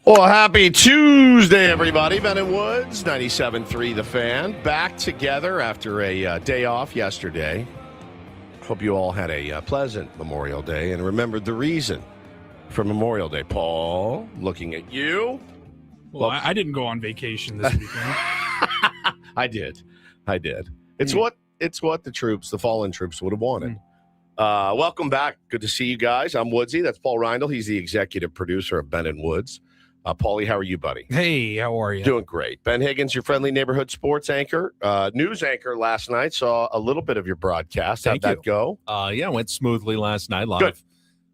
Well, happy Tuesday, everybody. Ben and Woods, 97.3 The Fan. Back together after a day off yesterday. Hope you all had a pleasant Memorial Day and remembered the reason for Memorial Day. Paul, looking at you. Well, I didn't go on vacation this weekend. I did. It's what the troops, the fallen troops, would have wanted. Welcome back. Good to see you guys. I'm Woodsy. That's Paul Reindl. He's the executive producer of Ben and Woods. Paulie, how are you, buddy? Hey, how are you? Doing great. Ben Higgins, your friendly neighborhood sports anchor, news anchor last night. Saw a little bit of your broadcast. How'd that go? Yeah, went smoothly last night. A lot of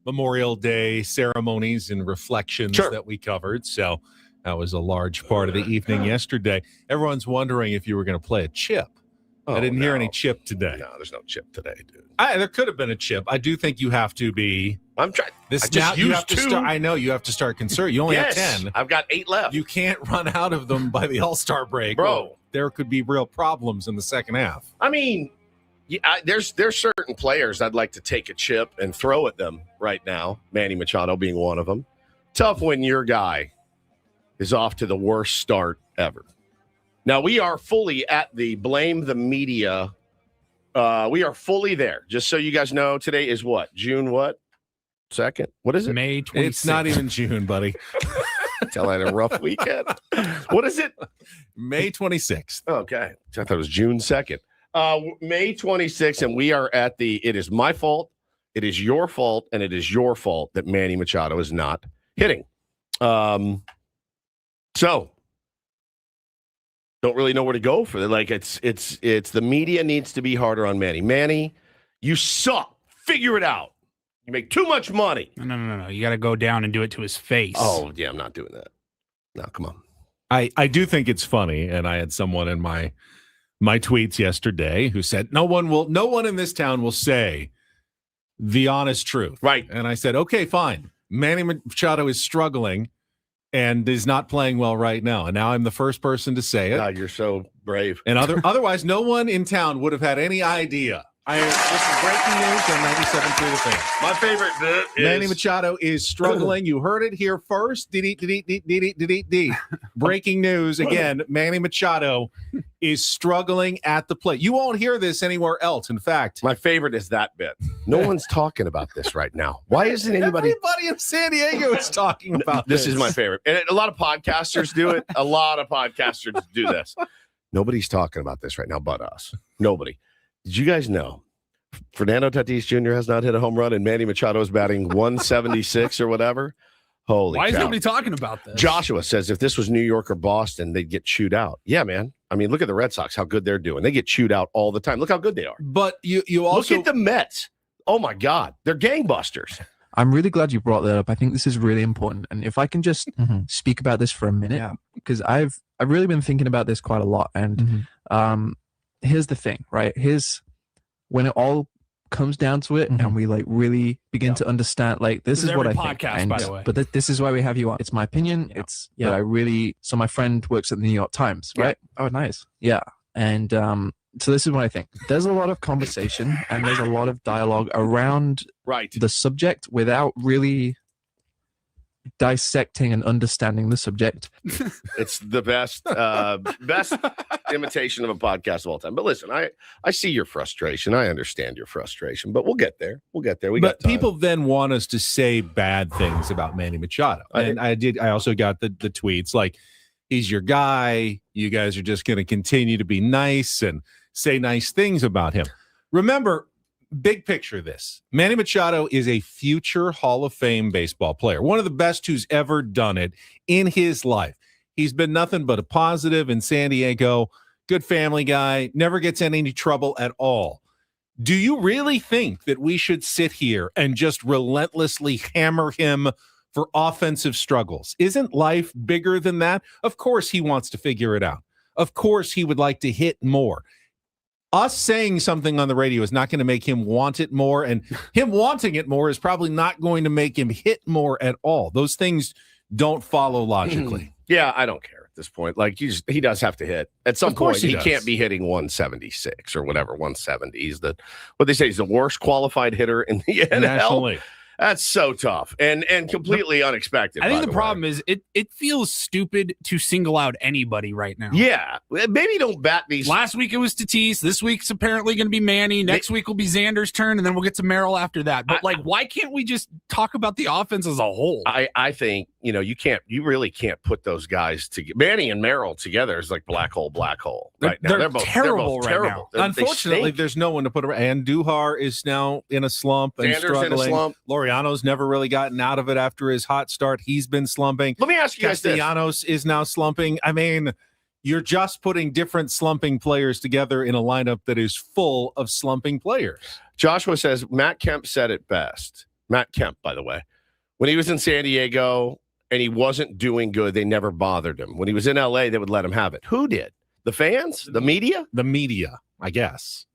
Memorial Day ceremonies and reflections that we covered. So that was a large part of the evening yesterday. Everyone's wondering if you were going to play a chip. I didn't hear any chip today. No, there's no chip today, dude. There could have been a chip. I do think you have to be. I'm trying. You have to start. I know you have to start conserving. You only have 10. I've got 8 left. You can't run out of them by the All-Star break, bro. There could be real problems in the second half. I mean, there's certain players I'd like to take a chip and throw at them right now. Manny Machado being one of them. Tough when your guy is off to the worst start ever. Now, we are fully at the blame the media. We are fully there. Just so you guys know, today is what? June what? 2nd? What is it? May 26th. It's not even June, buddy. Tell I had a rough weekend. What is it? May 26th. Okay. I thought it was June 2nd. May 26th, and we are at it is my fault, it is your fault, and it is your fault that Manny Machado is not hitting. So don't really know where to go for it. Like it's the media needs to be harder on Manny. Manny, you suck. Figure it out. You make too much money. No. You got to go down and do it to his face. Oh, yeah, I'm not doing that. No, come on. I do think it's funny, and I had someone in my tweets yesterday who said no one in this town will say the honest truth. Right. And I said, okay, fine. Manny Machado is struggling and is not playing well right now. And now I'm the first person to say it. God, you're so brave. And otherwise, no one in town would have had any idea. This is breaking news on 97.3 The Fan. My favorite bit is Manny Machado is struggling. You heard it here first. Breaking news again. Manny Machado is struggling at the plate. You won't hear this anywhere else. In fact, my favorite is that bit. No one's talking about this right now. Why isn't anybody? Everybody in San Diego is talking about this. This is my favorite. And a lot of podcasters do it. A lot of podcasters do this. Nobody's talking about this right now but us. Nobody. Did you guys know Fernando Tatis Jr. has not hit a home run and Manny Machado is batting 176 or whatever? Holy Why cow. is nobody talking about this? Joshua says if this was New York or Boston, they'd get chewed out. Yeah, man. I mean, look at the Red Sox, how good they're doing. They get chewed out all the time. Look how good they are. But you also look at the Mets. Oh, my God. They're gangbusters. I'm really glad you brought that up. I think this is really important. And if I can just speak about this for a minute, because I've really been thinking about this quite a lot. And here's the thing, right? When it all comes down to it and we like really begin to understand, like, this is what I think. Podcast, by the way. But this is why we have you on. It's my opinion. It's so my friend works at the New York Times, right? Yeah. Oh, nice. Yeah. And so this is what I think. There's a lot of conversation and there's a lot of dialogue around the subject without really dissecting and understanding the subject. It's the best imitation of a podcast of all time. But listen, I see your frustration. I understand your frustration, but we'll get there. But people then want us to say bad things about Manny Machado. And I also got the tweets like, he's your guy. You guys are just going to continue to be nice and say nice things about him. Remember, big picture this. Manny Machado is a future Hall of Fame baseball player, one of the best who's ever done it in his life. He's been nothing but a positive in San Diego, good family guy, never gets in any trouble at all. Do you really think that we should sit here and just relentlessly hammer him for offensive struggles? Isn't life bigger than that? Of course he wants to figure it out. Of course he would like to hit more. Us saying something on the radio is not going to make him want it more, and him wanting it more is probably not going to make him hit more at all. Those things don't follow logically. Yeah, I don't care at this point. Like, he does have to hit. At some point, he can't be hitting 176 or whatever, 170. What they say, he's the worst qualified hitter in the NL. Nationally. That's so tough and completely unexpected. I think the problem is it feels stupid to single out anybody right now. Yeah, maybe don't bat these. Last week it was Tatis. This week's apparently going to be Manny. Next week will be Xander's turn, and then we'll get to Merrill after that. But why can't we just talk about the offense as a whole? I think you really can't put those guys together. Manny and Merrill together is like black hole right now. They're both terrible right now. Unfortunately, there's no one to put around. And Duhar is now in a slump and struggling. In a slump. Laureano's never really gotten out of it after his hot start. He's been slumping. Let me ask you guys this. Castellanos is now slumping. I mean, you're just putting different slumping players together in a lineup that is full of slumping players. Joshua says, Matt Kemp said it best. Matt Kemp, by the way. When he was in San Diego and he wasn't doing good, they never bothered him. When he was in LA, they would let him have it. Who did? The fans? The media? The media, I guess.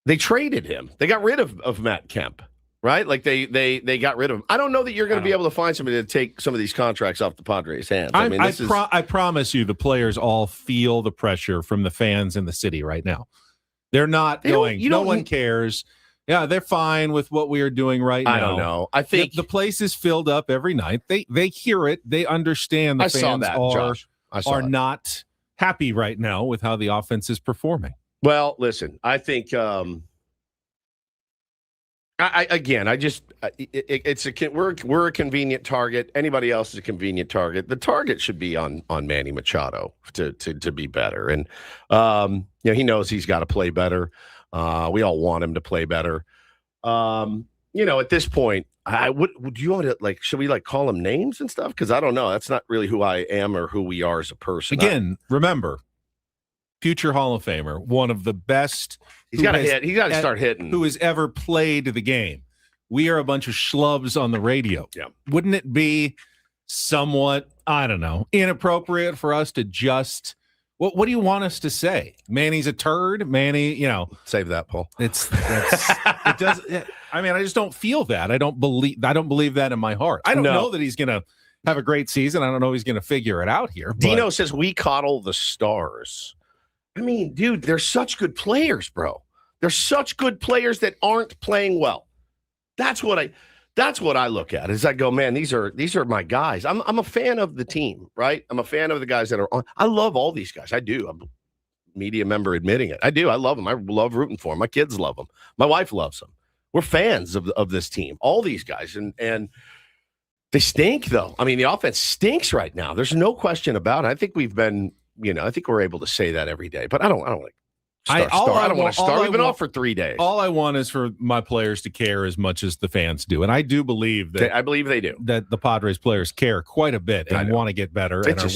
They traded him. They got rid of Matt Kemp, right? Like they got rid of him. I don't know that you're going to be able to find somebody to take some of these contracts off the Padres' hands. I promise you the players all feel the pressure from the fans in the city right now. They're not going, no one cares. Yeah, they're fine with what we are doing right now. I don't know. I think the place is filled up every night. They hear it. They understand the fans are not happy right now with how the offense is performing. Well, listen, I think we're a convenient target. Anybody else is a convenient target. The target should be on Manny Machado to be better, and he knows he's got to play better. We all want him to play better. At this point, would you want to should we call him names and stuff? Because I don't know. That's not really who I am or who we are as a person. Again, remember. Future Hall of Famer, one of the best. He's got to hit. He's got to start hitting. Who has ever played the game? We are a bunch of schlubs on the radio. Yeah. Wouldn't it be somewhat, I don't know, inappropriate for us to just? What do you want us to say? Manny's a turd. Manny, save that, Paul. It does. I mean, I just don't feel that. I don't believe that in my heart. I don't know that he's gonna have a great season. I don't know if he's gonna figure it out here. Dino says we coddle the stars. I mean, dude, they're such good players, bro. They're such good players that aren't playing well. That's what I look at. Is I go, man, these are my guys. I'm a fan of the team, right? I'm a fan of the guys that are on. I love all these guys. I do. I'm a media member admitting it. I do. I love them. I love rooting for them. My kids love them. My wife loves them. We're fans of this team. All these guys, and they stink though. I mean, the offense stinks right now. There's no question about it. I think we've been. I think we're able to say that every day, but I don't want to start. We've been off for 3 days. All I want is for my players to care as much as the fans do. And I do believe that I believe they do. That the Padres players care quite a bit and want to get better and are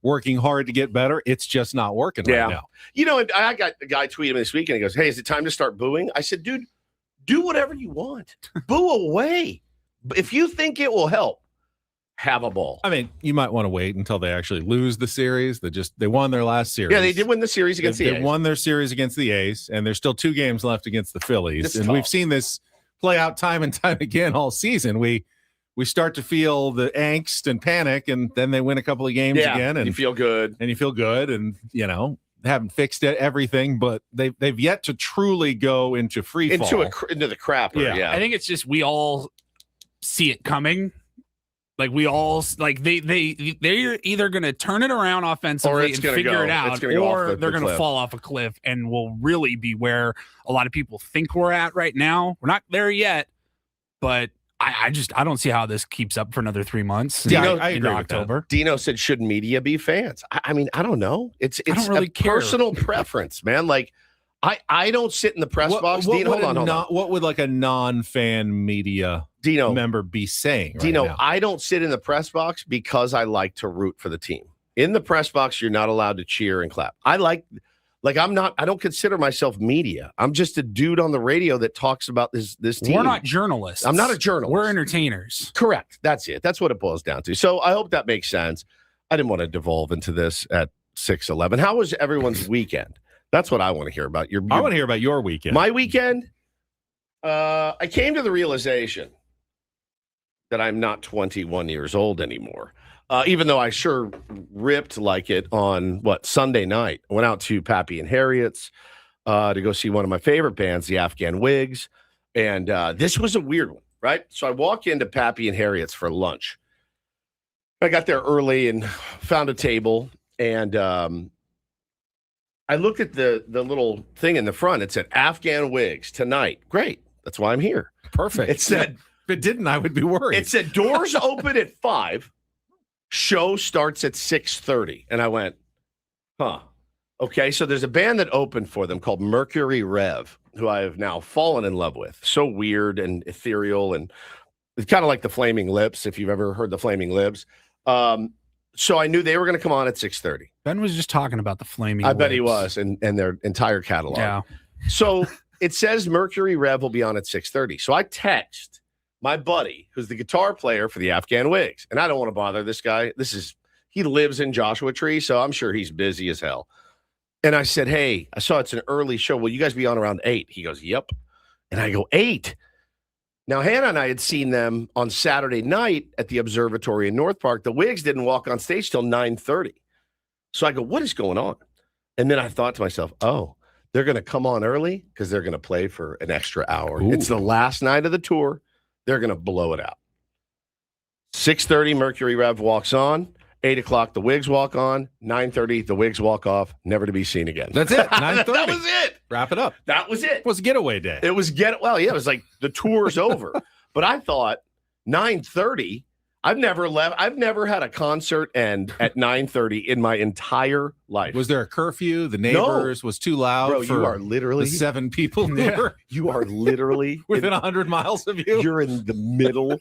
working hard to get better. It's just not working right now. I got a guy tweeting this weekend. He goes, "Hey, is it time to start booing?" I said, "Dude, do whatever you want. Boo away. If you think it will help. Have a ball." I mean, you might want to wait until they actually lose the series. They won their last series. Yeah, they did win the series against the A's. They won their series against the A's, and there's still 2 games left against the Phillies. And we've seen this play out time and time again all season. We start to feel the angst and panic, and then they win a couple of games again, and you feel good. And they haven't fixed everything, but they've yet to truly go into free fall. Into the crapper. Yeah. I think it's just we all see it coming. Like we all they're either going to turn it around offensively and figure it out, or they're going to fall off a cliff, and we'll really be where a lot of people think we're at right now. We're not there yet, but I don't see how this keeps up for another 3 months. I agree October. Dino said, "Should media be fans?" I mean, I don't know. It's I don't really a personal preference, man. Like I don't sit in the press box. Dino, hold on. What would a non-fan media member be saying? Dino, now? I don't sit in the press box because I like to root for the team. In the press box, you're not allowed to cheer and clap. I don't consider myself media. I'm just a dude on the radio that talks about this team. We're not journalists. I'm not a journalist. We're entertainers. Correct. That's it. That's what it boils down to. So I hope that makes sense. I didn't want to devolve into this at 6:11. How was everyone's weekend? That's what I want to hear about. I want to hear about your weekend. My weekend, I came to the realization that I'm not 21 years old anymore. Even though I sure ripped like it on, Sunday night. I went out to Pappy and Harriet's to go see one of my favorite bands, the Afghan Wigs. And this was a weird one. right? So I walk into Pappy and Harriet's for lunch. I got there early and found a table, and I looked at the little thing in the front. It said Afghan Wigs tonight. Great. That's why I'm here. Perfect. It said, if it didn't, I would be worried. It said doors open at 5. Show starts at 6:30. And I went, huh. Okay, so there's a band that opened for them called Mercury Rev, who I have now fallen in love with. So weird and ethereal, and it's kind of like the Flaming Lips, if you've ever heard the Flaming Lips. So I knew they were going to come on at 6:30. Ben was just talking about the Flaming Lips. I bet he was, and their entire catalog. Yeah. So it says Mercury Rev will be on at 6:30. So I text my buddy, who's the guitar player for the Afghan Wigs, and I don't want to bother this guy. He lives in Joshua Tree, so I'm sure he's busy as hell. And I said, hey, I saw it's an early show. Will you guys be on around 8? He goes, yep. And I go, 8? Now, Hannah and I had seen them on Saturday night at the Observatory in North Park. The Wigs didn't walk on stage till 9:30. So I go, what is going on? And then I thought to myself, oh, they're going to come on early because they're going to play for an extra hour. Ooh. It's the last night of the tour. They're going to blow it out. 6:30, Mercury Rev walks on. 8 o'clock, the Wigs walk on. 9:30, the Wigs walk off, never to be seen again. That's it. 9:30. That was it. Wrap it up. That was it. It was a getaway day. It was it was like the tour's over. But I thought 9:30. I've never had a concert end at 9:30 in my entire life. Was there a curfew? The neighbors was too loud. Bro, for you are literally the 7 people. You are literally within 100 miles of you. You're in the middle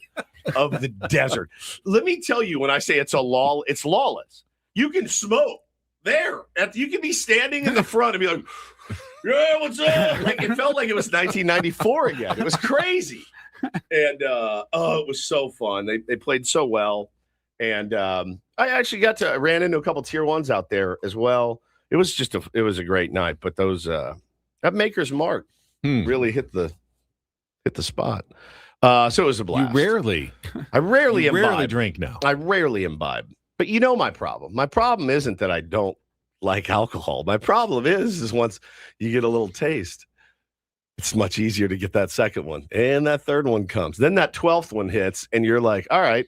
of the desert. Let me tell you, when I say it's lawless. You can smoke there. You can be standing in the front and be like, yeah, what's up? Like, it felt like it was 1994 again. It was crazy. And it was so fun. They played so well. And I actually ran into a couple tier 1s out there as well. It was a great night. But those that Maker's Mark really hit the spot. So it was a blast. I rarely drink now. I rarely imbibe. But you know my problem. My problem isn't that I don't like alcohol. My problem is once you get a little taste, it's much easier to get that second one. And that third one comes. Then that 12th one hits, and you're like, all right,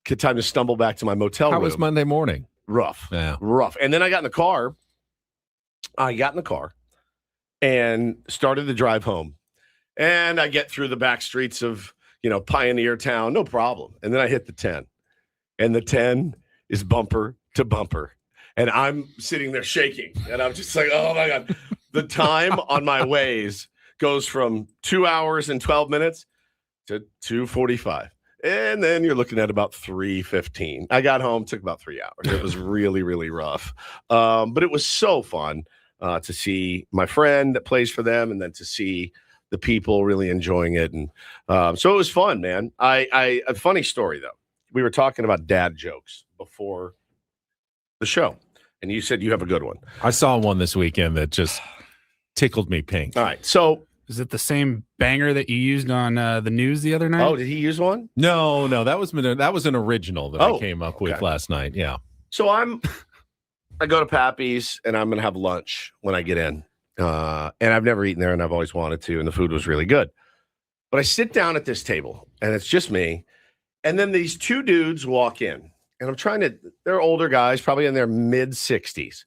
good time to stumble back to my motel room. How was Monday morning? Rough. Yeah. Rough. And then I got in the car. And started the drive home. And I get through the back streets of, Pioneer Town, no problem. And then I hit the 10. And the 10 is bumper to bumper. And I'm sitting there shaking. And I'm just like, oh, my God. The time on my Waze goes from 2 hours and 12 minutes to 2:45. And then you're looking at about 3:15. I got home, took about 3 hours. It was really, really rough. But it was so fun to see my friend that plays for them and then to see the people really enjoying it. And so it was fun, man. A funny story, though. We were talking about dad jokes before the show. And you said you have a good one. I saw one this weekend that just tickled me pink. All right. So is it the same banger that you used on the news the other night? Oh, did he use one? No. That was an original that I came up with last night. Yeah. So I go to Pappy's and I'm going to have lunch when I get in. And I've never eaten there and I've always wanted to. And the food was really good. But I sit down at this table and it's just me. And then these 2 dudes walk in. And they're older guys, probably in their mid-60s.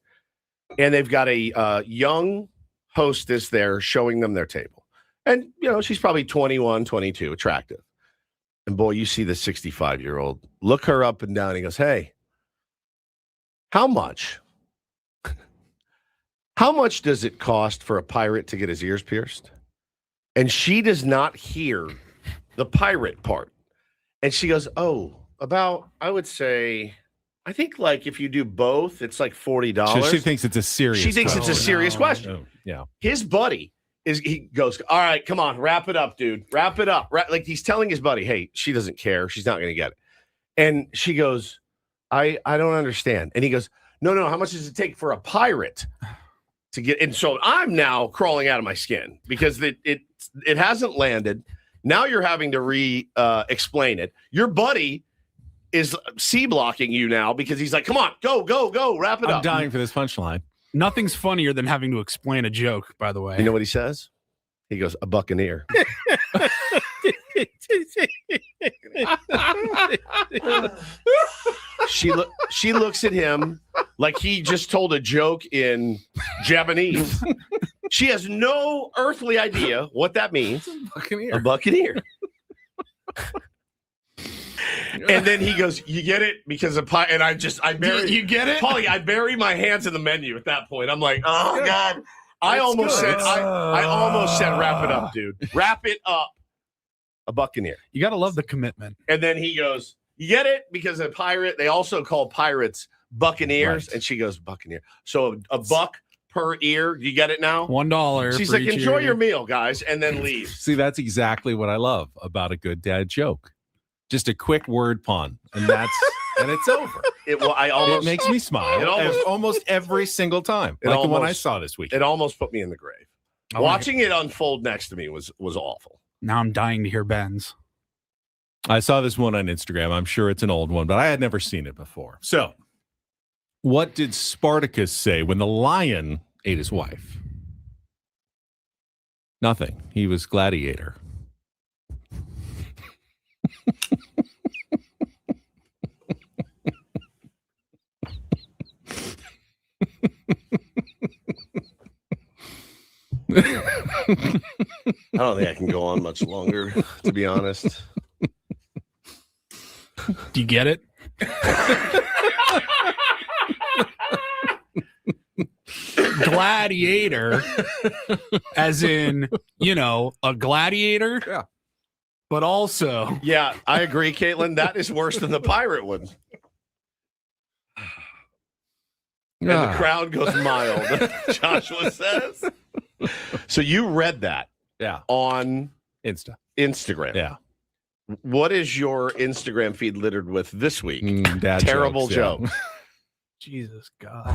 And they've got a young hostess there showing them their table. And, she's probably 21, 22, attractive. And, boy, you see the 65-year-old look her up and down. He goes, hey, how much does it cost for a pirate to get his ears pierced? And she does not hear the pirate part. And she goes, oh, about, I would say, I think like if you do both, it's like $40. She thinks it's a serious question. Oh, yeah. His buddy he goes, all right, come on, wrap it up, dude. Wrap it up. Like he's telling his buddy, hey, she doesn't care. She's not going to get it. And she goes, I don't understand. And he goes, no, how much does it take for a pirate to get? And so I'm now crawling out of my skin because it hasn't landed. Now you're having to explain it. Your buddy is C-blocking you now because he's like, come on, go, wrap it up. I'm dying for this punchline. Nothing's funnier than having to explain a joke, by the way. You know what he says? He goes, a buccaneer. She looks at him like he just told a joke in Japanese. She has no earthly idea what that means. A buccaneer. And then he goes, "You get it?" Because of pie. And I bury. You get it, Paulie? I bury my hands in the menu at that point. I'm like, oh God. I almost said, wrap it up, dude. Wrap it up. A buccaneer. You got to love the commitment. And then he goes, "You get it?" Because a pirate, they also call pirates buccaneers. Right. And she goes, buccaneer. So a buck per ear. You get it now? $1. She's like, enjoy your meal, guys, and then leave. See, that's exactly what I love about a good dad joke. Just a quick word pun, and it's over. It makes me smile almost every single time. The one I saw this week. It almost put me in the grave. Watching it unfold next to me was awful. Now I'm dying to hear Ben's. I saw this one on Instagram. I'm sure it's an old one, but I had never seen it before. So, what did Spartacus say when the lion ate his wife? Nothing. He was gladiator. I don't think I can go on much longer, to be honest. Do you get it? Gladiator, as in, a gladiator. Yeah. But also. Yeah, I agree, Caitlin. That is worse than the pirate one. And the crowd goes mild, Joshua says. So you read that on Instagram. Yeah. What is your Instagram feed littered with this week? Dad Terrible jokes, joke. Jesus God.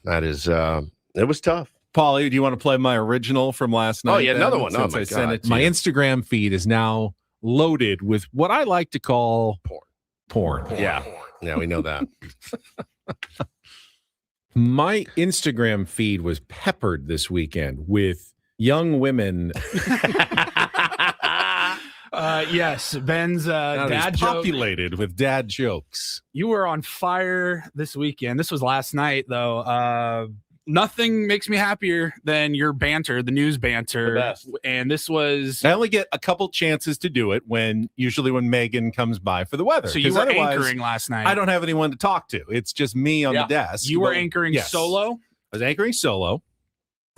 That is, it was tough. Paulie, do you want to play my original from last night? Oh, yeah, another one. Since I sent it. My Instagram feed is now loaded with what I like to call porn. Yeah. Yeah, we know that. My Instagram feed was peppered this weekend with young women. Yes, Ben's dad joke. Populated with dad jokes. You were on fire this weekend. This was last night, though. Nothing makes me happier than your banter, the news banter. The best. And this was. I only get a couple chances to do it usually when Megan comes by for the weather. So you were anchoring last night. I don't have anyone to talk to. It's just me on the desk. You were anchoring solo? I was anchoring solo.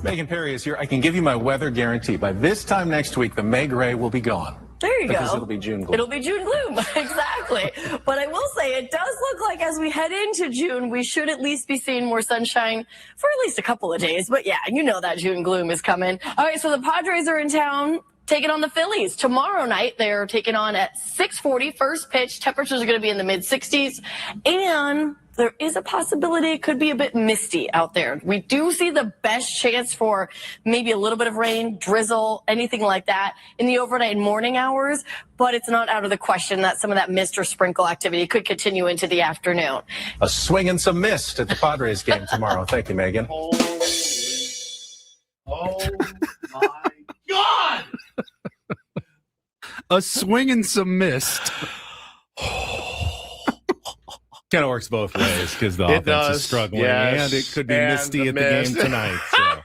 Megan Perry is here. I can give you my weather guarantee. By this time next week, the May gray will be gone. There you because go. It'll be June gloom. It'll be June gloom. Exactly. But I will say it does look like as we head into June, we should at least be seeing more sunshine for at least a couple of days. But yeah, that June gloom is coming. All right, so the Padres are in town taking on the Phillies. Tomorrow night, they're taking on at 6:40, first pitch. Temperatures are going to be in the mid-60s. And there is a possibility it could be a bit misty out there. We do see the best chance for maybe a little bit of rain, drizzle, anything like that in the overnight and morning hours, but it's not out of the question that some of that mist or sprinkle activity could continue into the afternoon. A swing and some mist at the Padres game tomorrow. Thank you, Megan. Oh my God! A swing and some mist. Kind of works both ways because the offense is struggling, and it could be misty at the game tonight. So.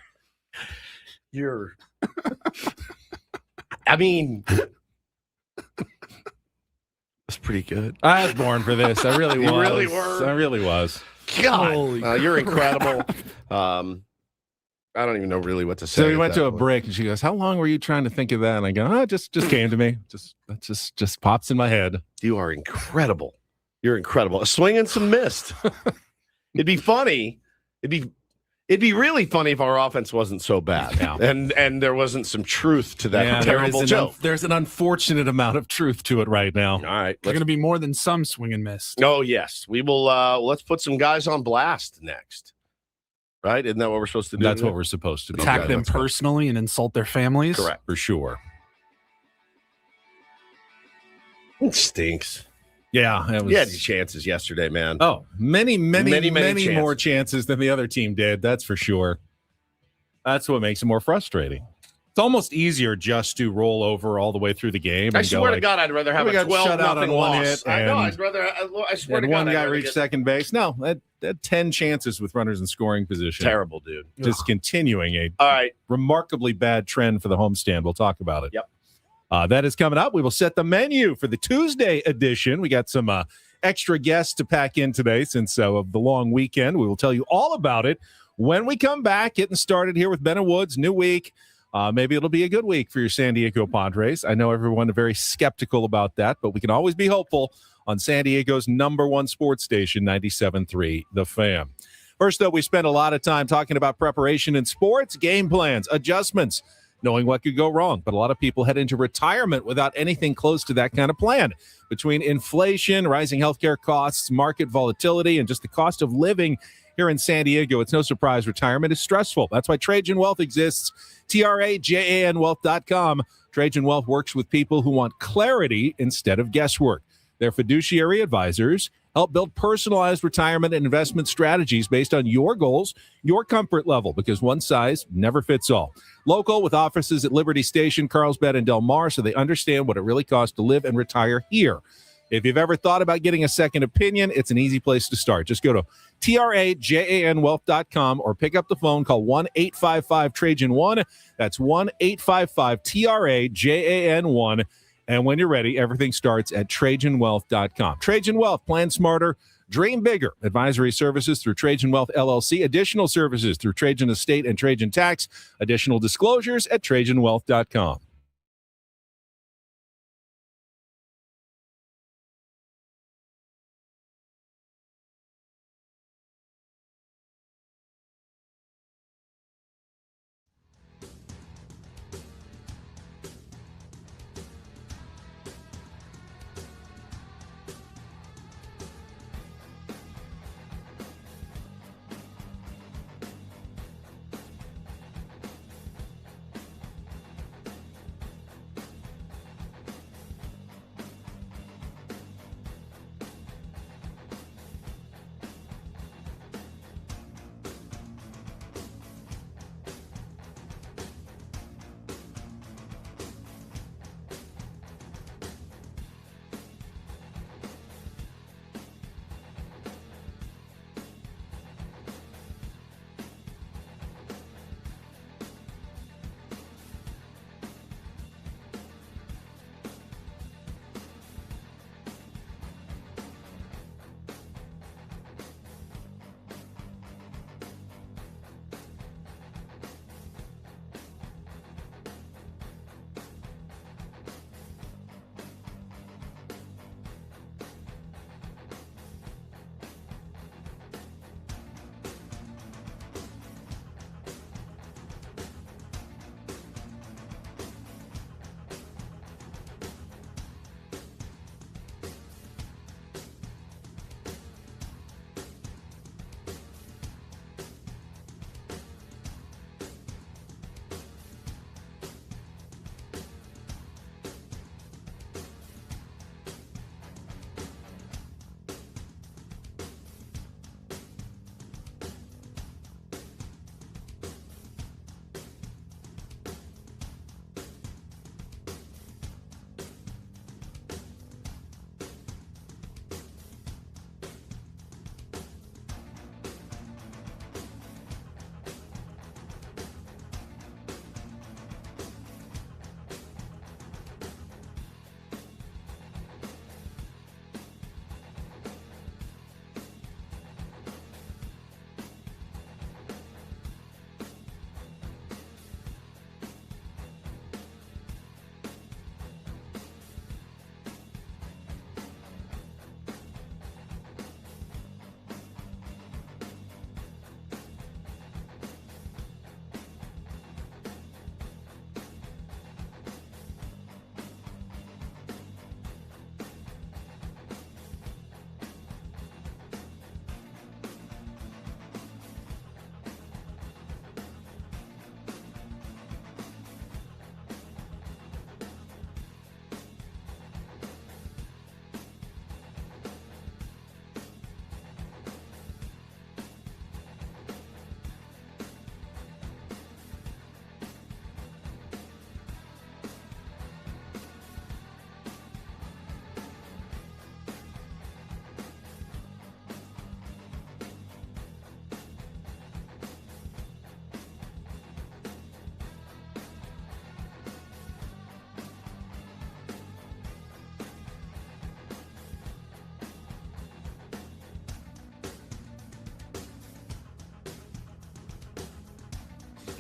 It's pretty good. I was born for this. I really was. You really were. I really was. God, you're incredible. I don't even know really what to say. So we went to a break, and she goes, "How long were you trying to think of that?" And I go, "Oh, just came to me. That just pops in my head." You are incredible. You're incredible. A swing and some mist. It'd be funny. It'd be really funny if our offense wasn't so bad, and there wasn't some truth to that terrible joke. There's an unfortunate amount of truth to it right now. All right, there's going to be more than some swing and miss. Oh yes, we will. Let's put some guys on blast next. Right? Isn't that what we're supposed to do? That's what we're supposed to do. Attack them personally and insult their families. Correct, for sure. It stinks. Yeah, you had your chances yesterday, man. Oh, many more chances than the other team did. That's for sure. That's what makes it more frustrating. It's almost easier just to roll over all the way through the game. I swear to God, I'd rather have a 12-0 loss. I know. I'd rather. I swear to God, one guy reach second base. No, that 10 chances with runners in scoring position. Terrible, dude. Just continuing a all right remarkably bad trend for the homestand. We'll talk about it. Yep. That is coming up. We will set the menu for the Tuesday edition. We got some extra guests to pack in today since of the long weekend. We will tell you all about it when we come back. Getting started here with Ben and Woods. New week. Maybe it'll be a good week for your San Diego Padres. I know everyone is very skeptical about that, but we can always be hopeful on San Diego's #1 sports station, 97.3 The Fan. First, though, we spent a lot of time talking about preparation in sports, game plans, adjustments, knowing what could go wrong. But a lot of people head into retirement without anything close to that kind of plan. Between inflation, rising healthcare costs, market volatility, and just the cost of living here in San Diego, it's no surprise retirement is stressful. That's why Trajan Wealth exists. TRAJANwealth.com. Trajan Wealth works with people who want clarity instead of guesswork. Their fiduciary advisors help build personalized retirement and investment strategies based on your goals, your comfort level, because one size never fits all. Local with offices at Liberty Station, Carlsbad, and Del Mar, so they understand what it really costs to live and retire here. If you've ever thought about getting a second opinion, it's an easy place to start. Just go to TRAJANwealth.com or pick up the phone, call 1-855-TRAJAN1. That's 1-855-TRAJAN1. And when you're ready, everything starts at TrajanWealth.com. Trajan Wealth, plan smarter, dream bigger. Advisory services through Trajan Wealth LLC. Additional services through Trajan Estate and Trajan Tax. Additional disclosures at TrajanWealth.com.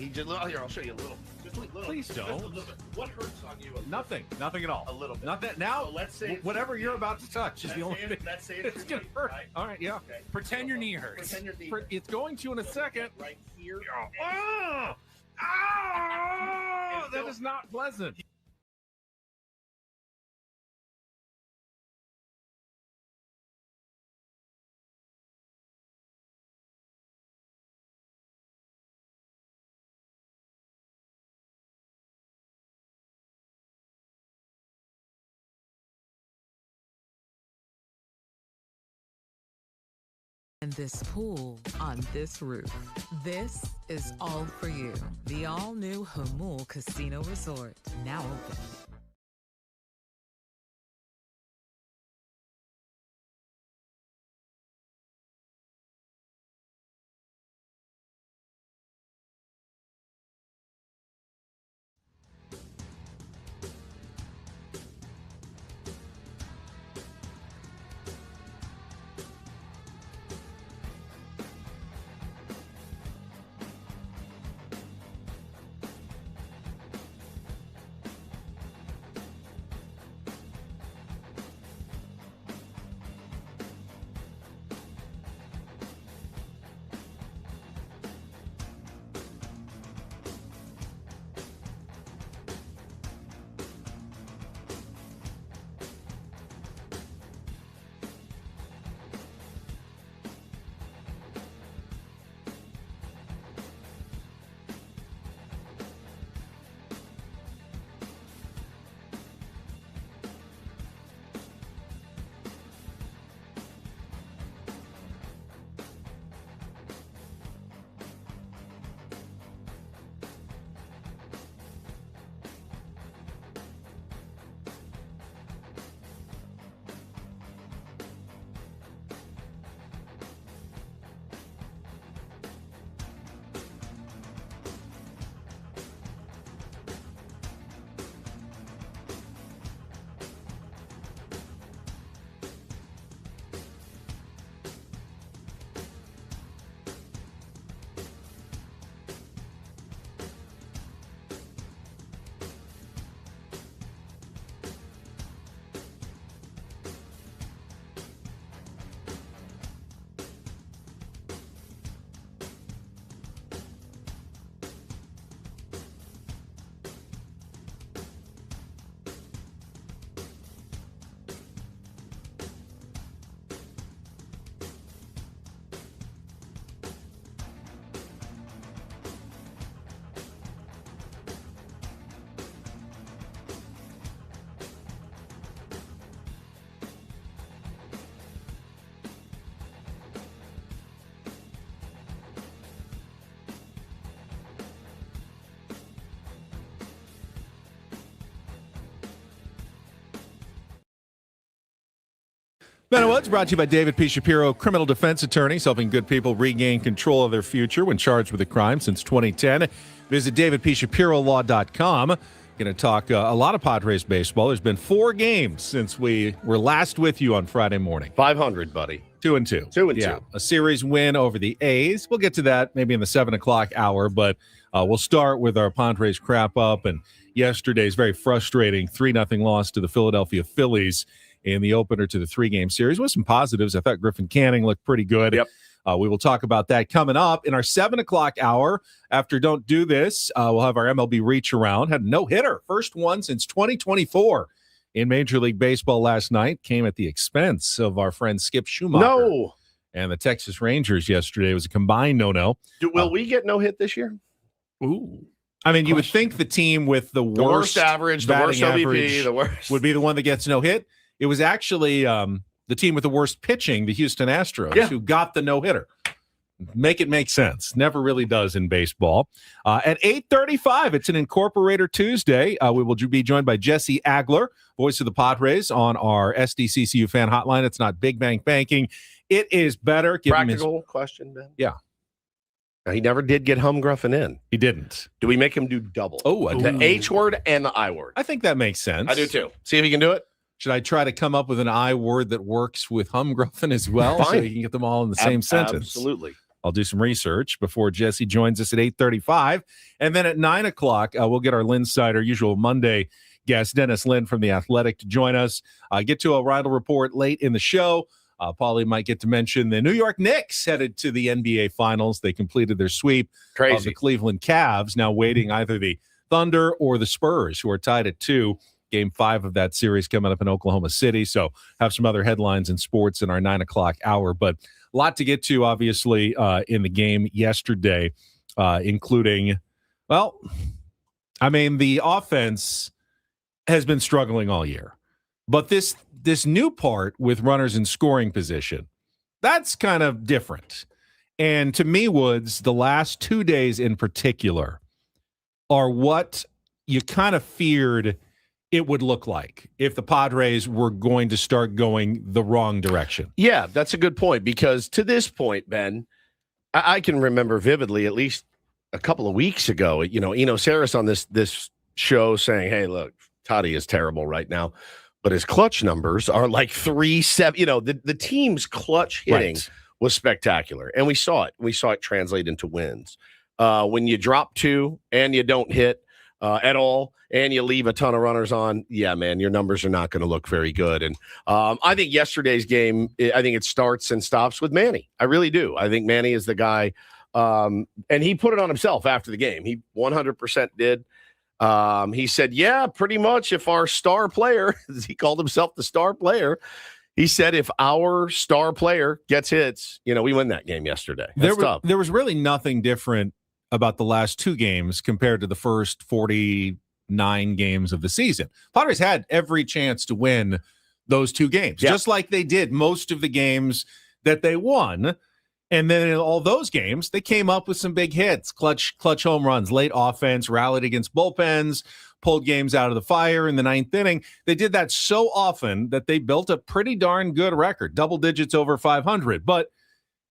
He just here. I'll show you a little. Just a little. Please don't. Just a little bit. What hurts on you? Nothing at all. A little bit. Not that now. So let's say whatever you're about to touch is the only thing. Let's say It's gonna hurt. Right? All right, yeah. Okay. Pretend your knee hurts. Pretend your knee. It's going to in a second. Right here. Oh, that is not pleasant. And this pool on this roof. This is all for you. The all-new Hamul Casino Resort, now open. Ben Woods brought to you by David P. Shapiro, criminal defense attorneys helping good people regain control of their future when charged with a crime since 2010. Visit davidpshapirolaw.com. Going to talk a lot of Padres baseball. There's been 4 games since we were last with you on Friday morning. 500, buddy. 2-2. 2-2. Yeah, a series win over the A's. We'll get to that maybe in the 7 o'clock hour, but we'll start with our Padres Wrap-Up and yesterday's very frustrating 3-0 loss to the Philadelphia Phillies in the opener to the 3-game series with some positives. I thought Griffin Canning looked pretty good. Yep. We will talk about that coming up in our 7 o'clock hour. After Don't Do This, we'll have our MLB Reacharound. Had a no-hitter, first one since 2024 in Major League Baseball last night. Came at the expense of our friend Skip Schumacher. No. And the Texas Rangers yesterday was a combined no-no. Will we get no-hit this year? Ooh. I mean, you would think the team with the worst average, the worst OBP, the worst would be the one that gets no-hit. It was actually the team with the worst pitching, the Houston Astros, who got the no-hitter. Make it make sense. Never really does in baseball. At 8:35, it's an Incorporator Tuesday. We will be joined by Jesse Agler, voice of the Padres, on our SDCCU fan hotline. It's not Big Bank Banking. It is better. Practical question, Ben? Yeah. Now, he never did get Humgruffin in. He didn't. Do we make him do double? Oh, the H word and the I word. I think that makes sense. I do too. See if he can do it. Should I try to come up with an I word that works with Humgruffin as well? Fine. So you can get them all in the same sentence? Absolutely. I'll do some research before Jesse joins us at 8:35. And then at 9 o'clock, we'll get our Lynn Side, our usual Monday guest, Dennis Lynn from The Athletic, to join us. Get to a Reindl Report late in the show. Paulie might get to mention the New York Knicks headed to the NBA Finals. They completed their sweep of the Cleveland Cavs, now waiting either the Thunder or the Spurs, who are tied at 2. Game 5 of that series coming up in Oklahoma City. So have some other headlines in sports in our 9 o'clock hour. But a lot to get to, obviously, in the game yesterday, including, the offense has been struggling all year. But this new part with runners in scoring position, that's kind of different. And to me, Woods, the last 2 days in particular are what you kind of feared it would look like if the Padres were going to start going the wrong direction. Yeah, that's a good point, because to this point, Ben, I can remember vividly, at least a couple of weeks ago, Eno Saris on this show saying, hey, look, Toddy is terrible right now, but his clutch numbers are like 3-7. The team's clutch hitting was spectacular, and we saw it. We saw it translate into wins. When you drop 2 and you don't hit at all, and you leave a ton of runners on, yeah, man, your numbers are not going to look very good. And I think yesterday's game, I think it starts and stops with Manny. I really do. I think Manny is the guy, and he put it on himself after the game. He 100% did. He said, yeah, pretty much if our star player, he called himself the star player, he said if our star player gets hits, we win that game yesterday. There was really nothing different about the last 2 games compared to the first 49 games of the season. Padres had every chance to win those 2 games, just like they did most of the games that they won. And then in all those games, they came up with some big hits, clutch home runs, late offense, rallied against bullpens, pulled games out of the fire in the 9th inning. They did that so often that they built a pretty darn good record, double digits over 500. But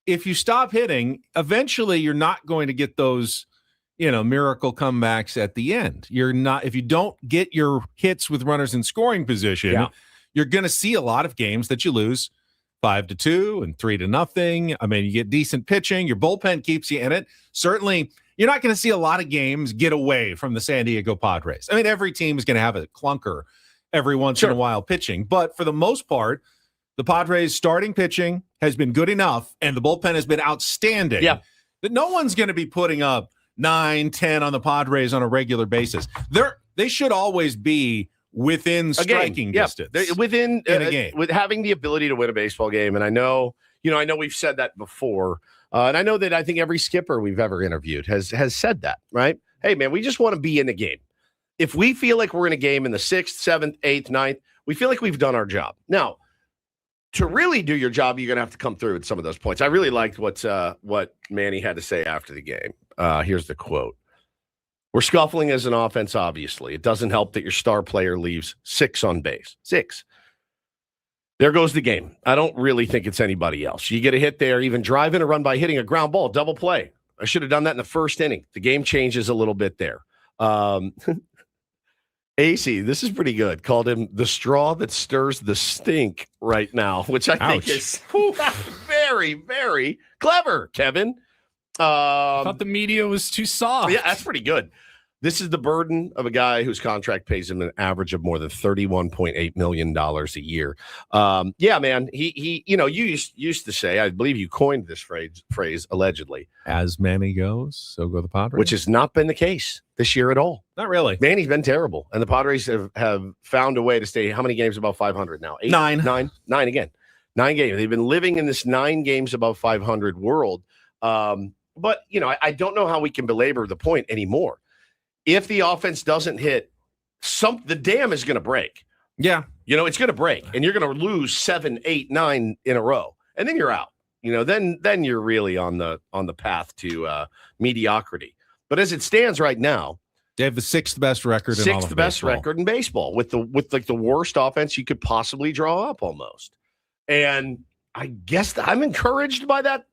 if you stop hitting, eventually you're not going to get those, miracle comebacks at the end. You're not, if you don't get your hits with runners in scoring position, you're going to see a lot of games that you lose 5-2 and 3-0. I mean, you get decent pitching. Your bullpen keeps you in it. Certainly, you're not going to see a lot of games get away from the San Diego Padres. I mean, every team is going to have a clunker every once in a while pitching. But for the most part, the Padres' starting pitching has been good enough, and the bullpen has been outstanding, that no one's going to be putting up 9-10 on the Padres on a regular basis. They should always be within striking distance. Within in a game. With having the ability to win a baseball game. And I know we've said that before. And I know that I think every skipper we've ever interviewed has said that, right? Hey, man, we just want to be in the game. If we feel like we're in a game in the 6th, 7th, 8th, 9th, we feel like we've done our job. Now, to really do your job, you're going to have to come through at some of those points. I really liked what Manny had to say after the game. Here's the quote. We're scuffling as an offense, obviously. It doesn't help that your star player leaves 6 on base. 6. There goes the game. I don't really think it's anybody else. You get a hit there, even drive in a run by hitting a ground ball, double play. I should have done that in the first inning. The game changes a little bit there. AC, this is pretty good. Called him the straw that stirs the stink right now, which I think is very, very clever, Kevin. I thought the media was too soft. Yeah, that's pretty good. This is the burden of a guy whose contract pays him an average of more than $31.8 million a year. Yeah, man. He you used to say, I believe you coined this phrase allegedly. As Manny goes, so go the Padres. Which has not been the case this year at all. Not really. Manny's been terrible. And the Padres have found a way to stay how many games above 500 now? 8? 9. 9 again. 9 games. They've been living in this 9 games above 500 world. But, I don't know how we can belabor the point anymore. If the offense doesn't hit, the dam is going to break. Yeah. It's going to break, and you're going to lose 7, 8, 9 in a row, and then you're out. Then you're really on the path to mediocrity. But as it stands right now, they have the 6th best record in all of baseball. 6th best record in baseball with the worst offense you could possibly draw up almost. And I guess I'm encouraged by that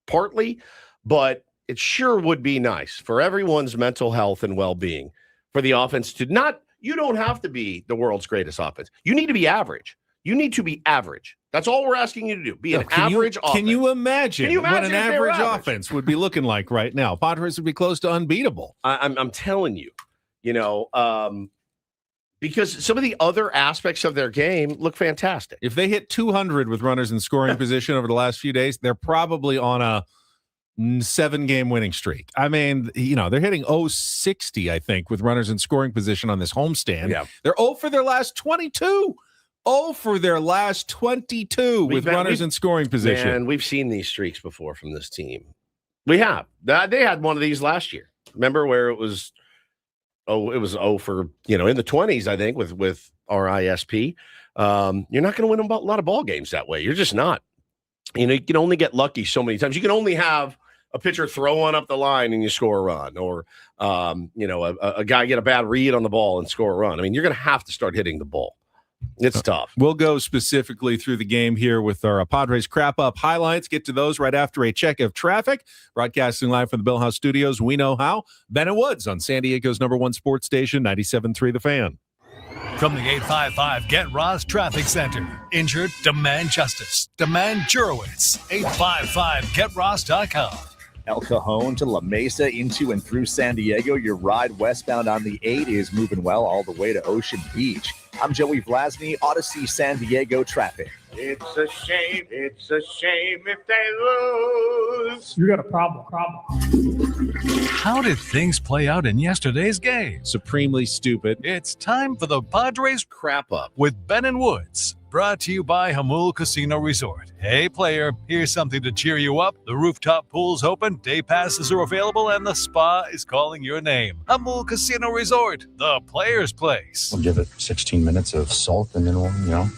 partly, but it sure would be nice for everyone's mental health and well-being for the offense to you don't have to be the world's greatest offense. You need to be average. You need to be average. That's all we're asking you to do. Be an average offense. Can you imagine what an average offense would be looking like right now? Padres would be close to unbeatable. I'm telling you, because some of the other aspects of their game look fantastic. If they hit 200 with runners in scoring position over the last few days, they're probably on a 7-game winning streak. I mean, they're hitting 060, I think, with runners in scoring position on this homestand. Yeah. They're 0 for their last 22. 0 for their last 22 with runners in scoring position. And we've seen these streaks before from this team. We have. They had one of these last year. Remember where it was 0 for, in the 20s, I think, with RISP. You're not going to win a lot of ball games that way. You're just not. You can only get lucky so many times. You can only have a pitcher throw one up the line and you score a run, or a guy get a bad read on the ball and score a run. I mean, you're going to have to start hitting the ball. It's tough. We'll go specifically through the game here with our Padres Wrap-Up highlights. Get to those right after a check of traffic. Broadcasting live from the Bell House Studios, we know how. Ben and Woods on San Diego's #1 sports station, 97.3 The Fan. From the 855 Get Ross Traffic Center. Injured? Demand justice. Demand Jurowitz. 855GetRoss.com. El Cajon to La Mesa into and through San Diego. Your ride westbound on the 8 is moving well all the way to Ocean Beach. I'm Joey Vlasny, Odyssey San Diego traffic. It's a shame if they lose. You got a problem. How did things play out in yesterday's game? Supremely stupid. It's time for the Padres Wrap-Up with Ben and Woods. Brought to you by Hamul Casino Resort. Hey, player, here's something to cheer you up. The rooftop pool's open, day passes are available, and the spa is calling your name. Hamul Casino Resort, the player's place. We'll give it 16 minutes of salt, and then we'll,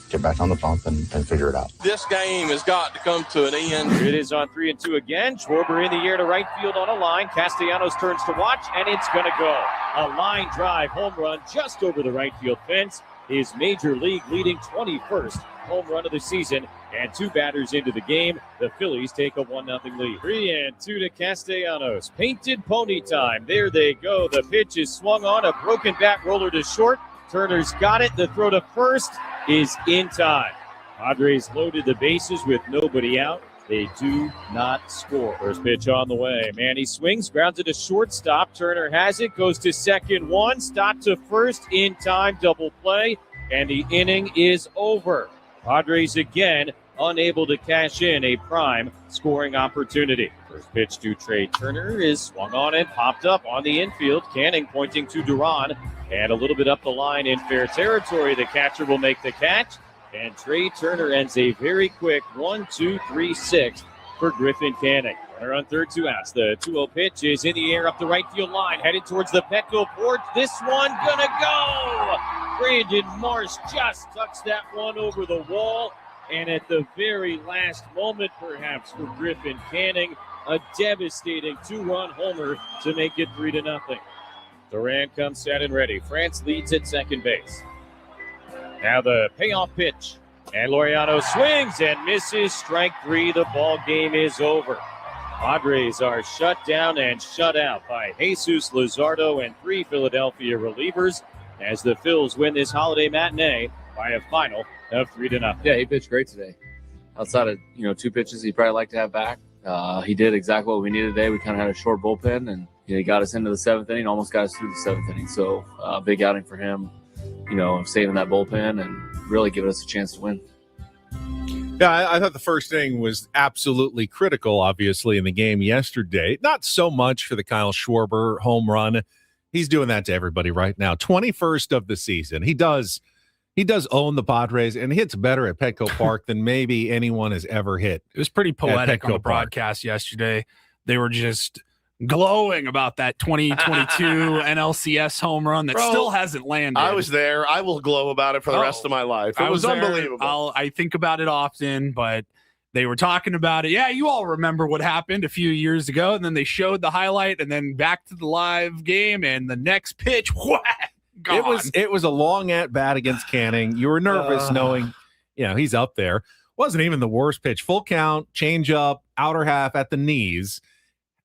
get back on the pump and figure it out. This game has got to come to an end. It is on 3-2 again. Schwarber in the air to right field on a line. Castellanos turns to watch, and it's going to go. A line drive home run just over the right field fence. His major league leading 21st home run of the season, and 2 batters into the game. The Phillies take a 1-0 lead. 3-2 to Castellanos. Painted pony time. There they go. The pitch is swung on. A broken bat roller to short. Turner's got it. The throw to first is in time. Padres loaded the bases with nobody out. They do not score. First pitch on the way. Manny swings, grounds it to shortstop. Turner has it, goes to second one. Stop to first in time, double play, and the inning is over. Padres again unable to cash in a prime scoring opportunity. First pitch to Trey Turner is swung on and popped up on the infield. Canning pointing to Duran, and a little bit up the line in fair territory. The catcher will make the catch. And Trey Turner ends a very quick 1-2-3-6 for Griffin Canning. Runner on third, 2 outs. The 2-0 pitch is in the air up the right field line, headed towards the Petco porch. This one gonna go! Brandon Marsh just tucks that one over the wall. And at the very last moment, perhaps, for Griffin Canning, a devastating 2-run homer to make it 3-0. Duran comes set and ready. France leads at second base. Now the payoff pitch, and Laureano swings and misses. Strike 3. The ball game is over. Padres are shut down and shut out by Jesus Luzardo and 3 Philadelphia relievers as the Phils win this holiday matinee by a final of 3-0. Yeah, he pitched great today. Outside of 2 pitches he'd probably like to have back, he did exactly what we needed today. We kind of had a short bullpen, and he got us into the 7th inning, almost got us through the 7th inning. So big outing for him. Saving that bullpen and really giving us a chance to win. Yeah, I thought the first inning was absolutely critical, obviously, in the game yesterday. Not so much for the Kyle Schwarber home run. He's doing that to everybody right now. 21st of the season. He does own the Padres, and hits better at Petco Park than maybe anyone has ever hit. It was pretty poetic on the broadcast yesterday. They were just glowing about that 2022 NLCS home run that still hasn't landed. I was there. I will glow about it for the rest of my life. It was unbelievable. I think about it often, but they were talking about it. Yeah, you all remember what happened a few years ago, and then they showed the highlight, and then back to the live game, and the next pitch, gone. It was a long at bat against Canning. You were nervous knowing, he's up there. Wasn't even the worst pitch. Full count, change up, outer half at the knees.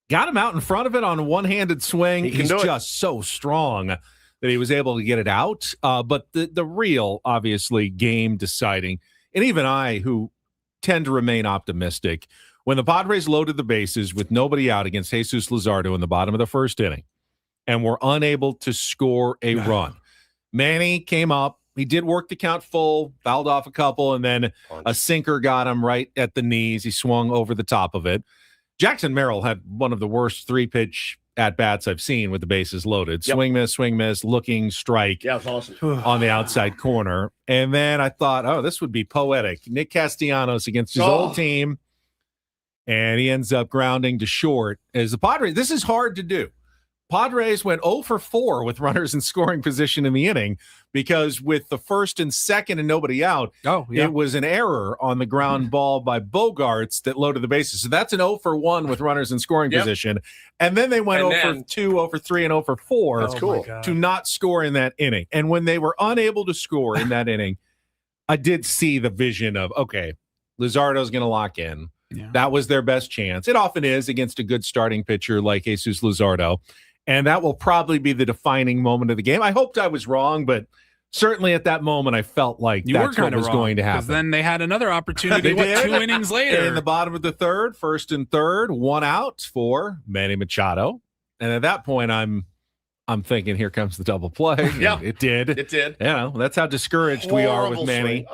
Got him out in front of it on a one-handed swing. He's just so strong that he was able to get it out. But the real, obviously, game deciding, and even I, who tend to remain optimistic. When the Padres loaded the bases with nobody out against Jesus Luzardo in the bottom of the first inning and were unable to score a run, Manny came up. He did work the count full, fouled off a couple, and then a sinker got him right at the knees. He swung over the top of it. Jackson Merrill had one of the worst 3-pitch at-bats I've seen with the bases loaded. Yep. Swing miss, looking strike. Yeah, it was awesome. On the outside corner. And then I thought, oh, this would be poetic. Nick Castellanos against his old team, and he ends up grounding to short. As the Padres, this is hard to do. Padres went 0 for 4 with runners in scoring position in the inning because with the first and second and nobody out, it was an error on the ground ball by Bogarts that loaded the bases. So that's an 0 for 1 with runners in scoring position. And then they went 0 for 2, 0 for 3, and 0 for 4 that's cool. to not score in that inning. And when they were unable to score in that inning, I did see the vision of, okay, Luzardo's going to lock in. Yeah. That was their best chance. It often is against a good starting pitcher like Jesus Luzardo. And that will probably be the defining moment of the game. I hoped I was wrong, but certainly at that moment, I felt like that's what was going to happen. Because then they had another opportunity 2 innings later. In the bottom of the third, first and third, 1 out for Manny Machado. And at that point, I'm thinking, here comes the double play. Yeah, it did. It did. That's how discouraged we are with Manny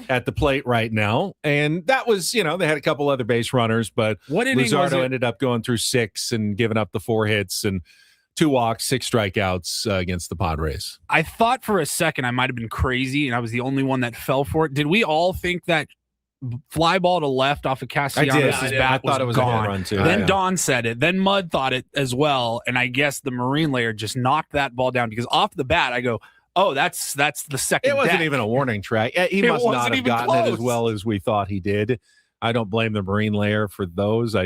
at the plate right now. And that was, they had a couple other base runners, but Luzardo ended up going through 6 and giving up the 4 hits and 2 walks, 6 strikeouts against the Padres. I thought for a second I might have been crazy and I was the only one that fell for it. Did we all think that fly ball to left off of Castellanos' bat thought it was gone? A run too. Then Don said it. Then Mud thought it as well. And I guess the Marine layer just knocked that ball down because off the bat I go, oh, that's the second. It wasn't deck. even a warning track. He must not have gotten it as well as we thought he did. I don't blame the Marine layer for those.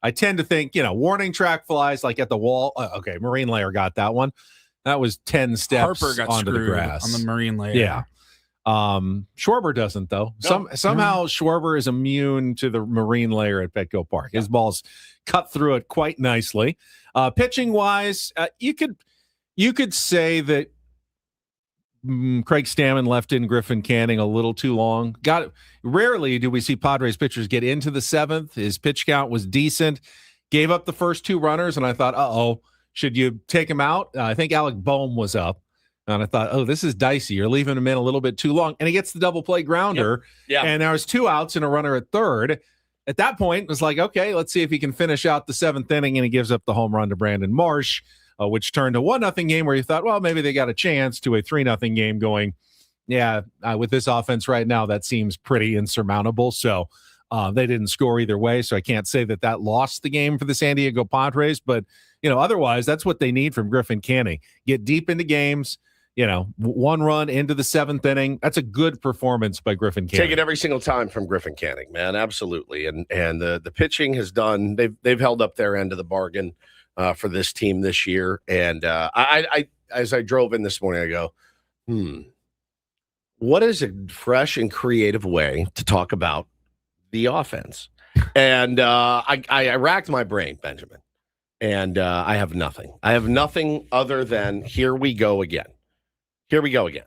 I tend to think, warning track flies like at the wall. Okay, Marine layer got that one. That was 10 steps Harper got onto the screwed grass. on the Marine layer. Yeah. Schwarber doesn't, though. No. Somehow Schwarber is immune to the Marine layer at Petco Park. His balls cut through it quite nicely. Pitching-wise, you could say that Craig Stammen left in Griffin Canning a little too long. Rarely do we see Padres pitchers get into the 7th. His pitch count was decent. Gave up the first 2 runners, and I thought, should you take him out? I think Alec Boehm was up, and I thought, this is dicey. You're leaving him in a little bit too long. And he gets the double play grounder, and there was 2 outs and a runner at third. At that point, it was like, okay, let's see if he can finish out the 7th inning, and he gives up the home run to Brandon Marsh. Which turned to 1-0 game where you thought, well, maybe they got a chance, to a 3-0 game going, with this offense right now, that seems pretty insurmountable. So they didn't score either way. So I can't say that lost the game for the San Diego Padres. But, otherwise, that's what they need from Griffin Canning. Get deep into games, 1 run into the 7th inning. That's a good performance by Griffin Canning. Take it every single time from Griffin Canning, man. Absolutely. And the pitching has done, they've held up their end of the bargain for this team this year. And I as I drove in this morning, I go, what is a fresh and creative way to talk about the offense? And I racked my brain, Benjamin, and I have nothing. I have nothing other than here we go again. Here we go again.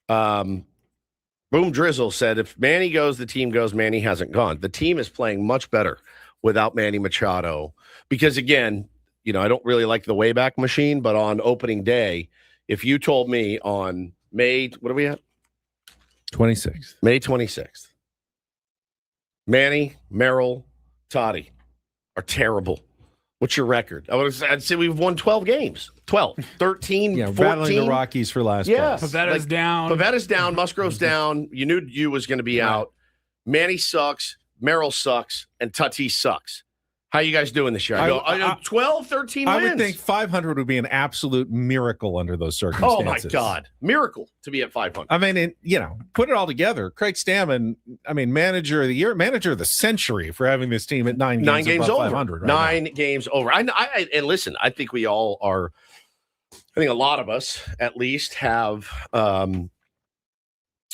Boom Drizzle said, if Manny goes, the team goes. Manny hasn't gone. The team is playing much better without Manny Machado because, again, I don't really like the Wayback Machine, but on opening day, if you told me on May, what are we at? 26th. May 26th. Manny, Merrill, Toddy are terrible. What's your record? I'd say we've won 12 games. 12, 13, 14. Battling the Rockies for last place. Pavetta's down. Pavetta's down. Musgrove's down. You knew you was going to be out. Manny sucks. Merrill sucks. And Tatis sucks. How you guys doing this year? I go 12, 13 wins. I would think 500 would be an absolute miracle under those circumstances. Oh, my God. Miracle to be at 500. I mean, put it all together. Craig Stammen, manager of the year, manager of the century for having this team at 9 games over 500. Right 9 games over. And listen, I think we all are, I think a lot of us at least have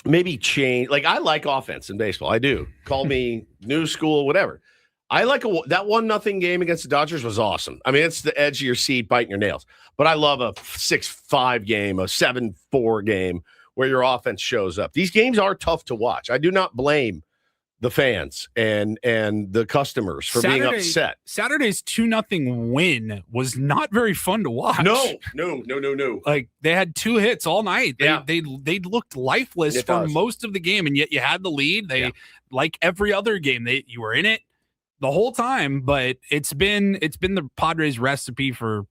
maybe changed. Like, I like offense in baseball. I do. Call me new school, whatever. I like that 1-0 game against the Dodgers was awesome. I mean, it's the edge of your seat, biting your nails. But I love a 6-5 game, a 7-4 game where your offense shows up. These games are tough to watch. I do not blame the fans and the customers for being upset. Saturday's 2-0 win was not very fun to watch. No. Like they had 2 hits all night. They looked lifeless for most of the game, and yet you had the lead. Like every other game, you were in it the whole time. But it's been the Padres recipe for,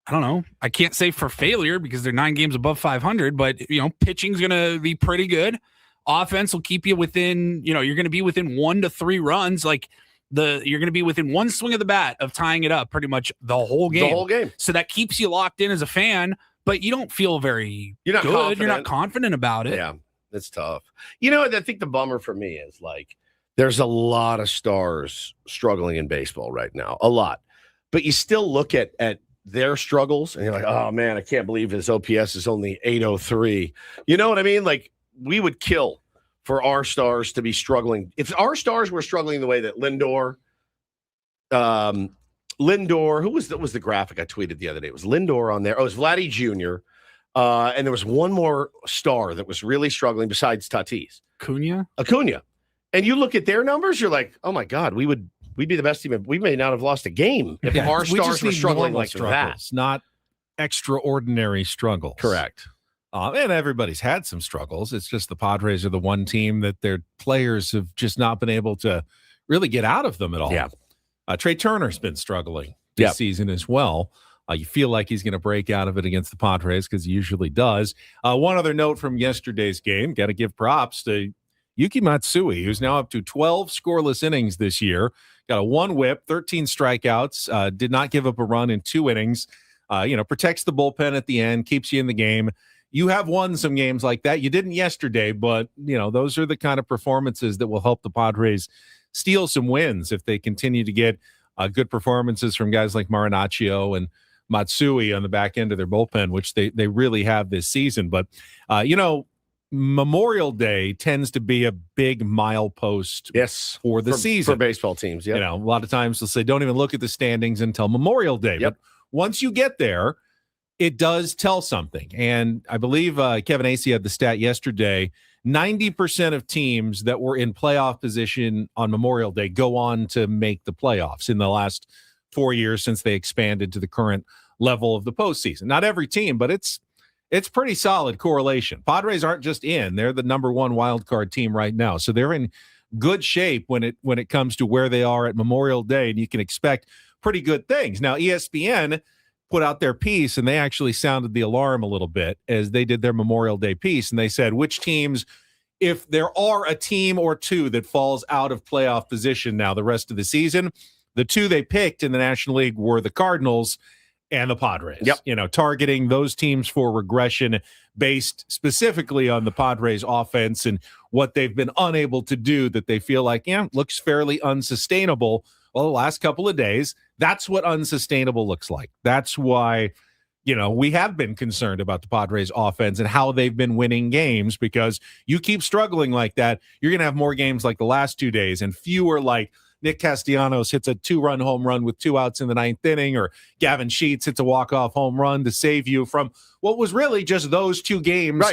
I don't know. I can't say for failure because they're 9 games above 500, but pitching's going to be pretty good. Offense will keep you within, you're going to be within 1 to 3 runs. Like you're going to be within one swing of the bat of tying it up pretty much the whole game. So that keeps you locked in as a fan, but you don't feel very good. Confident. You're not confident about it. Yeah, it's tough. I think the bummer for me is like there's a lot of stars struggling in baseball right now, a lot. But you still look at their struggles and you're like, oh man, I can't believe his OPS is only 803. You know what I mean? Like we would kill for our stars to be struggling. If our stars were struggling the way that Lindor, who was the graphic I tweeted the other day? It was Lindor on there. Oh, it was Vladdy Jr. And there was one more star that was really struggling besides Tatis. Acuna. And you look at their numbers, you're like, oh my God, we'd be the best team. We may not have lost a game if our stars were struggling like that. Not extraordinary struggles. Correct. And everybody's had some struggles. It's just the Padres are the one team that their players have just not been able to really get out of them at all. Yeah. Trey Turner's been struggling this season as well. You feel like he's going to break out of it against the Padres because he usually does. One other note from yesterday's game, got to give props to Yuki Matsui, who's now up to 12 scoreless innings this year. Got a 1 whip, 13 strikeouts, did not give up a run in 2 innings. Protects the bullpen at the end, keeps you in the game. You have won some games like that. You didn't yesterday, but, those are the kind of performances that will help the Padres steal some wins if they continue to get good performances from guys like Marinaccio and Matsui on the back end of their bullpen, which they really have this season. But, Memorial Day tends to be a big milepost for the season. For baseball teams, a lot of times they'll say, don't even look at the standings until Memorial Day. Yep. But once you get there, it does tell something. And I believe Kevin Acee had the stat yesterday, 90% of teams that were in playoff position on Memorial Day go on to make the playoffs in the last 4 years since they expanded to the current level of the postseason. Not every team, but it's pretty solid correlation. Padres aren't just in. They're the number 1 wild card team right now. So they're in good shape when it comes to where they are at Memorial Day, and you can expect pretty good things. Now, ESPN put out their piece, and they actually sounded the alarm a little bit as they did their Memorial Day piece, and they said which teams, if there are a team or 2 that falls out of playoff position now the rest of the season, the 2 they picked in the National League were the Cardinals and the Padres. Targeting those teams for regression based specifically on the Padres offense and what they've been unable to do that they feel like, looks fairly unsustainable. Well, the last couple of days, that's what unsustainable looks like. That's why, we have been concerned about the Padres offense and how they've been winning games, because you keep struggling like that, you're going to have more games like the last 2 days and fewer like Nick Castellanos hits a 2-run home run with 2 outs in the 9th inning, or Gavin Sheets hits a walk-off home run to save you from what was really just those 2 games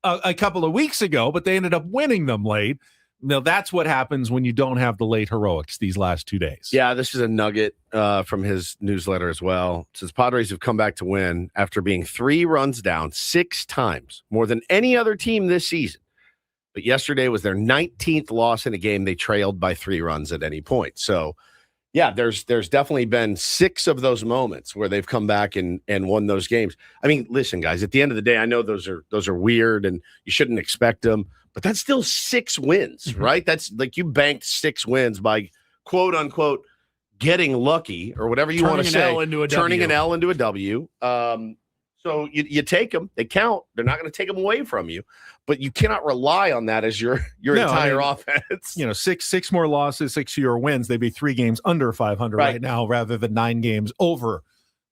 a couple of weeks ago, but they ended up winning them late. Now, that's what happens when you don't have the late heroics these last 2 days. Yeah, this is a nugget from his newsletter as well. It says Padres have come back to win after being 3 runs down 6 times, more than any other team this season. But yesterday was their 19th loss in a game they trailed by 3 runs at any point. So, yeah, there's definitely been 6 of those moments where they've come back and won those games. I mean, listen, guys, at the end of the day, I know those are weird and you shouldn't expect them, but that's still 6 wins, right? That's like you banked 6 wins by quote unquote getting lucky or whatever you want to say, turning an L into a W. So you take them, they count. They're not going to take them away from you, but you cannot rely on that as your entire offense. 6 more losses, 6 fewer wins. They'd be 3 games under 500 right now rather than 9 games over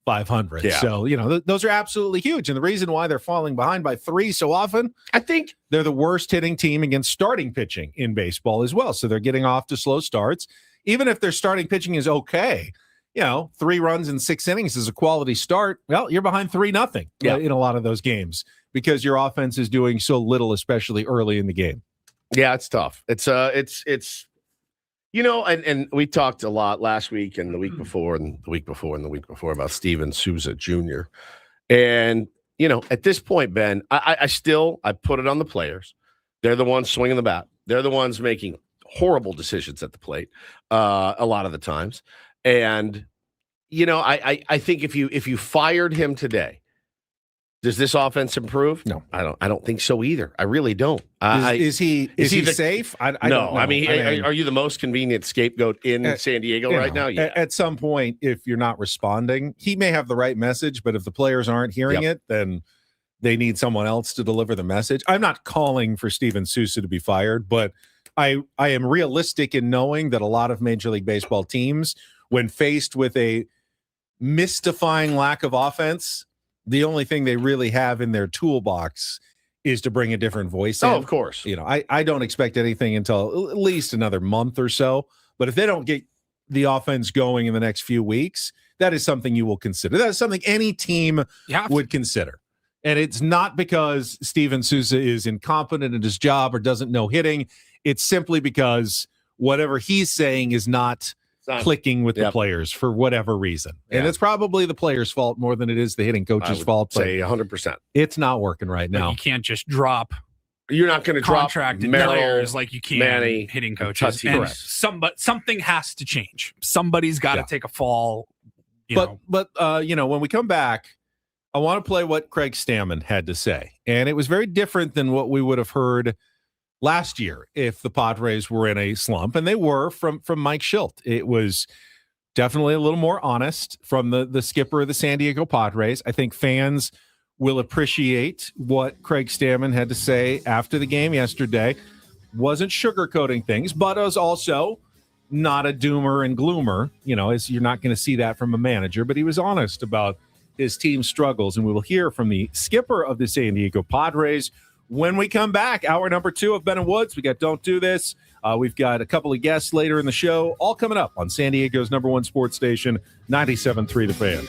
500. Yeah. So, those are absolutely huge. And the reason why they're falling behind by 3 so often, I think they're the worst hitting team against starting pitching in baseball as well. So they're getting off to slow starts. Even if their starting pitching is okay, 3 runs in 6 innings is a quality start. Well, you're behind 3-0 in a lot of those games because your offense is doing so little, especially early in the game. Yeah, it's tough. It's and we talked a lot last week and the week before and the week before and the week before about Steven Souza Jr. And, at this point, Ben, I put it on the players. They're the ones swinging the bat. They're the ones making horrible decisions at the plate a lot of the times. And, I think if you fired him today, does this offense improve? No, I don't think so either. I really don't. Is he safe? I don't know. I mean, are you the most convenient scapegoat in San Diego right now? Yeah. At some point, if you're not responding, he may have the right message, but if the players aren't hearing it, then they need someone else to deliver the message. I'm not calling for Steven Souza to be fired, but I am realistic in knowing that a lot of Major League Baseball teams, when faced with a mystifying lack of offense, the only thing they really have in their toolbox is to bring a different voice in. Oh, of course. I don't expect anything until at least another month or so. But if they don't get the offense going in the next few weeks, that is something you will consider. That is something any team would consider. And it's not because Steven Souza is incompetent at his job or doesn't know hitting. It's simply because whatever he's saying is not clicking with the players for whatever reason. And it's probably the player's fault more than it is the hitting coach's fault. Say 100%. It's not working right now. You can't just drop. You're not going to drop contracted players like you can Manny, hitting coaches. And something has to change. Somebody's got to take a fall. But when we come back, I want to play what Craig Stammen had to say. And it was very different than what we would have heard last year if the Padres were in a slump, and they were from Mike Schilt. It was definitely a little more honest from the skipper of the San Diego Padres. I think fans will appreciate what Craig Stammen had to say after the game yesterday. Wasn't sugarcoating things, but was also not a doomer and gloomer. As you're not going to see that from a manager, but he was honest about his team's struggles, and we will hear from the skipper of the San Diego Padres when we come back. Hour number 2 of Ben and Woods. We got Don't Do This. We've got a couple of guests later in the show, all coming up on San Diego's #1 sports station, 97.3 The Fan.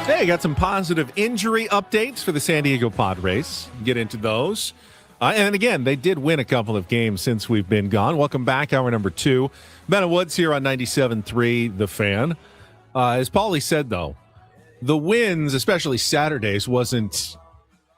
Hey, got some positive injury updates for the San Diego Padres. Get into those. And again, they did win a couple of games since we've been gone. Welcome back, hour number 2. Ben Woods here on 97.3 The Fan. As Paulie said, though, the wins, especially Saturdays, wasn't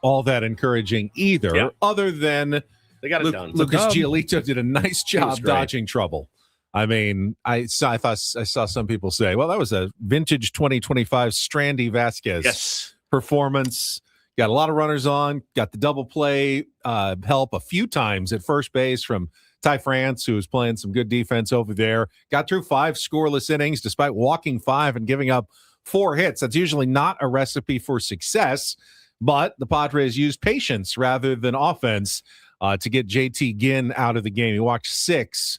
all that encouraging either, other than they got it done. Lucas Giolito did a nice job dodging trouble. I mean, I saw some people say, well, that was a vintage 2025 Strandy Vasquez performance. Got a lot of runners on, got the double play help a few times at first base from Ty France, who was playing some good defense over there. Got through 5 scoreless innings despite walking 5 and giving up 4 hits. That's usually not a recipe for success, but the Padres used patience rather than offense to get JT Ginn out of the game. He walked 6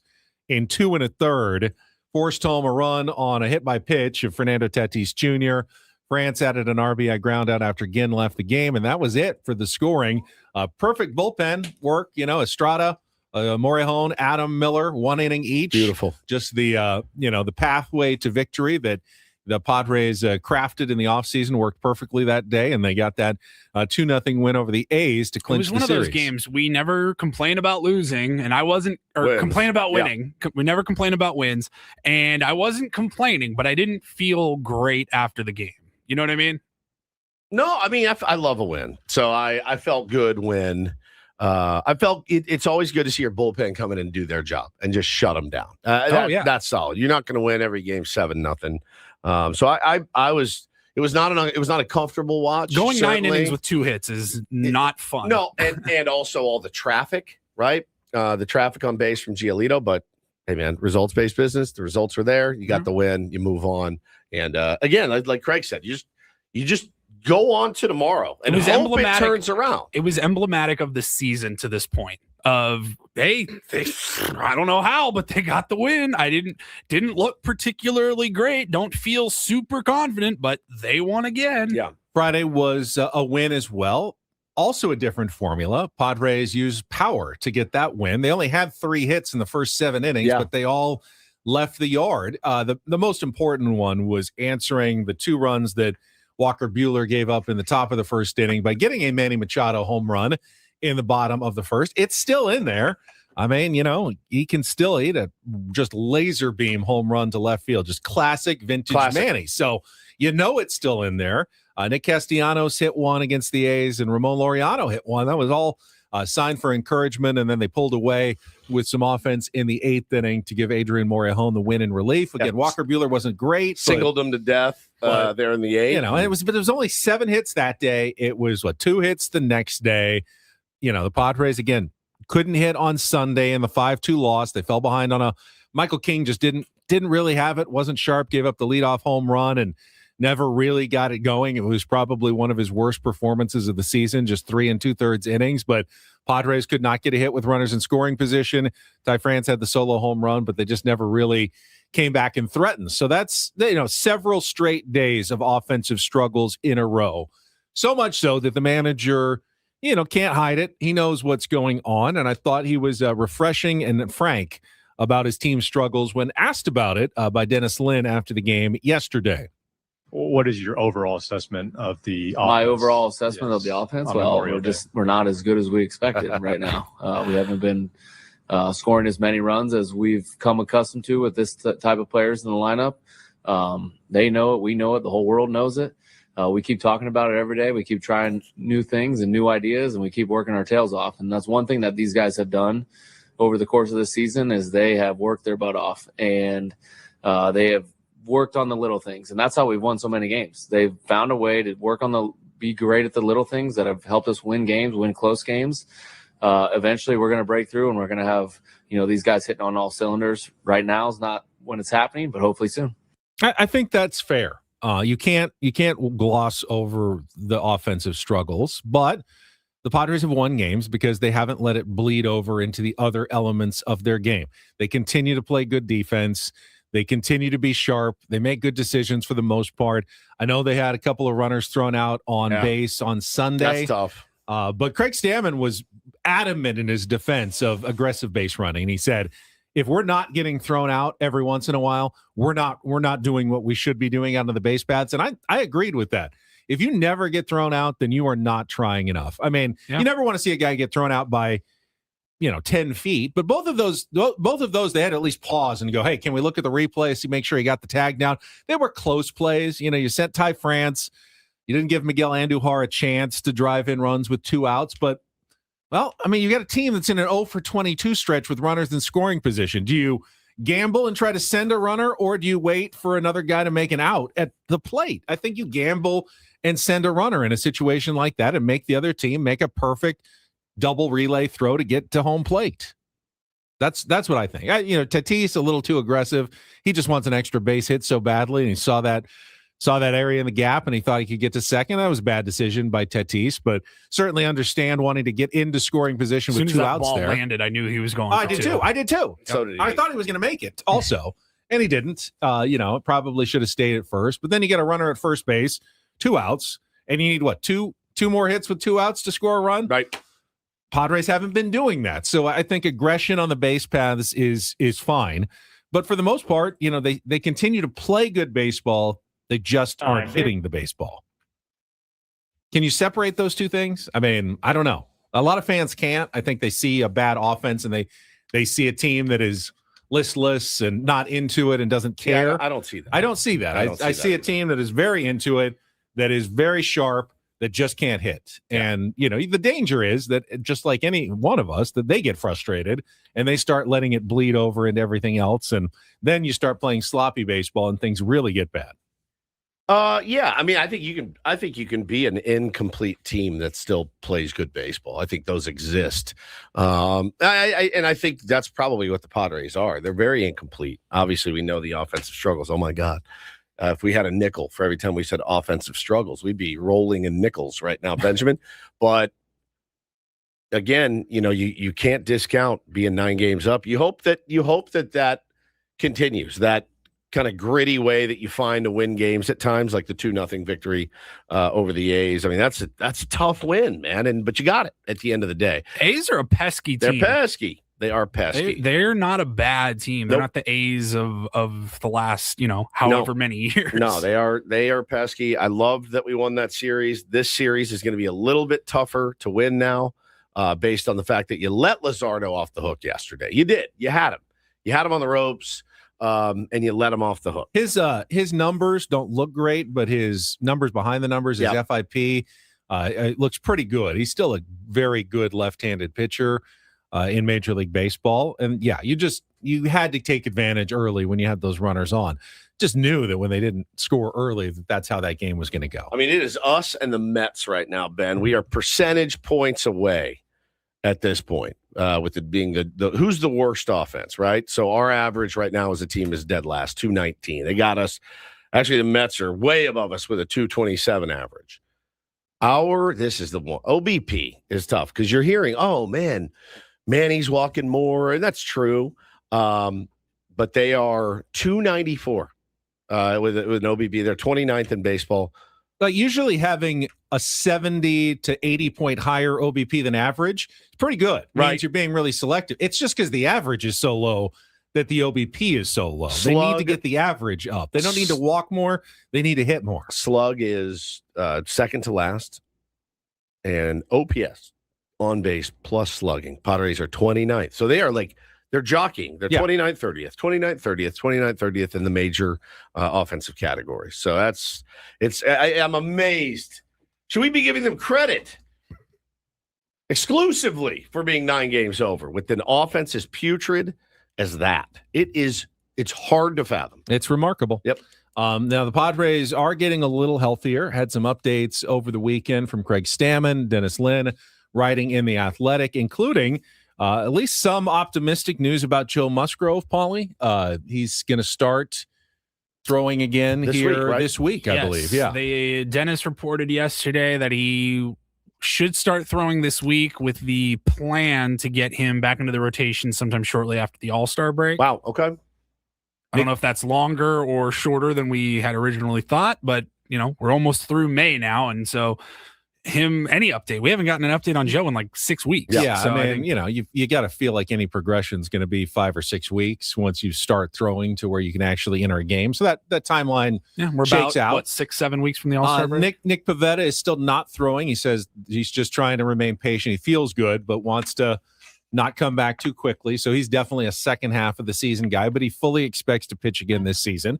in 2 1/3, forced home a run on a hit by pitch of Fernando Tatis Jr. France added an RBI ground out after Ginn left the game, and that was it for the scoring. Perfect bullpen work, Estrada, Morejon, Adam Miller, 1 inning each. Beautiful. Just the the pathway to victory that the Padres crafted in the offseason worked perfectly that day, and they got that 2-0 win over the A's to clinch the series. It was one of those games we never complain about losing, and I wasn't, or complain about winning. Yeah. We never complain about wins, and I wasn't complaining, but I didn't feel great after the game. You know what I mean? No, I mean, I love a win. So I felt good when I felt it's always good to see your bullpen come in and do their job and just shut them down. That's solid. You're not going to win every game 7-0. So it was not a comfortable watch. Going certainly. 9 innings with 2 hits is not fun. No, and also all the traffic, right? The traffic on base from Giolito, but hey man, results-based business. The results are there. You got the win, you move on. And again, like Craig said, you just go on to tomorrow and hope it turns around. It was emblematic of the season to this point. Of I don't know how, but they got the win. I didn't look particularly great. Don't feel super confident, but they won again. Yeah, Friday was a win as well. Also a different formula. Padres used power to get that win. They only had 3 hits in the first 7 innings, but they all left the yard. The most important one was answering the 2 runs that Walker Buehler gave up in the top of the first inning by getting a Manny Machado home run in the bottom of the first. It's still in there. I mean, he can still eat a just laser beam home run to left field. Just classic vintage Manny. So it's still in there. Nick Castellanos hit 1 against the A's, and Ramon Laureano hit 1. That was all a sign for encouragement, and then they pulled away with some offense in the 8th inning to give Adrian Morejon the win in relief. Again, Walker Buehler wasn't great. Singled him to death there in the 8th. And it was only 7 hits that day. It was, 2 hits the next day. The Padres, again, couldn't hit on Sunday in the 5-2 loss. They fell behind on Michael King just didn't really have it, wasn't sharp, gave up the leadoff home run, and never really got it going. It was probably one of his worst performances of the season, just 3 2/3 innings. But Padres could not get a hit with runners in scoring position. Ty France had the solo home run, but they just never really came back and threatened. So that's, several straight days of offensive struggles in a row. So much so that the manager, can't hide it. He knows what's going on. And I thought he was refreshing and frank about his team's struggles when asked about it by Dennis Lin after the game yesterday. What is your overall assessment of the offense? My overall assessment of the offense? Well, we're not as good as we expected right now. We haven't been scoring as many runs as we've come accustomed to with this type of players in the lineup. They know it. We know it. The whole world knows it. We keep talking about it every day. We keep trying new things and new ideas, and we keep working our tails off. And that's one thing that these guys have done over the course of the season is they have worked their butt off, and they have worked on the little things. And that's how we've won so many games. They've found a way to be great at the little things that have helped us win games, win close games. Eventually we're going to break through, and we're going to have, these guys hitting on all cylinders. Right now is not when it's happening, but hopefully soon. I think that's fair. You can't gloss over the offensive struggles, but the Padres have won games because they haven't let it bleed over into the other elements of their game. They continue to play good defense. They continue to be sharp. They make good decisions for the most part. I know they had a couple of runners thrown out on base on Sunday. That's tough. But Craig Stammen was adamant in his defense of aggressive base running. He said, if we're not getting thrown out every once in a while, we're not doing what we should be doing out of the base paths. And I agreed with that. If you never get thrown out, then you are not trying enough. I mean, you never want to see a guy get thrown out by 10 feet, but both of those, they had to at least pause and go, hey, can we look at the replay, see, make sure he got the tag down? They were close plays. You sent Ty France. You didn't give Miguel Andujar a chance to drive in runs with 2 outs, but, well, I mean, you got a team that's in an 0 for 22 stretch with runners in scoring position. Do you gamble and try to send a runner, or do you wait for another guy to make an out at the plate? I think you gamble and send a runner in a situation like that and make the other team make a perfect double relay throw to get to home plate. That's what I think. Tatis a little too aggressive. He just wants an extra base hit so badly, and he saw that area in the gap, and he thought he could get to second. That was a bad decision by Tatis, but certainly understand wanting to get into scoring position with 2 outs there. Landed, I knew he was going. I did too. So did he. I thought he was going to make it also, and he didn't. Probably should have stayed at first, but then you get a runner at first base, 2 outs, and you need what, two more hits with 2 outs to score a run? Right. Padres haven't been doing that. So I think aggression on the base paths is fine. But for the most part, they continue to play good baseball. They just aren't hitting the baseball. Can you separate those two things? I mean, I don't know. A lot of fans can't. I think they see a bad offense and they see a team that is listless and not into it and doesn't care. Yeah, I don't see that. I don't see that. I see a team that is very into it, that is very sharp, that just can't hit. Yeah. And, the danger is that just like any one of us, that they get frustrated and they start letting it bleed over into everything else. And then you start playing sloppy baseball and things really get bad. Yeah. I mean, I think you can be an incomplete team that still plays good baseball. I think those exist. I think that's probably what the Padres are. They're very incomplete. Obviously, we know the offensive struggles. Oh my God. If we had a nickel for every time we said offensive struggles, we'd be rolling in nickels right now, Benjamin. But again, you can't discount being 9 games up. You hope that continues, that kind of gritty way that you find to win games at times, like the 2-0 victory over the A's. I mean, that's a tough win, man. But you got it at the end of the day. A's are a pesky team. They're pesky. They are pesky. They're not a bad team. They're not the A's of the last, however many years. No, they are pesky. I love that we won that series. This series is going to be a little bit tougher to win now, based on the fact that you let Luzardo off the hook yesterday. You did. You had him. You had him on the ropes, and you let him off the hook. His numbers don't look great, but his numbers behind the numbers, his FIP, it looks pretty good. He's still a very good left-handed pitcher. In Major League Baseball. And you had to take advantage early when you had those runners on. Just knew that when they didn't score early, that's how that game was going to go. I mean, it is us and the Mets right now, Ben. We are percentage points away at this point, with it being the who's the worst offense, right? So our average right now as a team is dead last, 219. They got us. Actually, the Mets are way above us with a 227 average. This is the one. OBP is tough because you're hearing, oh, man, Manny's walking more, and that's true. But they are 294 with an OBP. They're 29th in baseball. But usually having a 70 to 80 point higher OBP than average is pretty good. Right. Means you're being really selective. It's just because the average is so low that the OBP is so low. They need to get the average up. They don't need to walk more. They need to hit more. Slug is second to last. And OPS, on base plus slugging. Padres are 29th. So they are they're jockeying. They're 29th, 30th, 29th, 30th, 29th, 30th in the major offensive categories. So I'm amazed. Should we be giving them credit exclusively for being 9 games over with an offense as putrid as that? It's hard to fathom. It's remarkable. Yep. Now the Padres are getting a little healthier. Had some updates over the weekend from Craig Stammen, Dennis Lynn, writing in The Athletic, including at least some optimistic news about Joe Musgrove, Paulie. He's going to start throwing again this week, I believe. Yeah. Dennis reported yesterday that he should start throwing this week with the plan to get him back into the rotation sometime shortly after the All-Star break. Wow. Okay. I don't know if that's longer or shorter than we had originally thought, but we're almost through May now, and so him any update. We haven't gotten an update on Joe in like 6 weeks. Yeah, so I mean, you got to feel like any progression is going to be 5 or 6 weeks once you start throwing to where you can actually enter a game. So that timeline we're shakes about, out. 6-7 weeks from the All-Star break? Nick Pivetta is still not throwing. He says he's just trying to remain patient. He feels good, but wants to not come back too quickly. So he's definitely a second half of the season guy, but he fully expects to pitch again this season.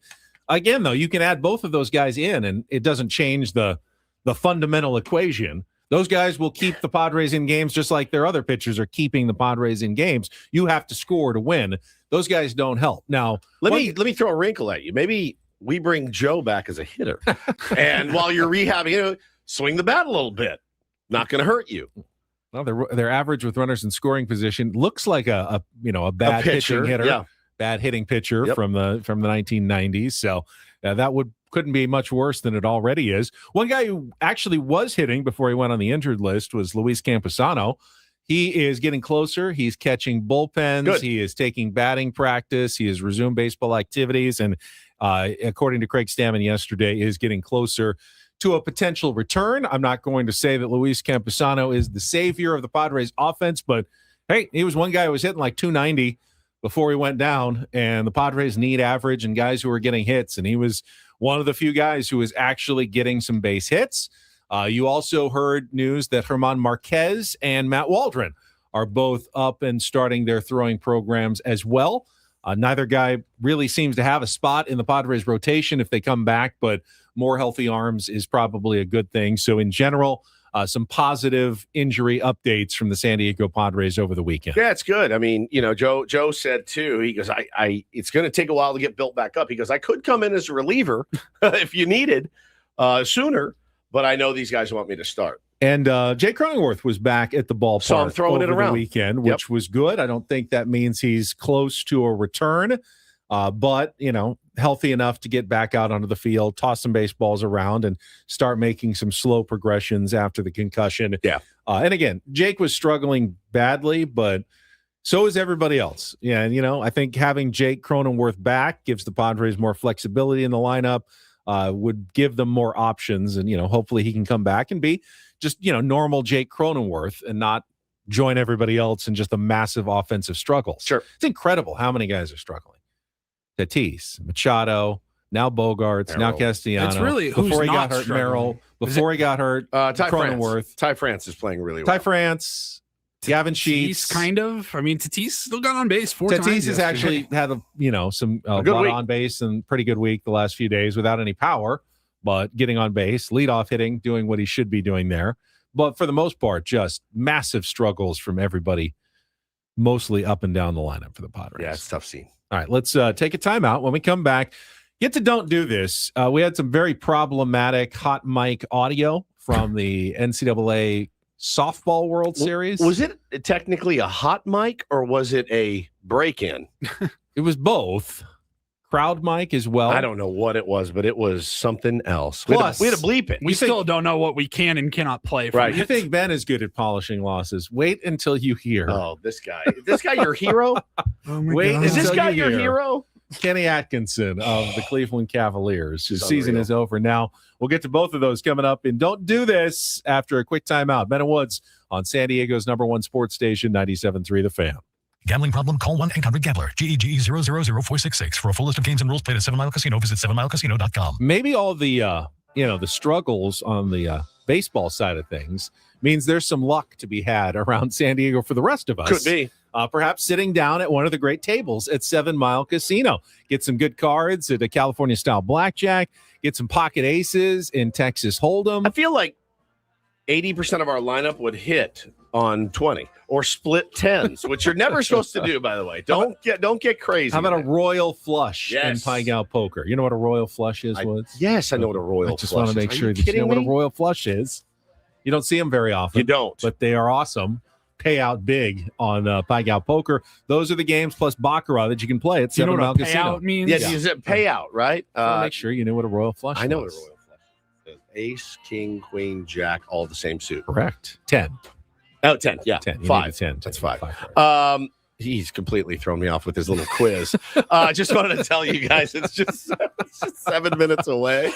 Again, though, you can add both of those guys in, and it doesn't change the fundamental equation. Those guys will keep the Padres in games just like their other pitchers are keeping the Padres in games. You have to score to win. Those guys don't help. Now, let me throw a wrinkle at you. Maybe we bring Joe back as a hitter, and while you're rehabbing, swing the bat a little bit. Not going to hurt you. Well, their average with runners in scoring position looks like a bad pitching hitter, bad hitting pitcher from the 1990s. So that couldn't be much worse than it already is. One guy who actually was hitting before he went on the injured list was Luis Campusano. He is getting closer. He's catching bullpens. Good. He is taking batting practice. He has resumed baseball activities. And according to Craig Stammen yesterday, is getting closer to a potential return. I'm not going to say that Luis Campusano is the savior of the Padres offense, but hey, he was one guy who was hitting like 290 before he went down, and the Padres need average and guys who are getting hits, and he was one of the few guys who was actually getting some base hits. You also heard news that German Marquez and Matt Waldron are both up and starting their throwing programs as well. Neither guy really seems to have a spot in the Padres rotation if they come back, but more healthy arms is probably a good thing. So in general, some positive injury updates from the San Diego Padres over the weekend. Yeah, it's good. I mean, Joe said too, he goes, I it's going to take a while to get built back up. He goes, I could come in as a reliever if you needed sooner, but I know these guys want me to start. And Jake Cronenworth was back at the ballpark so I'm throwing over it around the weekend, which was good. I don't think that means he's close to a return, but, healthy enough to get back out onto the field, toss some baseballs around, and start making some slow progressions after the concussion. Yeah. And again, Jake was struggling badly, but so is everybody else. Yeah, and, I think having Jake Cronenworth back gives the Padres more flexibility in the lineup, would give them more options, and, hopefully he can come back and be just, normal Jake Cronenworth and not join everybody else in just a massive offensive struggle. Sure. It's incredible how many guys are struggling. Tatis, Machado, now Bogarts, now Castellano. It's really before he not got hurt, struggling. Merrill. Before he got hurt, Cronenworth. Ty France is playing really well. Ty France, Gavin Sheets. kind of. I mean, Tatis still got on base 4 times. Tatis has actually had a lot on base and pretty good week the last few days without any power, but getting on base, leadoff hitting, doing what he should be doing there. But for the most part, just massive struggles from everybody, mostly up and down the lineup for the Padres. Yeah, it's a tough scene. All right, let's take a timeout. When we come back, get to Don't Do This. We had some very problematic hot mic audio from the NCAA Softball World Series. Was it technically a hot mic or was it a break-in? It was both. Crowd mic as well. I don't know what it was, but it was something else. Plus, we had to bleep it. We still don't know what we can and cannot play. Right. You think Ben is good at polishing losses. Wait until you hear. Oh, this guy. Is this guy your hero? Wait, is this guy your hear. hero? Kenny Atkinson of the Cleveland Cavaliers. His season is over now. We'll get to both of those coming up in Don't Do This after a quick timeout. Ben and Woods on San Diego's #1 sports station, 97.3 The Fan. Gambling problem? Call 1-800-GAMBLER. GEGE 000-466. For a full list of games and rules, play at 7 Mile Casino. Visit 7milecasino.com. Maybe all the the struggles on the baseball side of things means there's some luck to be had around San Diego for the rest of us. Could be. Perhaps sitting down at one of the great tables at 7 Mile Casino. Get some good cards at a California-style blackjack. Get some pocket aces in Texas Hold'em. I feel like 80% of our lineup would hit on 20 or split 10s, which you're never supposed to do, by the way. Don't get crazy. How about a royal flush in Yes. Pai Gow poker? You know what a royal flush is, Woods? Yes, I know what a royal flush is. I just want to make sure that you know what a royal flush is. You don't see them very often. You don't. But they are awesome. Pay out big on Pai Gow poker. Those are the games plus Baccarat that you can play at 7 Mile Casino. means? Yeah, is it payout, right? Make sure you know what a royal flush is. I know what a royal flush is. Ace, king, queen, jack, all the same suit. Correct. 10. Oh, 10. Yeah. 10. You 5. need a 10. That's 5. He's completely thrown me off with his little quiz. Just wanted to tell you guys it's just 7 minutes away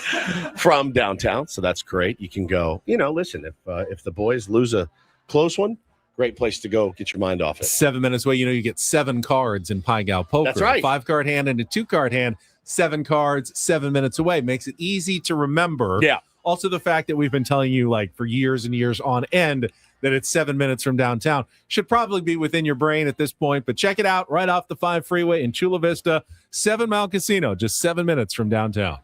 from downtown, so that's great. You can go. Listen, if the boys lose a close one, great place to go. Get your mind off it. 7 minutes away. You get 7 cards in Pai Gow Poker. That's right. 5-card hand and a 2-card hand. 7 cards, 7 minutes away. Makes it easy to remember. Yeah. Also, the fact that we've been telling you for years and years on end that it's 7 minutes from downtown should probably be within your brain at this point. But check it out right off the 5 freeway in Chula Vista, 7 Mile Casino, just 7 minutes from downtown.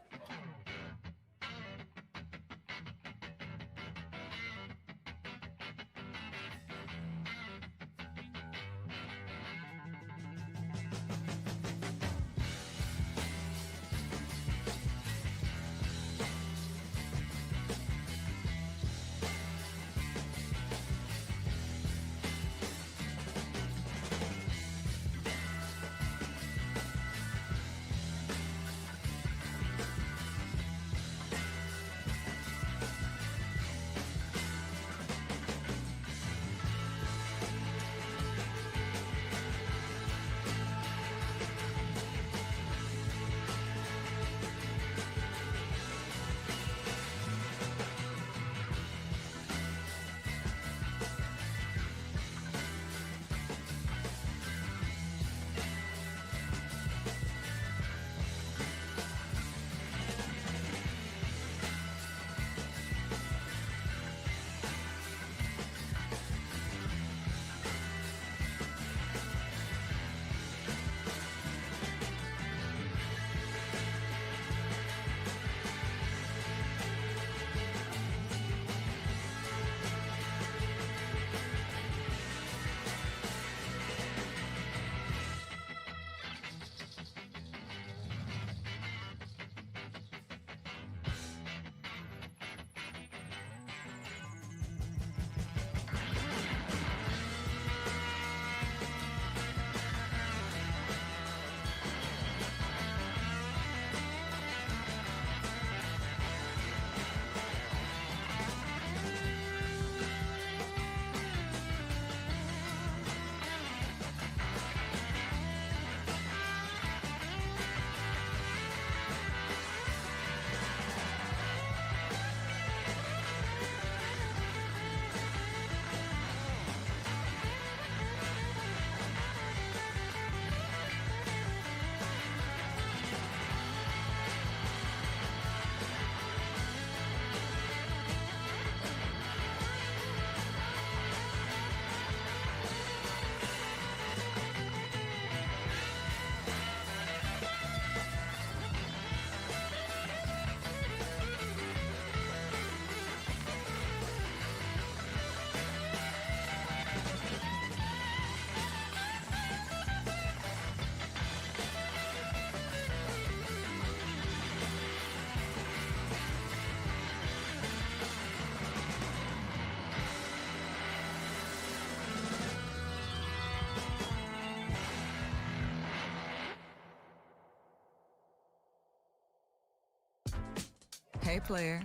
Hey player,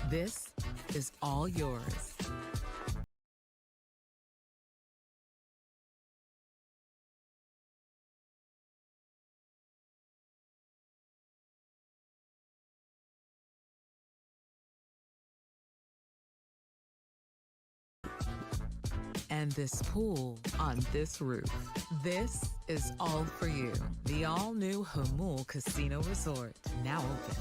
this is all yours. And this pool on this roof. This is all for you. The all-new Hamul Casino Resort, now open.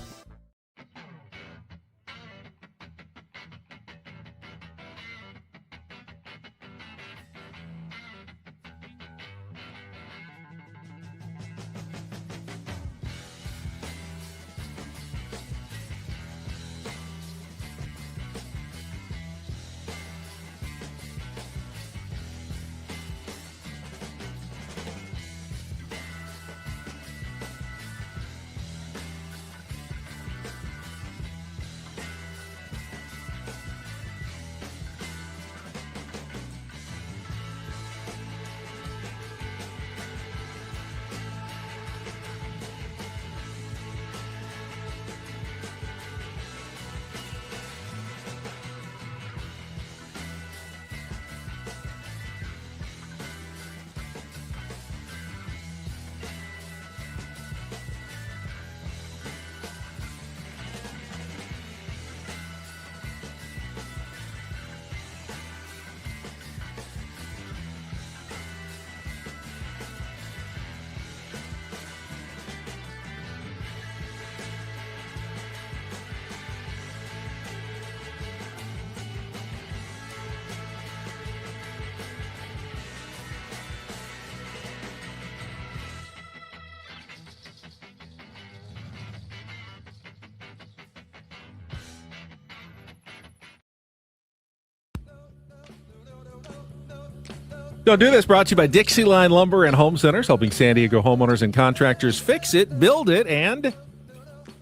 Don't Do This brought to you by Dixie Line Lumber and Home Centers, helping San Diego homeowners and contractors fix it, build it, and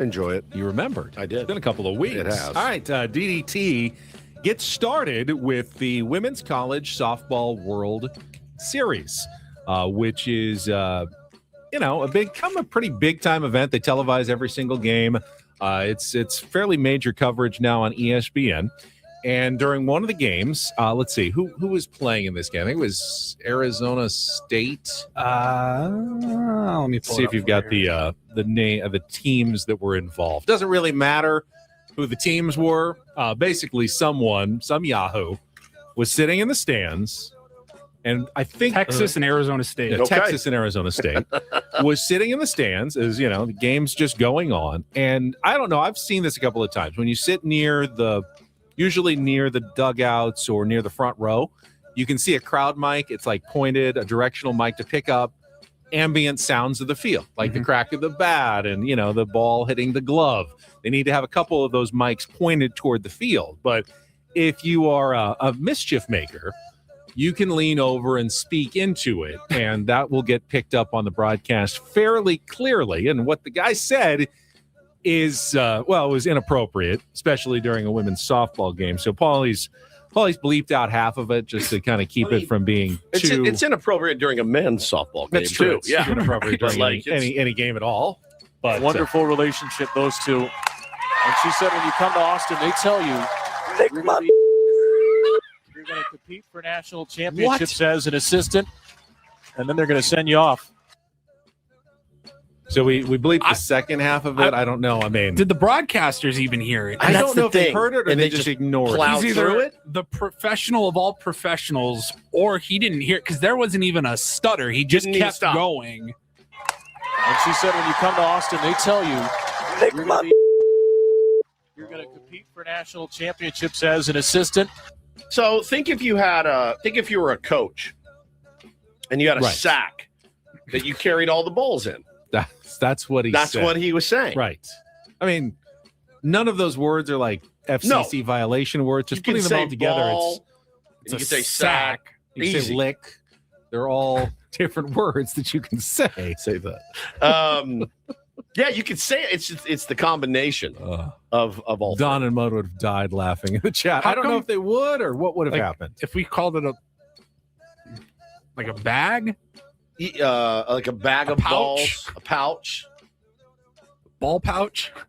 enjoy it. You remembered. I did. It's been a couple of weeks. It has. All right, DDT gets started with the Women's College Softball World Series, which is, a pretty big-time event. They televise every single game. It's fairly major coverage now on ESPN. And during one of the games, let's see, who was playing in this game? I think it was Arizona State. Let me see if you've got the name of the teams that were involved. Doesn't really matter who the teams were. Basically, some Yahoo was sitting in the stands, and I think Texas and Arizona State. Yeah, Texas and Arizona State was sitting in the stands as the game's just going on. And I don't know, I've seen this a couple of times when you sit usually near the dugouts or near the front row, you can see a crowd mic. It's like pointed, a directional mic to pick up ambient sounds of the field, like the crack of the bat and, the ball hitting the glove. They need to have a couple of those mics pointed toward the field. But if you are a mischief maker, you can lean over and speak into it, and that will get picked up on the broadcast fairly clearly. And what the guy said is, it was inappropriate, especially during a women's softball game. So Paulie's bleeped out half of it just to kind of keep it from being too... It's inappropriate during a men's softball game, That's true. too. It's inappropriate during any game at all. But wonderful relationship, those two. And she said when you come to Austin, they tell you you're going to compete for national championships as an assistant, and then they're going to send you off. So we bleeped the second half of it. I don't know. I mean, did the broadcasters even hear it? I don't know if they heard it or they just ignored it. He's either the professional of all professionals, or he didn't hear it because there wasn't even a stutter. He just kept going. And she said when you come to Austin, they tell you you're going to compete for national championships as an assistant. So think if you were a coach and you had a sack that you carried all the balls in. That's what he said. That's what he was saying. Right. I mean, none of those words are like FCC violation words. Just putting them all together. Ball, it's you can say sack. You can say lick. They're all different words that you can say. Say that. Yeah, you could say it. It's the combination of all. Don and Mud would have died laughing in the chat. I don't know if they would or what would have happened. If we called it a bag? Like a bag of balls, a pouch, ball pouch. I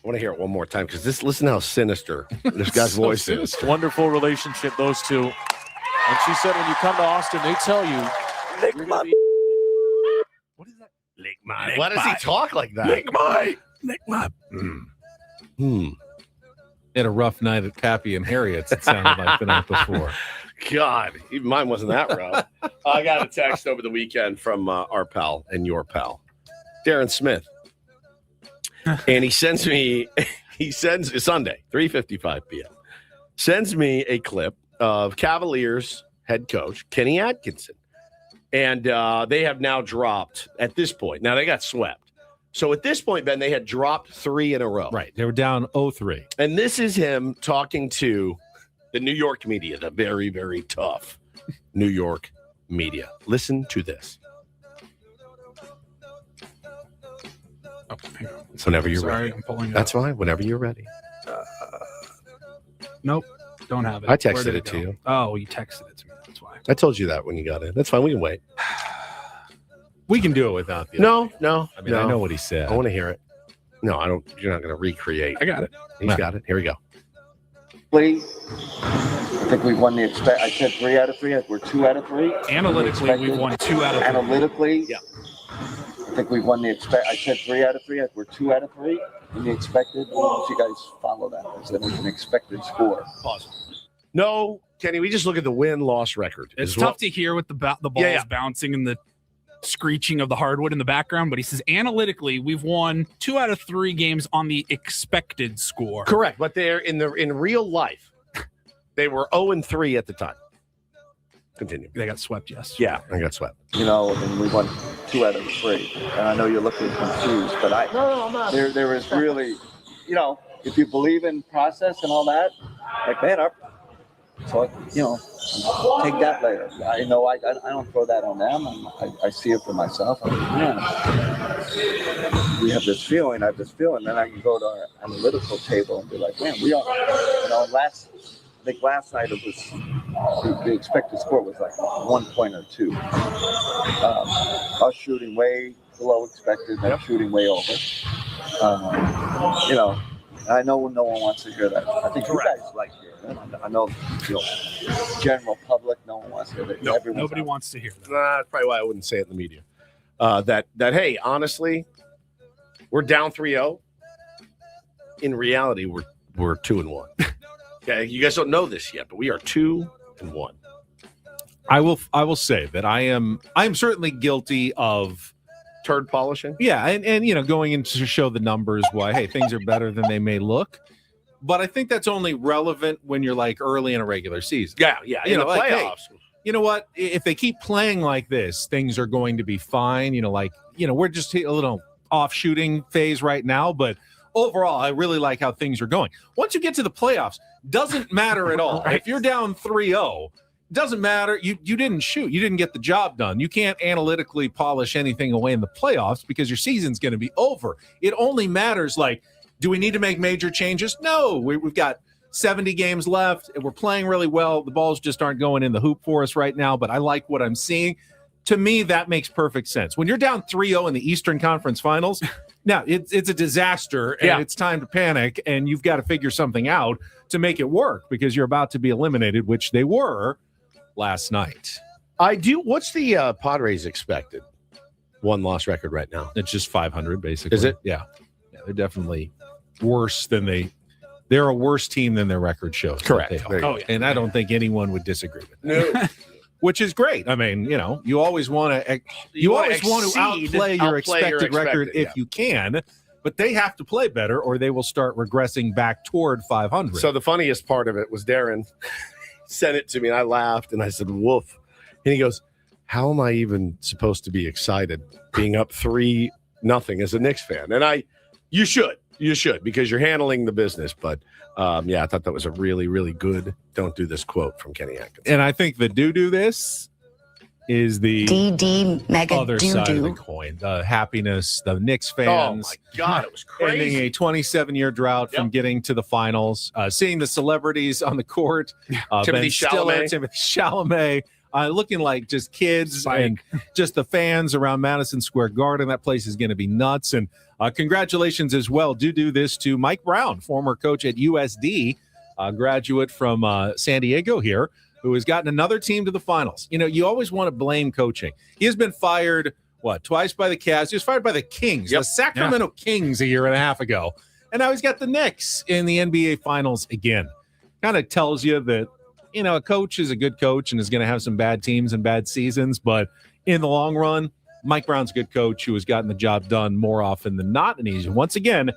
want to hear it one more time because listen how sinister this guy's voice is. Wonderful relationship, those two. And she said when you come to Austin, they tell you what is that? Lick my. Why does he talk like that? Lick my. Had a rough night at Pappy and Harriet's, it sounded like the night before. God, even mine wasn't that rough. I got a text over the weekend from our pal and your pal, Darren Smith. And he sends Sunday, 3:55 p.m., sends me a clip of Cavaliers head coach Kenny Atkinson. And they have now dropped at this point. Now, they got swept. So at this point, Ben, they had dropped 3 in a row. Right. They were down 0-3. And this is him talking to the New York media, the very, very tough New York media. Listen to this. Oh, whenever you're ready. I'm pulling it That's up. fine. Whenever you're ready. Nope. Don't have it. I texted it to you. Oh, you texted it to me. That's why. I told you that when you got in. That's fine. We can wait. We can do it without the No. I mean, I know what he said. I want to hear it. No, I don't. You're not going to recreate. I got it. He's got it. Here we go. Please. I think we've won the I said 3 out of 3. We're 2 out of 3. Analytically, we've won 2 out of 3. Analytically, yeah. I think we've won the I said 3 out of 3. We're 2 out of 3. And the expected. I don't know if you guys follow that. I said it's an expected score. Pause. No, Kenny. We just look at the win-loss record. It's tough to hear with the balls bouncing and the screeching of the hardwood in the background, but he says analytically we've won 2 out of 3 games on the expected score. Correct, but they're in real life they were 0-3 at the time. Continue. They got swept yesterday. Yeah, I got swept. And we won 2 out of 3. And I know you're looking confused, but I'm not. There is really, if you believe in process and all that, like man, So, take that later. I know I don't throw that on them. I see it for myself. I'm like, man, we have this feeling. I have this feeling. Then I can go to our analytical table and be like, man, we are. Last night it was the expected score was like 1 point or 2. Us shooting way below expected, them shooting way over. I know no one wants to hear that. I think you guys like hearing it. I know, general public, no one wants to hear that. No, nobody wants to hear that. That's probably why I wouldn't say it in the media. That hey, honestly, we're down 3-0. In reality, we're 2-1. Okay, you guys don't know this yet, but we are 2-1. I will say that I am certainly guilty of turd polishing. Yeah, and going in to show the numbers why, hey, things are better than they may look. But I think that's only relevant when you're like early in a regular season. Yeah. In the playoffs. Hey, you know what? If they keep playing like this, things are going to be fine. We're just a little off shooting phase right now, but overall, I really like how things are going. Once you get to the playoffs, doesn't matter at all. Right. If you're down 3-0, doesn't matter. You didn't shoot. You didn't get the job done. You can't analytically polish anything away in the playoffs because your season's going to be over. It only matters, do we need to make major changes? No. We've got 70 games left. We're playing really well. The balls just aren't going in the hoop for us right now, but I like what I'm seeing. To me, that makes perfect sense. When you're down 3-0 in the Eastern Conference Finals, now it's a disaster, and it's time to panic, and you've got to figure something out to make it work because you're about to be eliminated, which they were last night. What's the Padres expected 1-loss record right now? It's just 500, basically. Is it? Yeah, they're definitely worse than they're a worse team than their record shows. Correct. And I don't think anyone would disagree with that. No. Which is great. I mean, you always want to outplay your expected record if you can, but they have to play better or they will start regressing back toward 500. So the funniest part of it was Darren sent it to me and I laughed and I said, woof. And he goes, how am I even supposed to be excited being up 3-0 as a Knicks fan? And you should because you're handling the business. But I thought that was a really, really good don't do this quote from Kenny Atkins. And I think the do this is the DD mega other side of the coin. The happiness, the Knicks fans. Oh my God, it was crazy. Ending a 27-year drought from getting to the finals, seeing the celebrities on the court, Timothy Chalamet, looking like just kids and just the fans around Madison Square Garden. That place is going to be nuts. And congratulations as well. Do this to Mike Brown, former coach at USD, graduate from San Diego here, who has gotten another team to the finals. You always want to blame coaching. He has been fired, twice by the Cavs. He was fired by the Kings, the Sacramento Kings a year and a half ago. And now he's got the Knicks in the NBA Finals again. Kind of tells you that, a coach is a good coach and is going to have some bad teams and bad seasons. But in the long run, Mike Brown's a good coach who has gotten the job done more often than not. And he's once again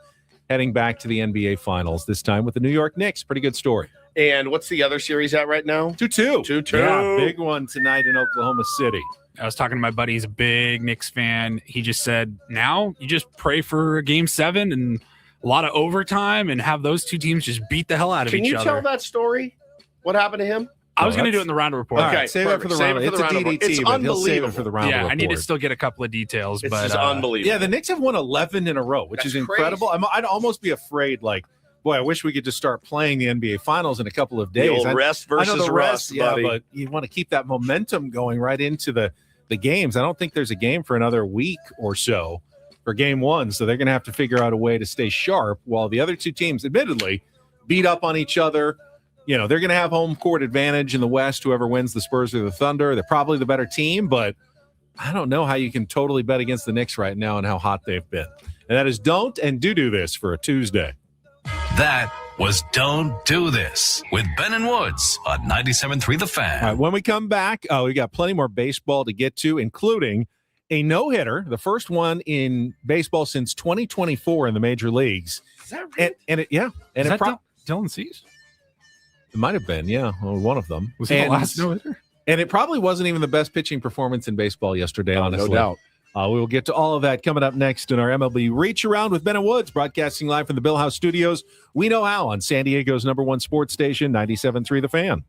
heading back to the NBA Finals, this time with the New York Knicks. Pretty good story. And what's the other series at right now? 2-2. 2-2. Yeah, big one tonight in Oklahoma City. I was talking to my buddy. He's a big Knicks fan. He just said, now you just pray for Game 7 and a lot of overtime and have those two teams just beat the hell out of each other. Can you tell that story? What happened to him? I was going to do it in the Reindl Report. Okay, save it for the Reindl. It's a DDT, it's but he'll save unbelievable. it for the Reindl Report. I need to still get a couple of details. It's but just unbelievable. Yeah, the Knicks have won 11 in a row, which is incredible. I'd almost be afraid, boy, I wish we could just start playing the NBA Finals in a couple of days. The old rest versus rust, buddy. But you want to keep that momentum going right into the games. I don't think there's a game for another week or so for Game 1, so they're going to have to figure out a way to stay sharp while the other two teams, admittedly, beat up on each other. They're going to have home court advantage in the West, whoever wins the Spurs or the Thunder. They're probably the better team, but I don't know how you can totally bet against the Knicks right now and how hot they've been. And that is don't and do this for a Tuesday. That was Don't Do This with Ben and Woods on 97.3 The Fan. All right, when we come back, we got plenty more baseball to get to, including a no-hitter, the first one in baseball since 2024 in the major leagues. Is that right? Dylan Cease? It might have been, one of them. Was he the last no-hitter? And it probably wasn't even the best pitching performance in baseball yesterday, honestly. No doubt. We will get to all of that coming up next in our MLB Reacharound with Ben and Woods, broadcasting live from the Bill House Studios. We know how on San Diego's #1 sports station, 97.3 The Fan.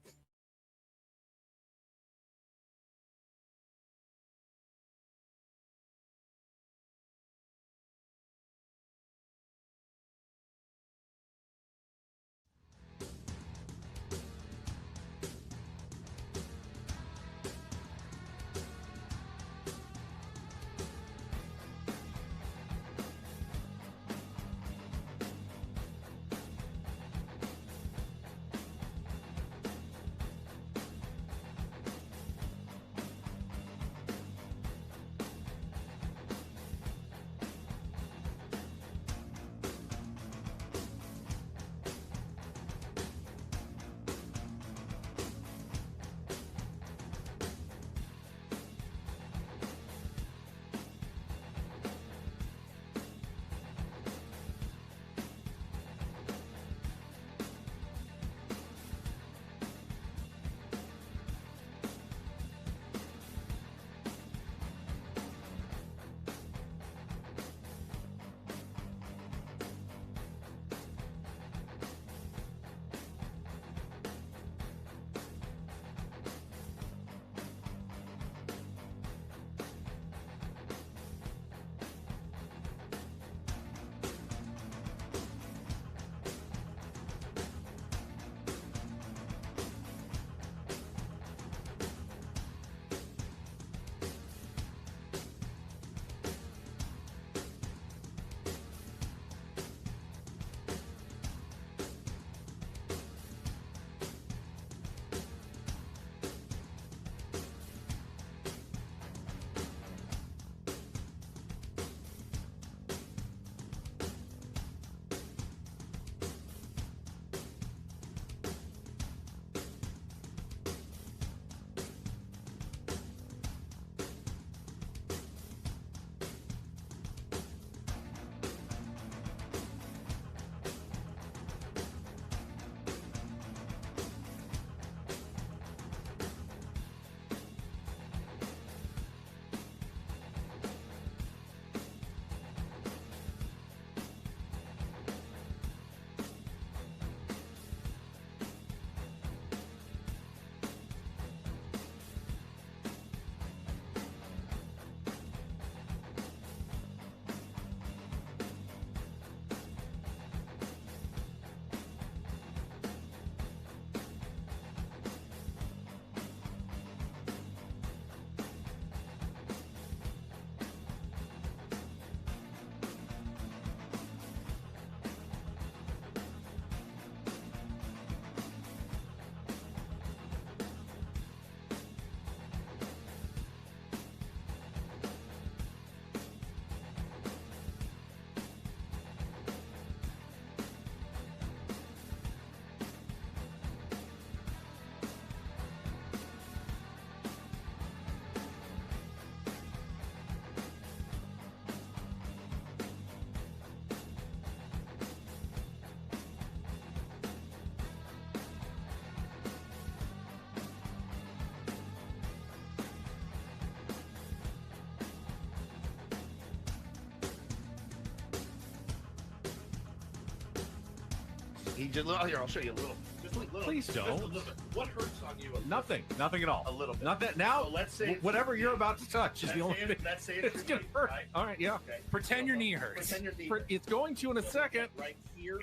He just here. I'll show you a little. Just a little. Please don't. Just a little bit. What hurts on you? Nothing at all. A little bit. Not that now. So let's say whatever you're about to touch is the only thing. Let's say it's gonna hurt. Right? All right, yeah. Okay. Pretend your knee hurts. Pretend your knee. It's going to in a second. Right here.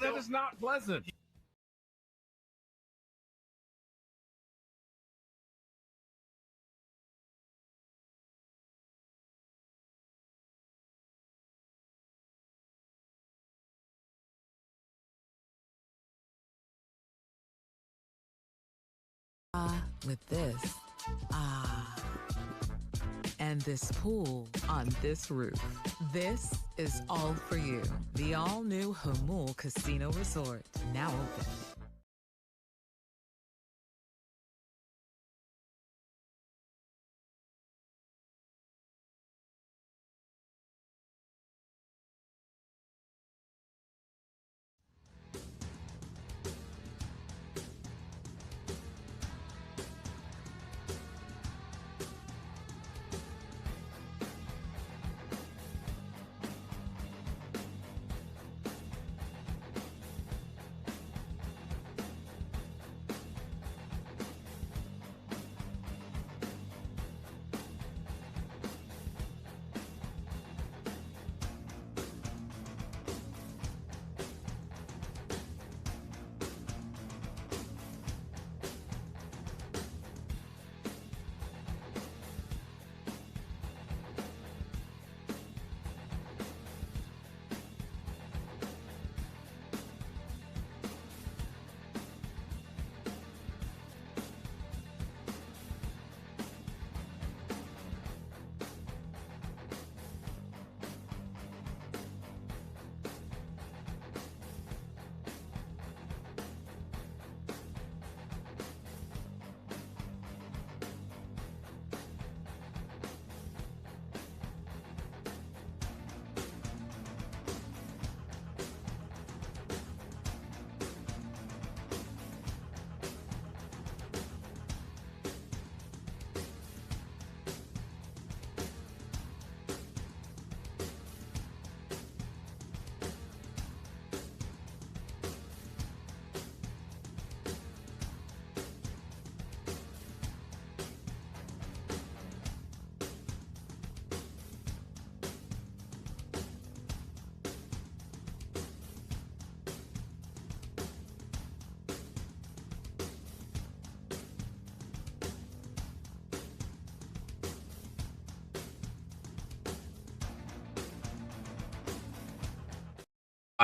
That is not pleasant. With this. And this pool on this roof. This is all for you. The all-new Hamul Casino Resort, now open.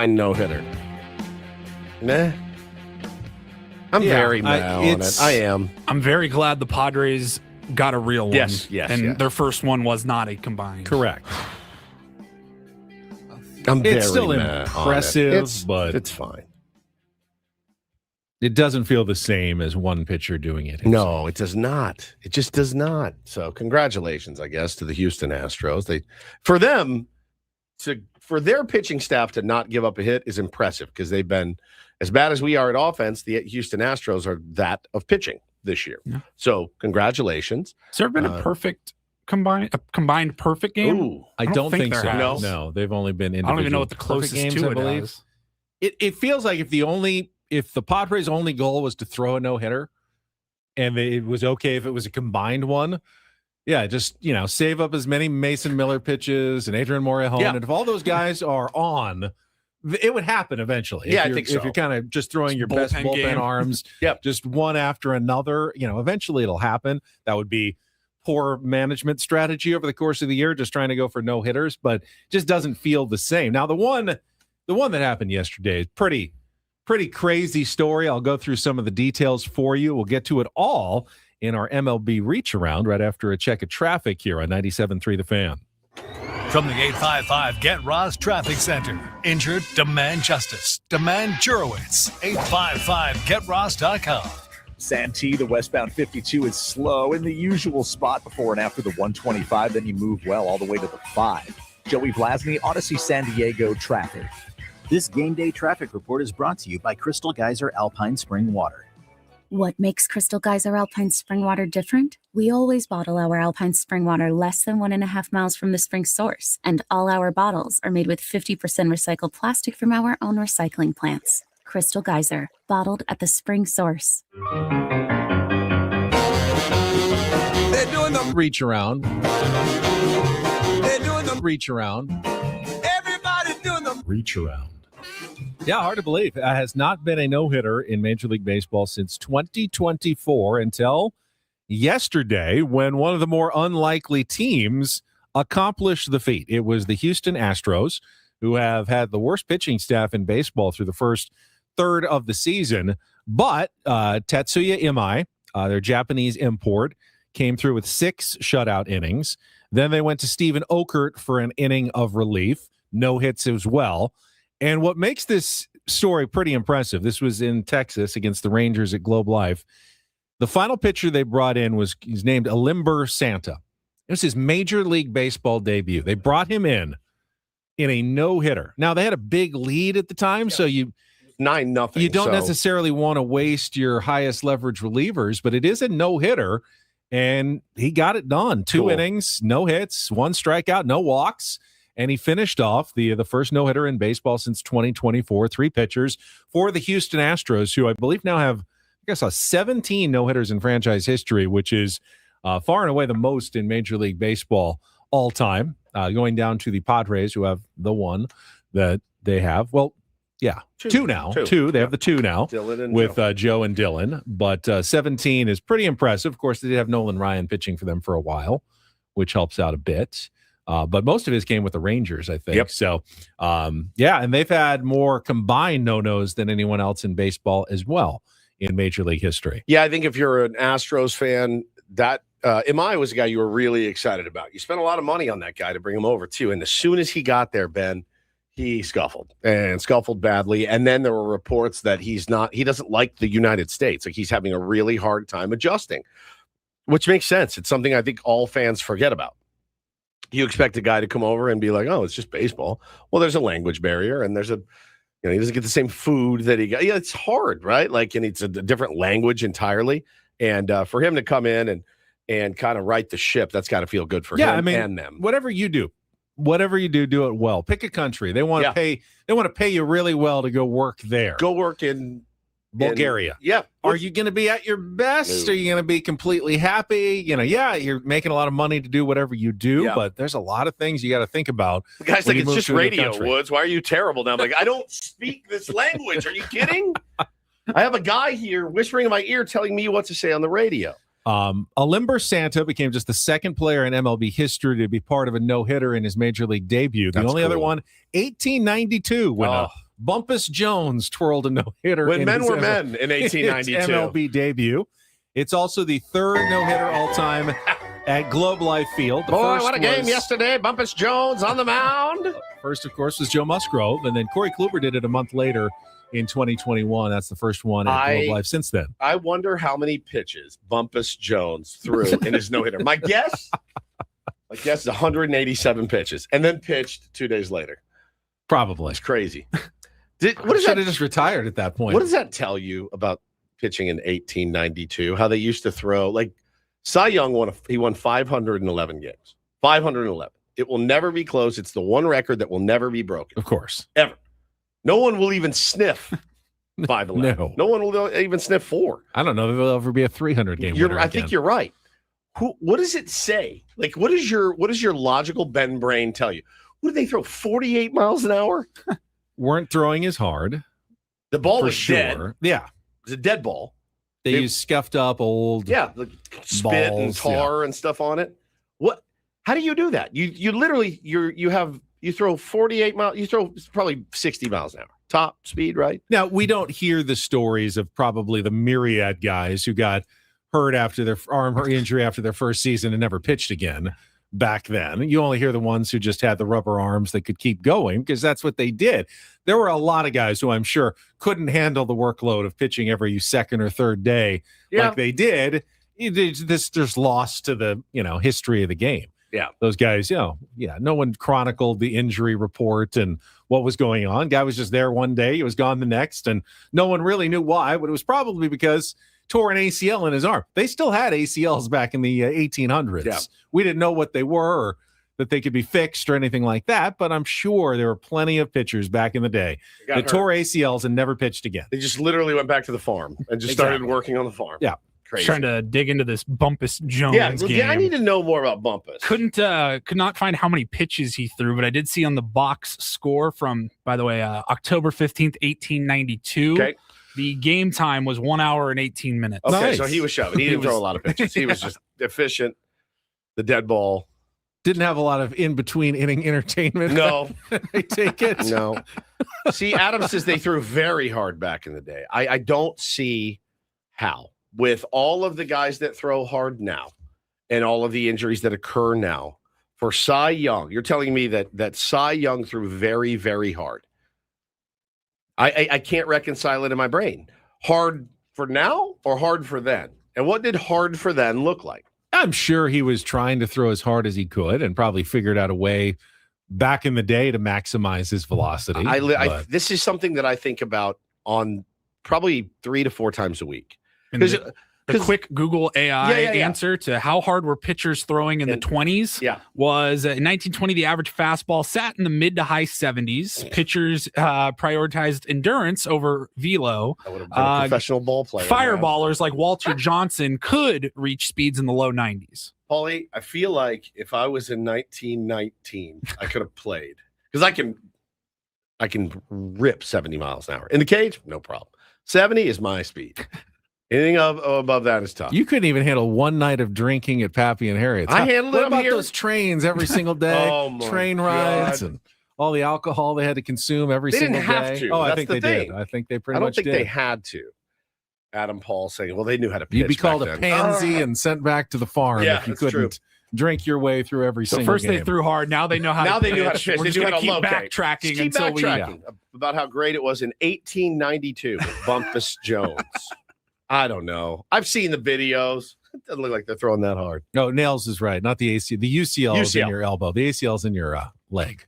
No hitter. Nah. I'm very mad on it. I am. I'm very glad the Padres got a real one. Yes, and their first one was not a combined. Correct. It's still mad impressive, but it's fine. It doesn't feel the same as one pitcher doing it. No, it does not. It just does not. So congratulations, I guess, to the Houston Astros. For their pitching staff to not give up a hit is impressive because they've been as bad as we are at offense. The Houston Astros are that of pitching this year. Yeah. So congratulations. Has there been a combined perfect game? Ooh, I don't think so. No, they've only been individual. I don't even know what the closest games, to I believe. Is. It feels like if the Padres' only goal was to throw a no-hitter and it was okay if it was a combined one, yeah, just, save up as many Mason Miller pitches and Adrian Morejon. Yeah. And if all those guys are on, it would happen eventually. Yeah, I think so. If you're kind of just throwing your best bullpen arms, just one after another, eventually it'll happen. That would be poor management strategy over the course of the year, just trying to go for no-hitters, but just doesn't feel the same. Now, the one that happened yesterday is pretty crazy story. I'll go through some of the details for you. We'll get to it all in our MLB Reacharound right after a check of traffic here on 97.3 The Fan. From the 855 Get Ross Traffic Center. Injured? Demand justice. Demand Jurowitz. 855GetRoss.com. Santee, the westbound 52 is slow in the usual spot before and after the 125. Then you move well all the way to the 5. Joey Vlasny, Odyssey San Diego traffic. This game day traffic report is brought to you by Crystal Geyser Alpine Spring Water. What makes Crystal Geyser Alpine Spring Water different? We always bottle our Alpine spring water less than 1.5 miles from the spring source, and all our bottles are made with 50% recycled plastic from our own recycling plants. Crystal Geyser, bottled at the spring source. They're doing the reach around. They're doing the reach around. Everybody's doing the reach around. Yeah, hard to believe. It has not been a no-hitter in Major League Baseball since 2024 until yesterday, when one of the more unlikely teams accomplished the feat. It was the Houston Astros, who have had the worst pitching staff in baseball through the first third of the season. But Tatsuya Imai, their Japanese import, came through with 6 shutout innings. Then they went to Steven Okert for an inning of relief, no hits as well. And what makes this story pretty impressive, this was in Texas against the Rangers at Globe Life. The final pitcher they brought in he's named Reindl Report. It was his Major League Baseball debut. They brought him in a no-hitter. Now, they had a big lead at the time, so you 9-0. You don't necessarily want to waste your highest leverage relievers, but it is a no-hitter, and he got it done. 2 innings, no hits, 1 strikeout, no walks, and he finished off the first no-hitter in baseball since 2024, 3 pitchers for the Houston Astros, who I believe now have, 17 no-hitters in franchise history, which is far and away the most in Major League Baseball all time, going down to the Padres, who have the one that they have. Well, yeah, 2 now. 2. They have the 2 now with Joe and Dylan. But 17 is pretty impressive. Of course, they did have Nolan Ryan pitching for them for a while, which helps out a bit. But most of his came with the Rangers, I think. So, and they've had more combined no-nos than anyone else in baseball as well in Major League history. Yeah, I think if you're an Astros fan, that Imai was a guy you were really excited about. You spent a lot of money on that guy to bring him over, too. And as soon as he got there, Ben, he scuffled badly. And then there were reports that he doesn't like the United States. Like, he's having a really hard time adjusting, which makes sense. It's something I think all fans forget about. You expect a guy to come over and be like, oh, it's just baseball. Well, there's a language barrier, and he doesn't get the same food that he got. Yeah, it's hard, right? Like, and it's a different language entirely. And for him to come in and kind of right the ship, that's got to feel good for him and them. Whatever you do, do it well. Pick a country. They want to pay. They want to pay you really well to go work there. Go work in Bulgaria. Are you going to be at your best? No. Are you going to be completely happy? You're making a lot of money to do whatever you do, but there's a lot of things you got to think about. The guy's like, it's just radio, Woods. Why are you terrible now? I'm like, I don't speak this language. Are you kidding? I have a guy here whispering in my ear telling me what to say on the radio. Reindl Report became just the second player in MLB history to be part of a no-hitter in his Major League debut. The only other one, 1892, when Bumpus Jones twirled a no-hitter. When men were men in 1892. MLB debut. It's also the 3rd no-hitter all-time at Globe Life Field. What a game yesterday. Bumpus Jones on the mound. First, of course, was Joe Musgrove, and then Corey Kluber did it a month later in 2021. That's the first one at Globe Life since then. I wonder how many pitches Bumpus Jones threw in his no-hitter. My guess is 187 pitches, and then pitched 2 days later. Probably. It's crazy. What should have just retired at that point. What does that tell you about pitching in 1892? How they used to throw, like Cy Young won 511 games. 511. It will never be close. It's the one record that will never be broken. Of course. Ever. No one will even sniff 511. No one will even sniff 4. I don't know if there'll ever be a 300-game winner I think you're right. What does it say? Like, what does your logical Ben brain tell you? What did they throw, 48 miles an hour? Weren't throwing as hard. The ball was dead. Yeah. It was a dead ball. They used scuffed up old like spit and tar and stuff on it. How do you do that? You literally you throw 48 miles, you throw probably 60 miles an hour. Top speed, right? Now, we don't hear the stories of probably the myriad guys who got hurt after their arm injury after their first season and never pitched again. Back then, you only hear the ones who just had the rubber arms that could keep going because that's what they did. There were a lot of guys who I'm sure couldn't handle the workload of pitching every second or third day like they did. This just lost to the history of the game. Yeah. Those guys, no one chronicled the injury report and what was going on. Guy was just there one day, he was gone the next, and no one really knew why, but it was probably because tore an ACL in his arm. They still had ACLs back in the 1800s. Yeah. We didn't know what they were or that they could be fixed or anything like that, but I'm sure there were plenty of pitchers back in the day that tore ACLs and never pitched again. They just literally went back to the farm and just started working on the farm. Yeah. Crazy. Trying to dig into this Bumpus Jones game. Yeah, I need to know more about Bumpus. Could not find how many pitches he threw, but I did see on the box score from, by the way, October 15th, 1892. Okay. The game time was 1 hour and 18 minutes. Okay, so he was shoving. He didn't throw a lot of pitches. He was just efficient. The dead ball. Didn't have a lot of in-between inning entertainment. No. I take it. No. See, Adam says they threw very hard back in the day. I don't see how. With all of the guys that throw hard now and all of the injuries that occur now, for Cy Young, you're telling me that Cy Young threw very, very hard. I can't reconcile it in my brain. Hard for now or hard for then? And what did hard for then look like? I'm sure he was trying to throw as hard as he could and probably figured out a way back in the day to maximize his velocity. This is something that I think about on probably 3 to 4 times a week. The quick Google AI answer to how hard were pitchers throwing in the 20s was in 1920, the average fastball sat in the mid to high 70s. Pitchers prioritized endurance over velo. I would have been a professional ball player. Fireballers like Walter Johnson could reach speeds in the low 90s. Paulie, I feel like if I was in 1919, I could have played because I can rip 70 miles an hour in the cage. No problem. 70 is my speed. Anything above that is tough. You couldn't even handle one night of drinking at Pappy and Harriet's. I handled it. What about those trains every single day? Train rides and all the alcohol they had to consume every single day. They didn't have to. Oh, I think they did. I think they pretty much did. I don't think they had to. Adam Paul saying, well, they knew how to pitch. You'd be called a pansy and sent back to the farm if you couldn't drink your way through every single first game. They threw hard. Now they know how to pitch. They knew how to pitch. We're They just knew how to keep locate. backtracking Keep until backtracking about how great it was in 1892 with Bumpus Jones. I don't know. I've seen the videos. It doesn't look like they're throwing that hard. No, Nails is right. Not the ACL. The UCL is in your elbow. The ACL is in your leg.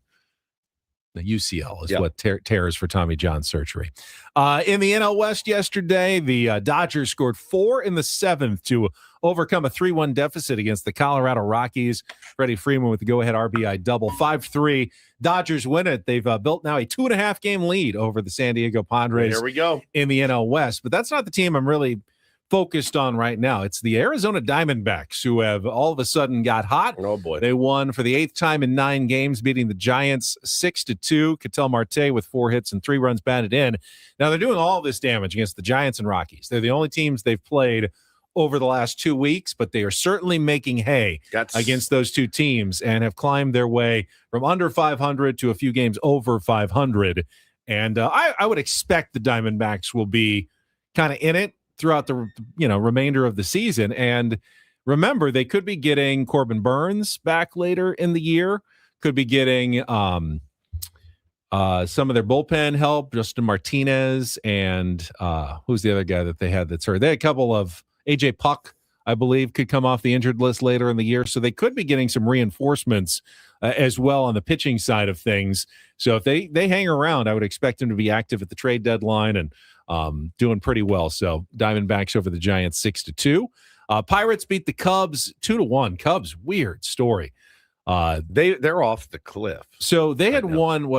The UCL is what tears for Tommy John surgery. In the NL West yesterday, the Dodgers scored 4 in the 7th to overcome a 3-1 deficit against the Colorado Rockies. Freddie Freeman with the go-ahead RBI double. 5-3. Dodgers win it. They've built now a 2.5-game lead over the San Diego Padres. Here we go. In the NL West. But that's not the team I'm really focused on right now. It's the Arizona Diamondbacks who have all of a sudden got hot. Oh, boy. They won for the 8th time in 9 games, beating the Giants 6-2. Ketel Marte with 4 hits and 3 runs batted in. Now, they're doing all this damage against the Giants and Rockies. They're the only teams they've played over the last 2 weeks, but they are certainly making hay against those two teams and have climbed their way from under 500 to a few games over 500. And I would expect the Diamondbacks will be kind of in it throughout the remainder of the season. And remember, they could be getting Corbin Burns back later in the year, could be getting some of their bullpen help, Justin Martinez, and who's the other guy that they had that's hurt? They had a couple of AJ Puck, I believe, could come off the injured list later in the year. So they could be getting some reinforcements as well on the pitching side of things. So if they hang around, I would expect them to be active at the trade deadline and doing pretty well. So Diamondbacks over the Giants 6-2. Pirates beat the Cubs 2-1. Cubs, weird story. They're off the cliff. So they had won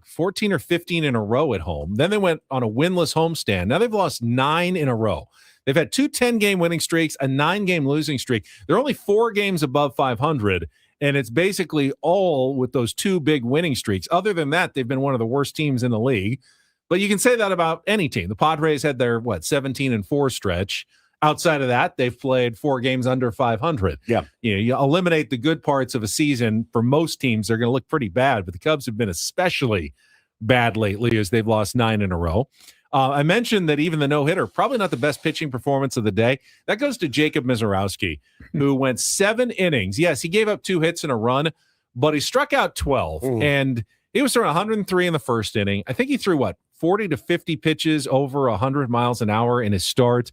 14 or 15 in a row at home. Then they went on a winless homestand. Now they've lost 9 in a row. They've had 2 10-game winning streaks, a 9-game losing streak. They're only 4 games above 500, and it's basically all with those 2 big winning streaks. Other than that, they've been one of the worst teams in the league. But you can say that about any team. The Padres had their 17-4 stretch. Outside of that, they've played 4 games under 500. Yeah, you eliminate the good parts of a season. For most teams, they're going to look pretty bad. But the Cubs have been especially bad lately as they've lost 9 in a row. I mentioned that even the no-hitter, probably not the best pitching performance of the day. That goes to Jacob Misiorowski, who went 7 innings. Yes, he gave up 2 hits and a run, but he struck out 12. And he was throwing 103 in the first inning. I think he threw, 40 to 50 pitches over 100 miles an hour in his start.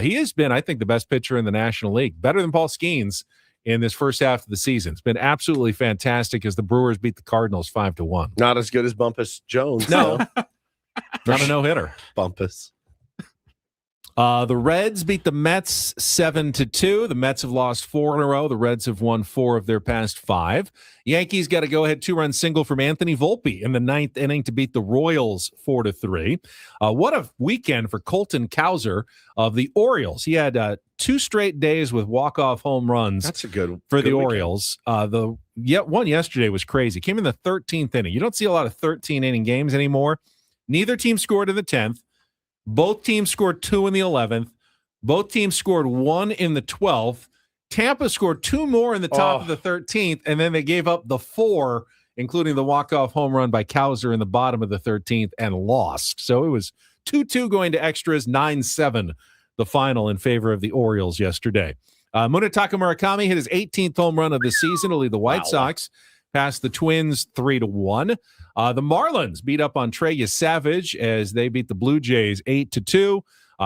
He has been, I think, the best pitcher in the National League, better than Paul Skeens in this first half of the season. It's been absolutely fantastic as the Brewers beat the Cardinals 5-1. Not as good as Bumpus Jones. No. Not a no-hitter. Bumpus. The Reds beat the Mets 7-2. The Mets have lost 4 in a row. The Reds have won 4 of their past 5. Yankees got a go-ahead 2-run single from Anthony Volpe in the 9th inning to beat the Royals 4-3. What a weekend for Colton Cowser of the Orioles. He had 2 straight days with walk-off home runs. That's a good for the weekend. Orioles. One yesterday was crazy. Came in the 13th inning. You don't see a lot of 13-inning games anymore. Neither team scored in the 10th. Both teams scored 2 in the 11th. Both teams scored 1 in the 12th. Tampa scored 2 more in the top of the 13th, and then they gave up the 4, including the walk-off home run by Cowser in the bottom of the 13th, and lost. So it was 2-2 going to extras, 9-7 the final in favor of the Orioles yesterday. Munetaka Murakami hit his 18th home run of the season to lead the White Sox past the Twins 3-1. The Marlins beat up on Trey Savage as they beat the Blue Jays 8-2.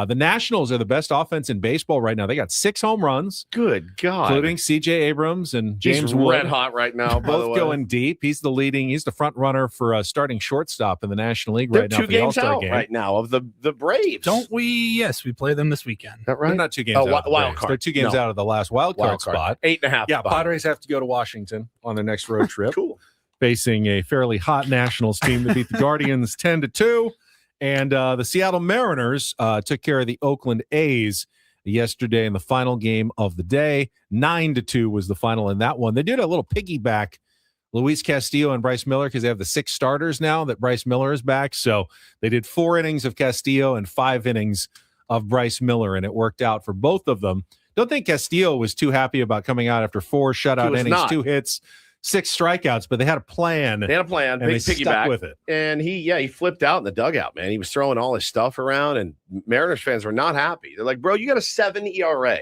The Nationals are the best offense in baseball right now. They got 6 home runs. Good God. Including C.J. Abrams and James He's Wood. red hot right now, by the Both way. going deep. He's the front runner for starting shortstop in the National League They're right now 2 for the games All-Star out game. right now of the Braves. Don't we? Yes, we play them this weekend. That right? They're not 2 games out of the wild Braves. card. They're 2 games out of the last wild card spot. 8.5. Yeah, behind. Padres have to go to Washington on their next road trip. Cool. Facing a fairly hot Nationals team that beat the Guardians 10-2. And the Seattle Mariners took care of the Oakland A's yesterday in the final game of the day. 9-2 was the final in that one. They did a little piggyback, Luis Castillo and Bryce Miller, because they have the 6 starters now that Bryce Miller is back. So they did 4 innings of Castillo and 5 innings of Bryce Miller, and it worked out for both of them. Don't think Castillo was too happy about coming out after 4 shutout innings, 2 hits, 6 strikeouts, but they had a plan. They had a plan. And Big they piggyback stuck with it. And he flipped out in the dugout, man. He was throwing all his stuff around, and Mariners fans were not happy. They're like, bro, you got a 7 ERA.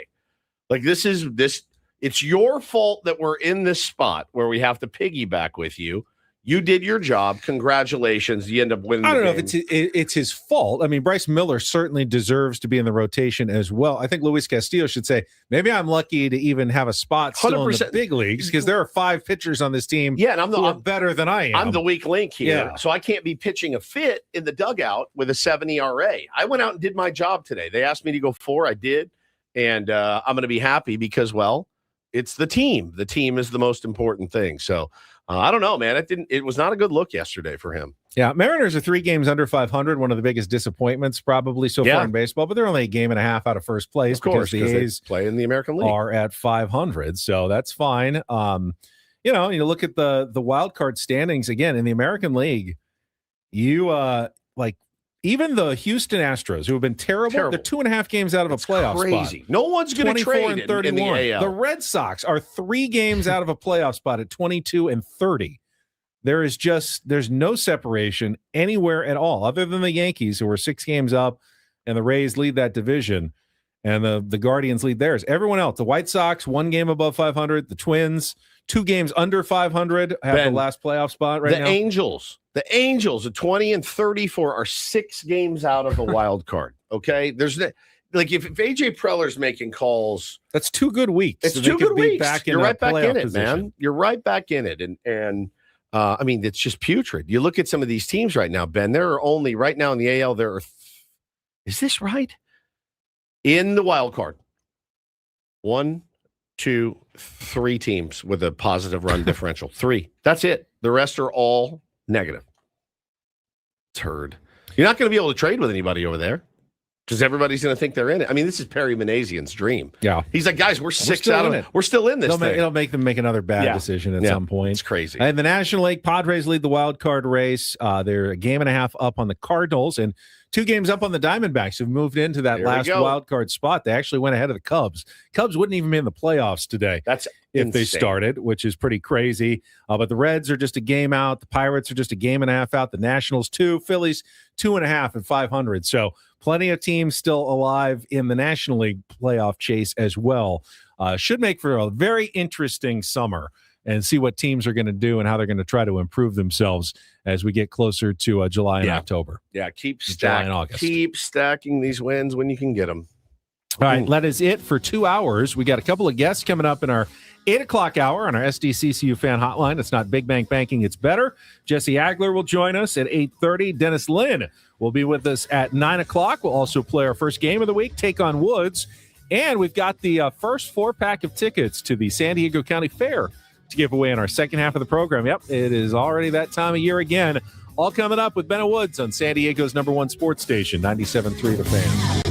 Like, it's your fault that we're in this spot where we have to piggyback with you. You did your job. Congratulations. You end up winning. I don't know the if it's his fault. I mean, Bryce Miller certainly deserves to be in the rotation as well. I think Luis Castillo should say, maybe I'm lucky to even have a spot still in the big leagues because there are 5 pitchers on this team and I'm who are better than I am. I'm the weak link here. Yeah. So I can't be pitching a fit in the dugout with a 7 ERA. I went out and did my job today. They asked me to go 4. I did. And I'm going to be happy because, well, it's the team. The team is the most important thing. So I don't know, man. It was not a good look yesterday for him. Yeah, Mariners are 3 games under 500, one of the biggest disappointments probably so far in baseball, but they're only a game and a half out of first place, of course, because the A's play in the American League are at 500, so that's fine. You look at the wild card standings again in the American League. Even the Houston Astros, who have been terrible. They're 2.5 games out of a playoff crazy. spot. No one's going to trade and 31. in the AL. The Red Sox are 3 games out of a playoff spot at 22 and 30. There's no separation anywhere at all, other than the Yankees, who are 6 games up, and the Rays lead that division, and the Guardians lead theirs. Everyone else, the White Sox, 1 game above 500. The Twins, 2 games under 500, have the last playoff spot right now. The Angels at 20 and 34 are 6 games out of the wild card. Okay, there's if AJ Preller's making calls, that's 2 good weeks. It's 2 good weeks. You're right back in it, man. You're right back in it, and I mean, it's just putrid. You look at some of these teams right now, Ben. There are only right now in the AL. Is this right? In the wild card, 1, 2, 3 teams with a positive run differential. 3. That's it. The rest are all negative. Turd. You're not going to be able to trade with anybody over there because everybody's going to think they're in it. I mean, this is Perry Manazian's dream. Yeah. He's like, guys, we're 6 out of it. We're still in this thing. It'll make them make another bad decision at some point. It's crazy. And the National League, Padres lead the wild card race. They're a game and a half up on the Cardinals and 2 games up on the Diamondbacks, who've moved into that last wild card spot. They actually went ahead of the Cubs. Cubs wouldn't even be in the playoffs today. That's if insane. They started, which is pretty crazy. But the Reds are just a game out. The Pirates are just a game and a half out. The Nationals 2, Phillies 2.5 and 500. So plenty of teams still alive in the National League playoff chase as well. Should make for a very interesting summer and see what teams are going to do and how they're going to try to improve themselves as we get closer to July and October. Yeah, keep stacking these wins when you can get them. All right, that is it for 2 hours. We got a couple of guests coming up in our 8 o'clock hour on our SDCCU fan hotline. It's not big bank banking, it's better. Jesse Agler will join us at 8:30. Dennis Lynn will be with us at 9 o'clock. We'll also play our first game of the week, take on Woods. And we've got the first 4-pack of tickets to the San Diego County Fair to give away in our second half of the program. Yep, it is already that time of year again. All coming up with Bennett Woods on San Diego's #1 sports station, 97.3 The Fan.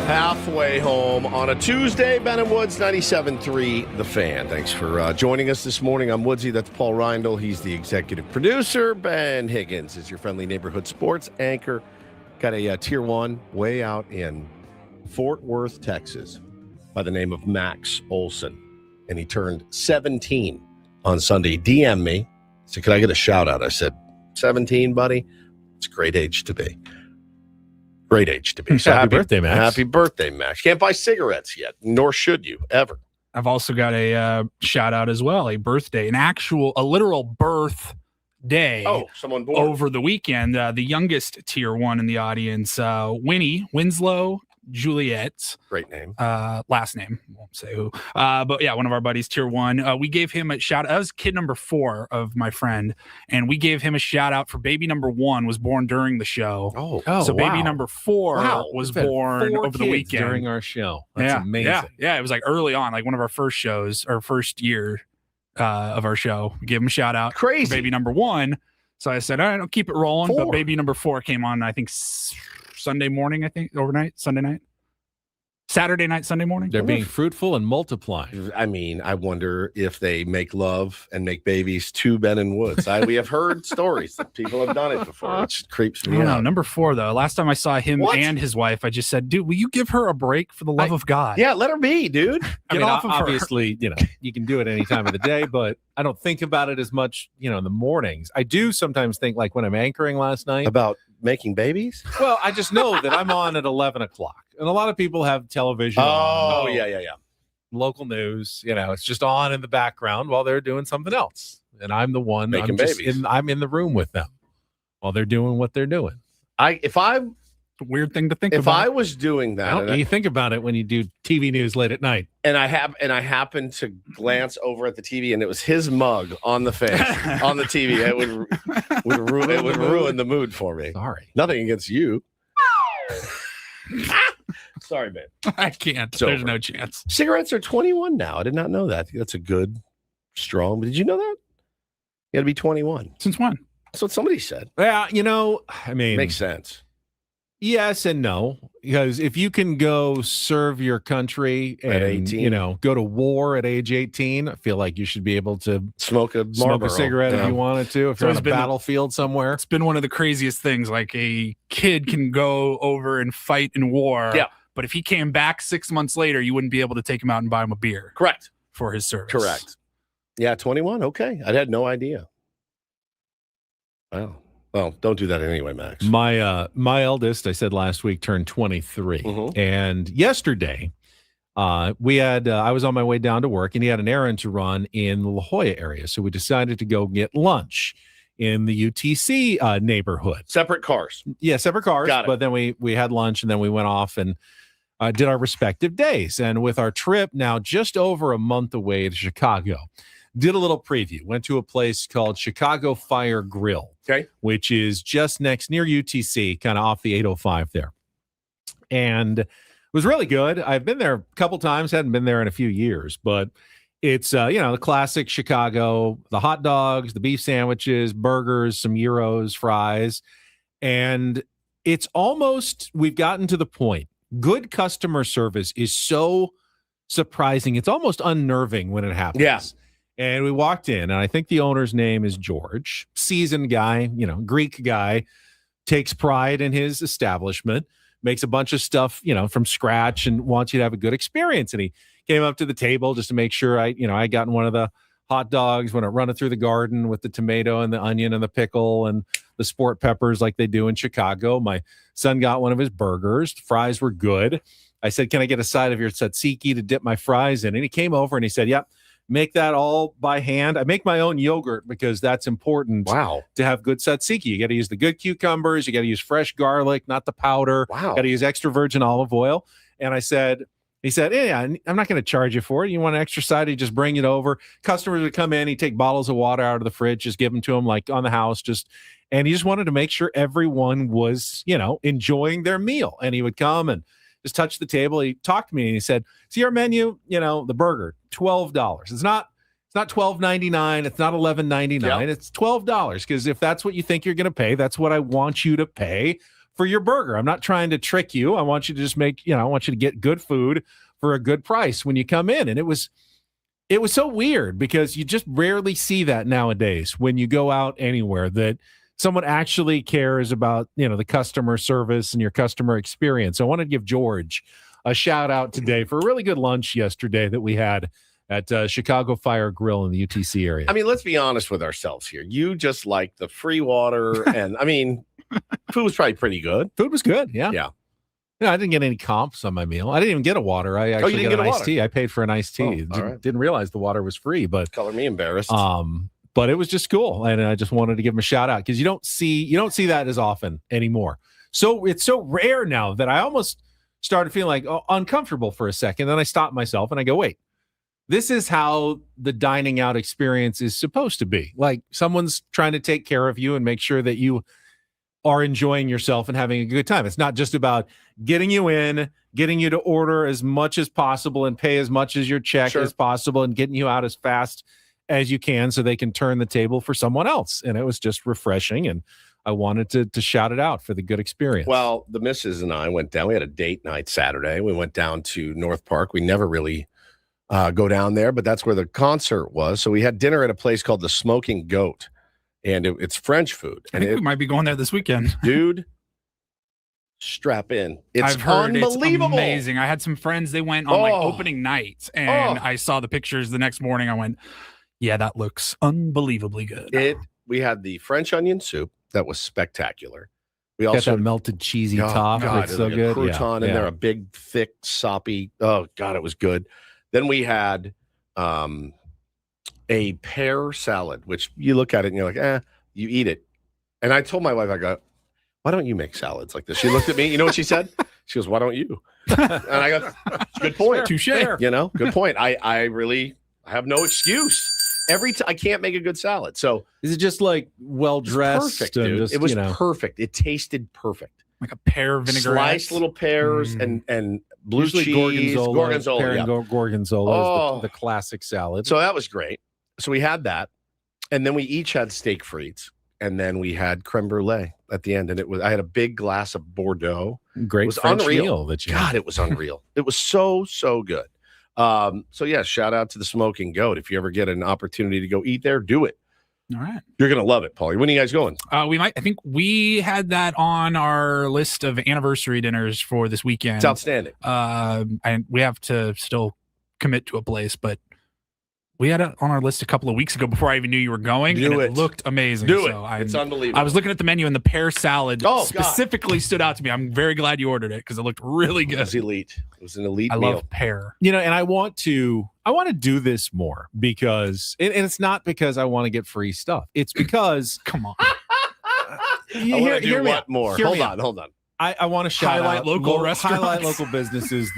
Halfway home on a Tuesday. Ben and Woods, 97.3 The Fan. Thanks for joining us this morning. I'm Woodsy. That's Paul Reindl. He's the executive producer. Ben Higgins is your friendly neighborhood sports anchor. Got a Tier 1 way out in Fort Worth, Texas, by the name of Max Olson. And he turned 17 on Sunday. He DM'd me. He said, "Can I get a shout out?" I said, 17, buddy? It's a great age to be. Great age to be. So happy birthday, Max. Happy birthday, Max. Can't buy cigarettes yet, nor should you, ever. I've also got a shout out as well, a birthday, a literal birth day. Oh, someone born over the weekend. The youngest Tier 1 in the audience, Winnie Winslow Juliet. Great name. Last name, won't say who. But yeah, one of our buddies, Tier 1. We gave him a shout out. That was kid number 4 of my friend, and we gave him a shout out for baby number 1 was born during the show. So baby number 4 was born over the weekend during our show. That's amazing. Yeah, it was like early on, like one of our first shows, our first year of our show. We gave him a shout out. Crazy. For baby number 1. So I said, all right, I'll keep it rolling. 4. But baby number 4 came on, I think, Sunday morning, overnight, Sunday night. Saturday night, Sunday morning. They're being fruitful and multiplying. I mean, I wonder if they make love and make babies to Ben and Woods. We have heard stories that people have done it before. It just creeps me out. Number 4, though. Last time I saw him and his wife, I just said, dude, will you give her a break for the love of God? Yeah, let her be, dude. Get off of her. Obviously, you can do it any time of the day, but I don't think about it as much, in the mornings. I do sometimes think, like when I'm anchoring last night. About making babies? Well, I just know that I'm on at 11 o'clock. And a lot of people have television on. Oh, yeah. Local news, it's just on in the background while they're doing something else. And I'm the one making babies. I'm in the room with them while they're doing what they're doing. Weird thing to think about. If I was doing that, you think about it when you do TV news late at night. And I happened to glance over at the TV, and it was his mug on the face on the TV. It would ruin the mood for me. Sorry, nothing against you. Sorry, man. I can't. There's no chance. Cigarettes are 21 now. I did not know that. I think that's a good, strong. Did you know that? You got to be 21. Since when? That's what somebody said. Yeah, I mean, makes sense. Yes and no, because if you can go serve your country and, at 18, go to war at age 18, I feel like you should be able to smoke a cigarette if you wanted to, if you're on a battlefield somewhere. It's been one of the craziest things. Like a kid can go over and fight in war. Yeah. But if he came back 6 months later, you wouldn't be able to take him out and buy him a beer. Correct. For his service. Correct. Yeah, 21. Okay. I had no idea. Wow. Well, don't do that anyway, Max. My eldest, I said last week, turned 23. Mm-hmm. And yesterday, I was on my way down to work, and he had an errand to run in the La Jolla area. So we decided to go get lunch in the UTC neighborhood. Separate cars. Yeah, separate cars. Got it. But then we had lunch, and then we went off and did our respective days. And with our trip now just over a month away to Chicago, did a little preview. Went to a place called Chicago Fire Grill, which is just near UTC, kind of off the 805 there. And it was really good. I've been there a couple times, hadn't been there in a few years, but it's, the classic Chicago, the hot dogs, the beef sandwiches, burgers, some gyros, fries. And it's almost, we've gotten to the point. Good customer service is so surprising. It's almost unnerving when it happens. Yeah. And we walked in, and I think the owner's name is George, seasoned guy, Greek guy, takes pride in his establishment, makes a bunch of stuff, from scratch and wants you to have a good experience. And he came up to the table just to make sure I gotten one of the hot dogs when I run it through the garden with the tomato and the onion and the pickle and the sport peppers like they do in Chicago. My son got one of his burgers. The fries were good. I said, can I get a side of your tzatziki to dip my fries in? And he came over and he said, yep. Make that all by hand. I make my own yogurt because that's important. Wow. To have good tzatziki. You got to use the good cucumbers. You got to use fresh garlic, not the powder. Wow. Got to use extra virgin olive oil. And he said, yeah, I'm not going to charge you for it. You want an extra side, you just bring it over. Customers would come in, he'd take bottles of water out of the fridge, just give them to them like on the house. And he just wanted to make sure everyone was, enjoying their meal. And he would come and just touch the table. He talked to me and he said, see our menu, the burger, $12. It's not $12.99. It's not $11.99. Yep. It's $12 because if that's what you think you're going to pay, that's what I want you to pay for your burger. I'm not trying to trick you. I want you to just I want you to get good food for a good price when you come in. And it was so weird because you just rarely see that nowadays when you go out anywhere, that someone actually cares about, the customer service and your customer experience. I want to give George a shout out today for a really good lunch yesterday that we had at Chicago Fire Grill in the UTC area. I mean, let's be honest with ourselves here. You just like the free water, and I mean, food was probably pretty good. Food was good, yeah. Yeah. I didn't get any comps on my meal. I didn't even get a water. I actually got an iced tea. I paid for an iced tea. Didn't realize the water was free, but color me embarrassed. But it was just cool, and I just wanted to give him a shout out because you don't see that as often anymore. So it's so rare now that I almost started feeling like uncomfortable for a second. Then I stopped myself and I go, wait. This is how the dining out experience is supposed to be. Like someone's trying to take care of you and make sure that you are enjoying yourself and having a good time. It's not just about getting you in, getting you to order as much as possible and pay as much as your check as possible and getting you out as fast as you can so they can turn the table for someone else. And it was just refreshing. And I wanted to shout it out for the good experience. Well, the missus and I went down. We had a date night Saturday. We went down to North Park. We never really go down there, but that's where the concert was. So we had dinner at a place called the Smoking Goat, and it's French food. I think we might be going there this weekend. Dude, strap in. I've heard unbelievable. It's amazing. I had some friends, they went on opening night, and I saw the pictures the next morning. I went, yeah, that looks unbelievably good. We had the French onion soup. That was spectacular. We got also that melted cheesy top. It's so good. Crouton in there, a big, thick, soppy. Oh, God, it was good. Then we had a pear salad, which you look at it and you're like, you eat it. And I told my wife, I go, why don't you make salads like this? She looked at me. You know what she said? She goes, why don't you? And I go, good point. Touche. Good point. I really have no excuse. I can't make a good salad. So is it just like well dressed? Perfect, dude. It was perfect. It tasted perfect. Like a pear vinaigrette. Sliced little pears and blue usually cheese. Gorgonzola. Pear and gorgonzola is the classic salad. So that was great. So we had that. And then we each had steak frites. And then we had creme brulee at the end. And I had a big glass of Bordeaux. Great it was French unreal. meal that you God, had. it was unreal. It was so good. So yeah, shout out to the Smoking Goat. If you ever get an opportunity to go eat there, do it. All right. You're going to love it, Paulie. When are you guys going? I think we had that on our list of anniversary dinners for this weekend. It's outstanding. And we have to still commit to a place, but we had it on our list a couple of weeks ago before I even knew you were going. It looked amazing. It's unbelievable. I was looking at the menu and the pear salad specifically stood out to me. I'm very glad you ordered it because it looked really good. It was elite. It was an elite meal. I love pear. And I want to do this more and it's not because I want to get free stuff. It's because come on. Hear what more? Hold on. I want to highlight local restaurants. Highlight local businesses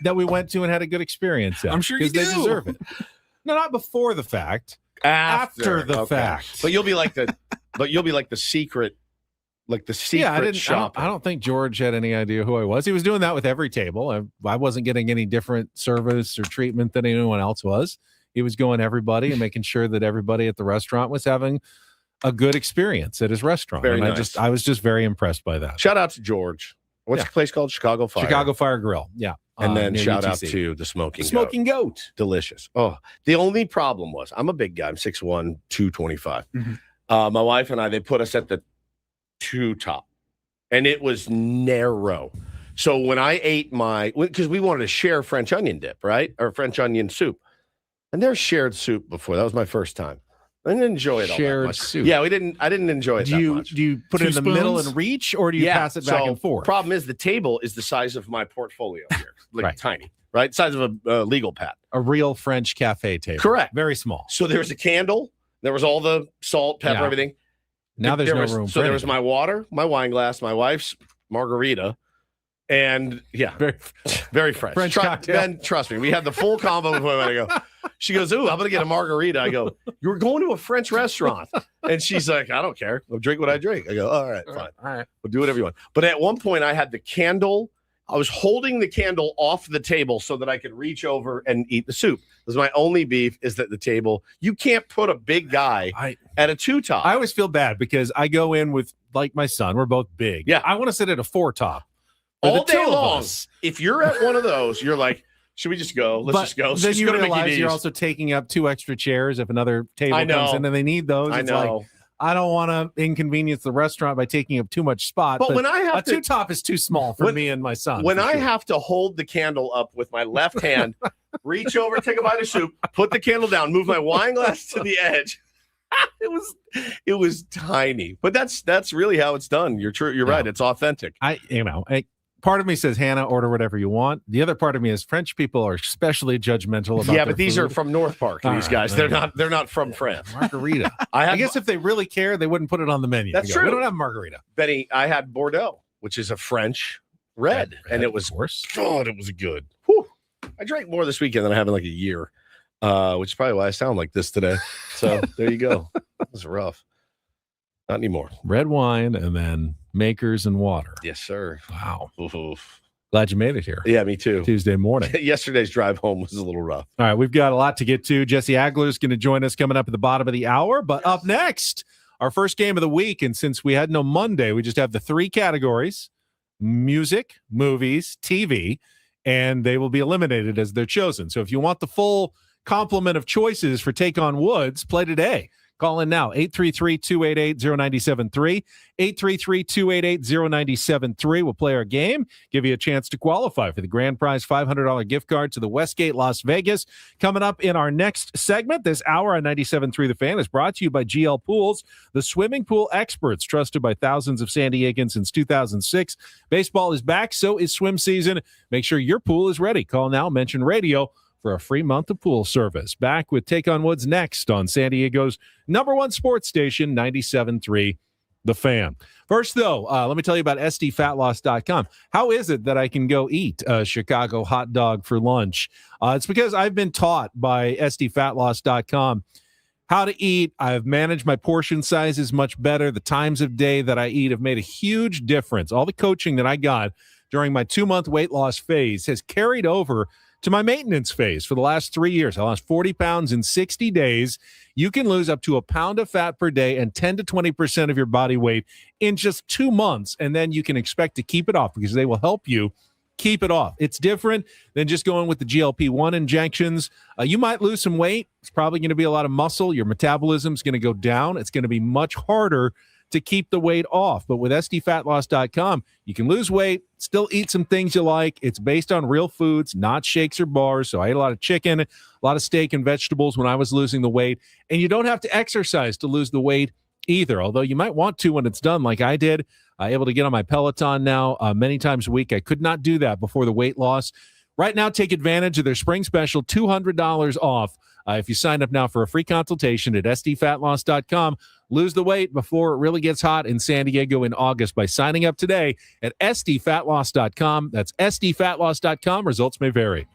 that we went to and had a good experience at. I'm sure you do. They deserve it. No, not before the fact. After the fact. But you'll be like the secret, shop. I don't think George had any idea who I was. He was doing that with every table. I wasn't getting any different service or treatment than anyone else was. He was going everybody and making sure that everybody at the restaurant was having a good experience at his restaurant. Very and nice. I was just very impressed by that. Shout out to George. What's the place called? Chicago Fire. Chicago Fire Grill. Yeah. And then shout UTC. out to the Smoking Goat. Delicious. Oh, the only problem was I'm a big guy. I'm 6'1", 225. Mm-hmm. My wife and I, they put us at the 2 top, and it was narrow. So when I ate because we wanted to share French onion dip, right? Or French onion soup. And there's shared soup before. That was my first time. I didn't enjoy it all that much. Soup. Yeah, I didn't enjoy it that much. Do you put it in the middle and reach, or do you pass it back and forth? Problem is the table is the size of my portfolio here. Tiny, right? Size of a legal pad. A real French cafe table. Correct. Very small. So there was a candle. There was all the salt, pepper, everything. Now there's no room. So there was my water, my wine glass, my wife's margarita, and very fresh. French cocktail. Ben, trust me, we had the full combo before I go. She goes, "Ooh, I'm gonna get a margarita." I go, "You're going to a French restaurant," and she's like, "I don't care. I'll drink what I drink." I go, "All right, fine. All right, we'll do whatever you want." But at one point, I had the candle I was holding the candle off the table so that I could reach over and eat the soup. This is my only beef is that the table, you can't put a big guy at a 2-top. I always feel bad because I go in with, like my son, we're both big. Yeah. I want to sit at a 4-top. All day long. If you're at one of those, you're like, should we just go? Let's just go. Then you realize you're also taking up 2 extra chairs if another table comes in and they need those. I know. Like, I don't want to inconvenience the restaurant by taking up too much spot. But when I have a 2-top is too small for me and my son. When I have to hold the candle up with my left hand, reach over, take a bite of soup, put the candle down, move my wine glass to the edge. It was tiny, but that's really how it's done. You're true. You're right. It's authentic. Part of me says, Hannah, order whatever you want. The other part of me is French people are especially judgmental about but these food. are from North Park. These guys, they're not from France. Margarita. I guess if they really care, they wouldn't put it on the menu. That's true. We don't have margarita. Benny, I had Bordeaux, which is a French red, and it was God, it was good. Whew. I drank more this weekend than I have in like a year, which is probably why I sound like this today. So there you go. It was rough. Not anymore. Red wine and then Makers and water. Yes, sir. Wow. Oof. Glad you made it here. Yeah, me too. Tuesday morning. Yesterday's drive home was a little rough. All right, we've got a lot to get to. Jesse Agler is going to join us coming up at the bottom of the hour. But up next, our first game of the week. And since we had no Monday, we just have the 3 categories: music, movies, TV, and they will be eliminated as they're chosen. So if you want the full complement of choices for Take on Woods, play today. Call in now, 833-288-0973, 833-288-0973. We'll play our game, give you a chance to qualify for the grand prize $500 gift card to the Westgate Las Vegas. Coming up in our next segment, this hour on 97.3 The Fan is brought to you by GL Pools, the swimming pool experts trusted by thousands of San Diegans since 2006. Baseball is back, so is swim season. Make sure your pool is ready. Call now, mention radio for a free month of pool service. Back with Take on Woods next on San Diego's #1 sports station, 97.3 The Fan. First, though, let me tell you about SDFatLoss.com. How is it that I can go eat a Chicago hot dog for lunch? It's because I've been taught by SDFatLoss.com how to eat. I've managed my portion sizes much better. The times of day that I eat have made a huge difference. All the coaching that I got during my 2-month weight loss phase has carried over to my maintenance phase for the last 3 years. I lost 40 pounds in 60 days. You can lose up to a pound of fat per day and 10 to 20% of your body weight in just 2 months. And then you can expect to keep it off because they will help you keep it off. It's different than just going with the GLP-1 injections. You might lose some weight. It's probably going to be a lot of muscle. Your metabolism is going to go down. It's going to be much harder to keep the weight off. But with SDFatLoss.com, you can lose weight, still eat some things you like. It's based on real foods, not shakes or bars. So I ate a lot of chicken, a lot of steak and vegetables when I was losing the weight. And you don't have to exercise to lose the weight either, although you might want to when it's done like I did. Able to get on my Peloton now many times a week. I could not do that before the weight loss. Right now, take advantage of their spring special, $200 off. If you sign up now for a free consultation at SDFatLoss.com, lose the weight before it really gets hot in San Diego in August by signing up today at SDFatLoss.com. That's SDFatLoss.com. Results may vary.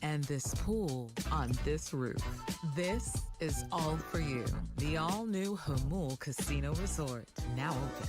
And this pool on this roof. This is all for you. The all-new Hamul Casino Resort, now open.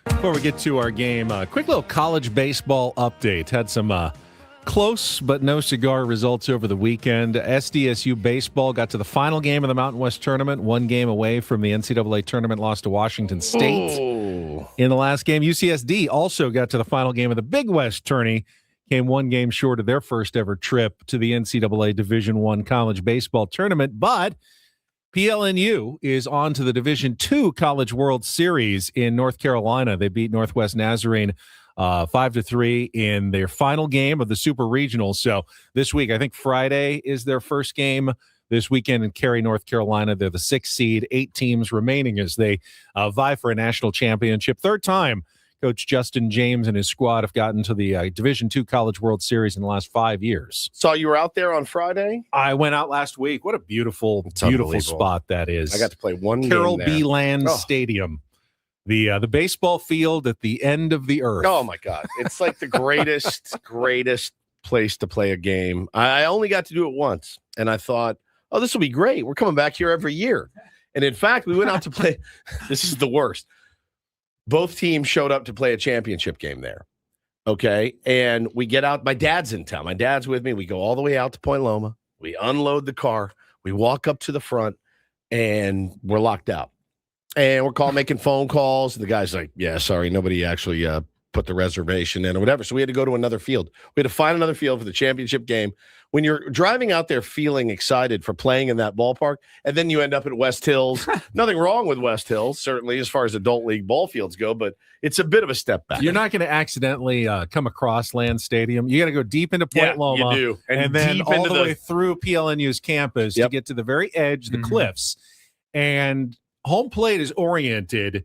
Before we get to our game, a quick little college baseball update. Had some close but no cigar results over the weekend. SDSU baseball got to the final game of the Mountain West tournament, one game away from the NCAA tournament, lost to Washington State. In the last game, UCSD also got to the final game of the Big West tourney, came one game short of their first ever trip to the NCAA Division I college baseball tournament, but PLNU is on to the Division II College World Series in North Carolina. They beat Northwest Nazarene 5-3 in their final game of the Super Regional. So this week, I think Friday is their first game. This weekend in Cary, North Carolina, they're the 6th seed, 8 teams remaining as they vie for a national championship. Third time Coach Justin James and his squad have gotten to the Division II College World Series in the last 5 years. Saw you were out there on Friday? I went out last week. What a beautiful spot that is. I got to play one Carroll game there. B. Land Stadium. The baseball field at the end of the earth. Oh, my God. It's like the greatest place to play a game. I only got to do it once, and I thought, oh, this will be great. We're coming back here every year. And, in fact, we went out to play. This is the worst. Both teams showed up to play a championship game there, okay? And we get out. My dad's in town. My dad's with me. We go all the way out to Point Loma. We unload the car. We walk up to the front, and we're locked out. And we're making phone calls. The guy's like, yeah, sorry, nobody actually put the reservation in or whatever. So we had to go to another field. We had to find another field for the championship game. When you're driving out there feeling excited for playing in that ballpark, and then you end up at West Hills. Nothing wrong with West Hills, certainly, as far as adult league ball fields go, but it's a bit of a step back. You're not going to accidentally come across Land Stadium. You got to go deep into Point Loma. You do. And then all the way through PLNU's campus to get to the very edge, the cliffs. And home plate is oriented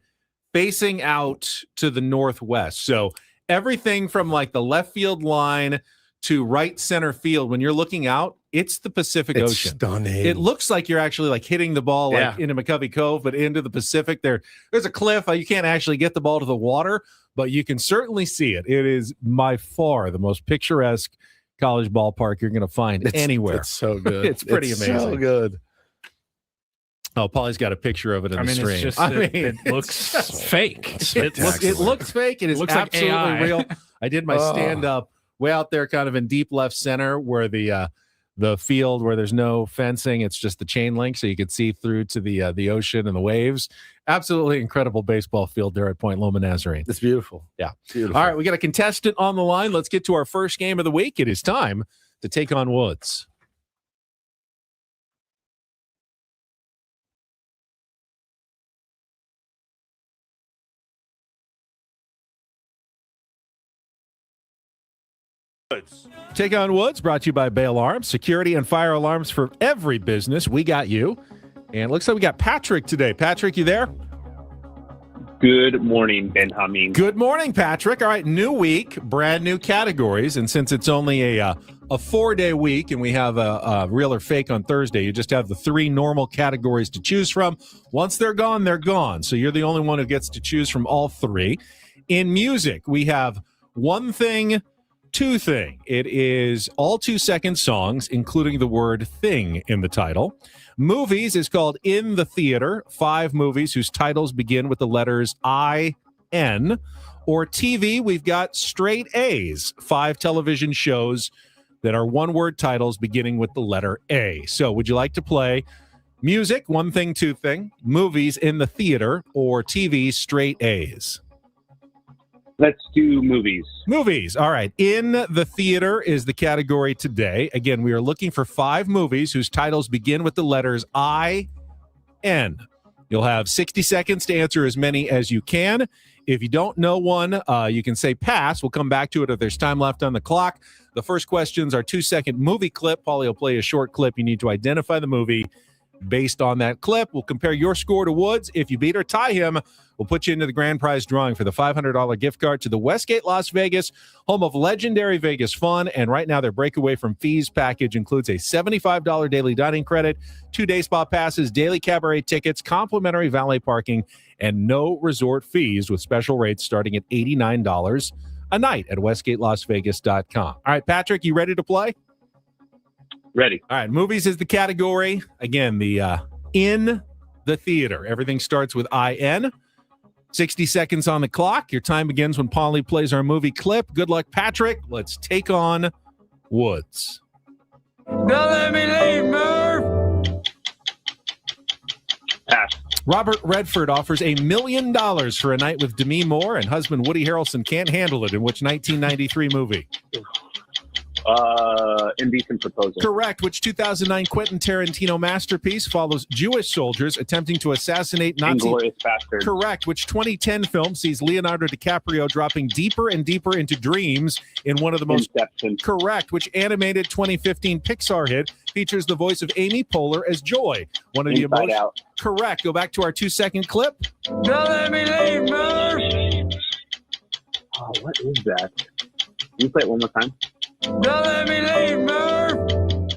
facing out to the northwest. So everything from like the left field line to right center field, when you're looking out, it's the Pacific Ocean. Stunning. It looks like you're actually like hitting the ball like into McCovey Cove, but into the Pacific. There's a cliff. You can't actually get the ball to the water, but you can certainly see it. It is by far the most picturesque college ballpark you're going to find anywhere. It's so good. It's pretty amazing. So good. Oh, Paulie's got a picture of it in the stream. It's just, it looks fake. It looks fake. It is absolutely like real. I did my stand-up way out there kind of in deep left center where the field where there's no fencing. It's just the chain link so you could see through to the ocean and the waves. Absolutely incredible baseball field there at Point Loma Nazarene. It's beautiful. Yeah. Beautiful. All right, we got a contestant on the line. Let's get to our first game of the week. It is time to take on Woods. Take on Woods, brought to you by Bay Alarms, security and fire alarms for every business. We got you. And it looks like we got Patrick today. Patrick, you there? Good morning, Benjamin. Good morning, Patrick. All right, new week, brand new categories. And since it's only a 4-day week and we have a real or fake on Thursday, you just have the 3 normal categories to choose from. Once they're gone, they're gone. So you're the only one who gets to choose from all 3. In music, we have one thing, two thing. It is all 2-second songs, including the word thing in the title. Movies is called In the Theater, 5 movies whose titles begin with the letters I-N. Or TV, we've got straight A's, 5 television shows that are one-word titles beginning with the letter A. So would you like to play music, one thing, two thing, movies, In the Theater, or TV, straight A's? Let's do movies. Movies. All right. In the Theater is the category today. Again, we are looking for 5 movies whose titles begin with the letters I-N. You'll have 60 seconds to answer as many as you can. If you don't know one, you can say pass. We'll come back to it if there's time left on the clock. The first questions are 2-second movie clip. Paulie will play a short clip. You need to identify the movie based on that clip. We'll compare your score to Woods. If you beat or tie him, we'll put you into the grand prize drawing for the $500 gift card to the Westgate Las Vegas, home of legendary Vegas fun. And right now, their breakaway from fees package includes a $75 daily dining credit, 2-day spa passes, daily cabaret tickets, complimentary valet parking, and no resort fees with special rates starting at $89 a night at WestgateLasVegas.com. All right, Patrick, you ready to play? Ready. All right, movies is the category. Again, the In the Theater. Everything starts with I-N. 60 seconds on the clock. Your time begins when Paulie plays our movie clip. Good luck, Patrick. Let's take on Woods. Don't let me leave, Murph. Pass. Robert Redford offers $1 million for a night with Demi Moore, and husband Woody Harrelson can't handle it. In which 1993 movie? Indecent Proposal. Correct. Which 2009 Quentin Tarantino masterpiece follows Jewish soldiers attempting to assassinate Nazi? Inglourious Basterds. Correct. Which 2010 film sees Leonardo DiCaprio dropping deeper and deeper into dreams in one of the most? Inception. Correct. Which animated 2015 Pixar hit features the voice of Amy Poehler as Joy? One of the Inside emotions. Out. Correct. Go back to our 2-second clip. Don't let me leave, Murph. Oh, what is that? Can you play it one more time? Don't let me leave, Murph.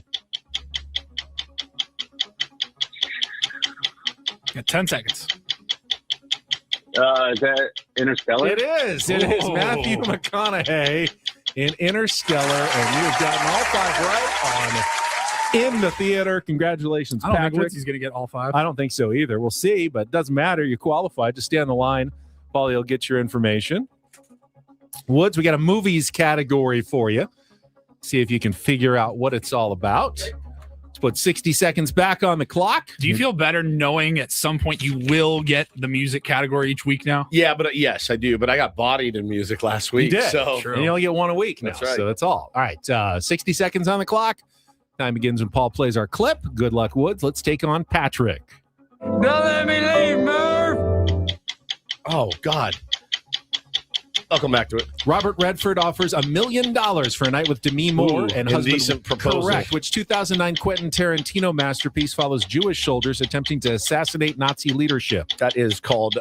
Got 10 seconds. Is that Interstellar? It is. It is Matthew McConaughey in Interstellar, and you have gotten all 5 right on In the Theater. Congratulations, I don't Patrick. think Woods is going to get all 5. I don't think so either. We'll see, but it doesn't matter. You qualified. Just stay on the line. Paulie will get your information. Woods, we got a movies category for you. See if you can figure out what it's all about. Let's put 60 seconds back on the clock. Do you feel better knowing at some point you will get the music category each week now? Yeah, but yes, I do. But I got bodied in music last week. You did. So And you only get one a week now. That's right. So that's all. All right. 60 seconds on the clock. Time begins when Paul plays our clip. Good luck, Woods. Let's take on Patrick. Don't let me leave, Murph. Oh, God. I'll come back to it. Robert Redford offers $1 million for a night with Demi Moore and husband. Indecent Proposal. Correct. Which 2009 Quentin Tarantino masterpiece follows Jewish soldiers attempting to assassinate Nazi leadership? That is called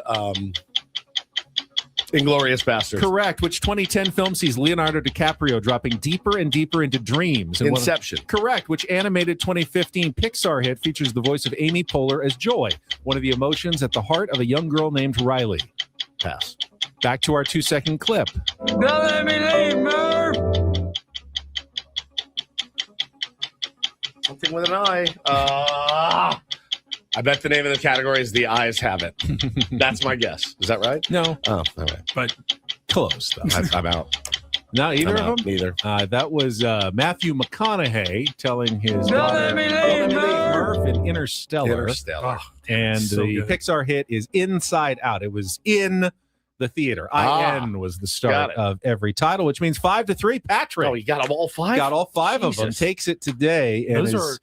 Inglourious Basterds. Correct. Which 2010 film sees Leonardo DiCaprio dropping deeper and deeper into dreams? And Inception. Correct. Which animated 2015 Pixar hit features the voice of Amy Poehler as Joy, one of the emotions at the heart of a young girl named Riley? Pass. Back to our 2-second clip. Don't let me leave, Murph. Something with an I. I bet the name of the category is The Eyes Have It. That's my guess. Is that right? No. Oh, all right. But close, though. I'm out. Not either I'm of out. them? Neither. That was Matthew McConaughey telling his Don't daughter, let me "Don't leave, Murph in Interstellar. Interstellar. And So the good. Pixar hit is Inside Out. It was in the theater. IN was the start of every title, which means 5-3. Patrick. Oh, you got them all 5? Got all 5 of them. Takes it today and is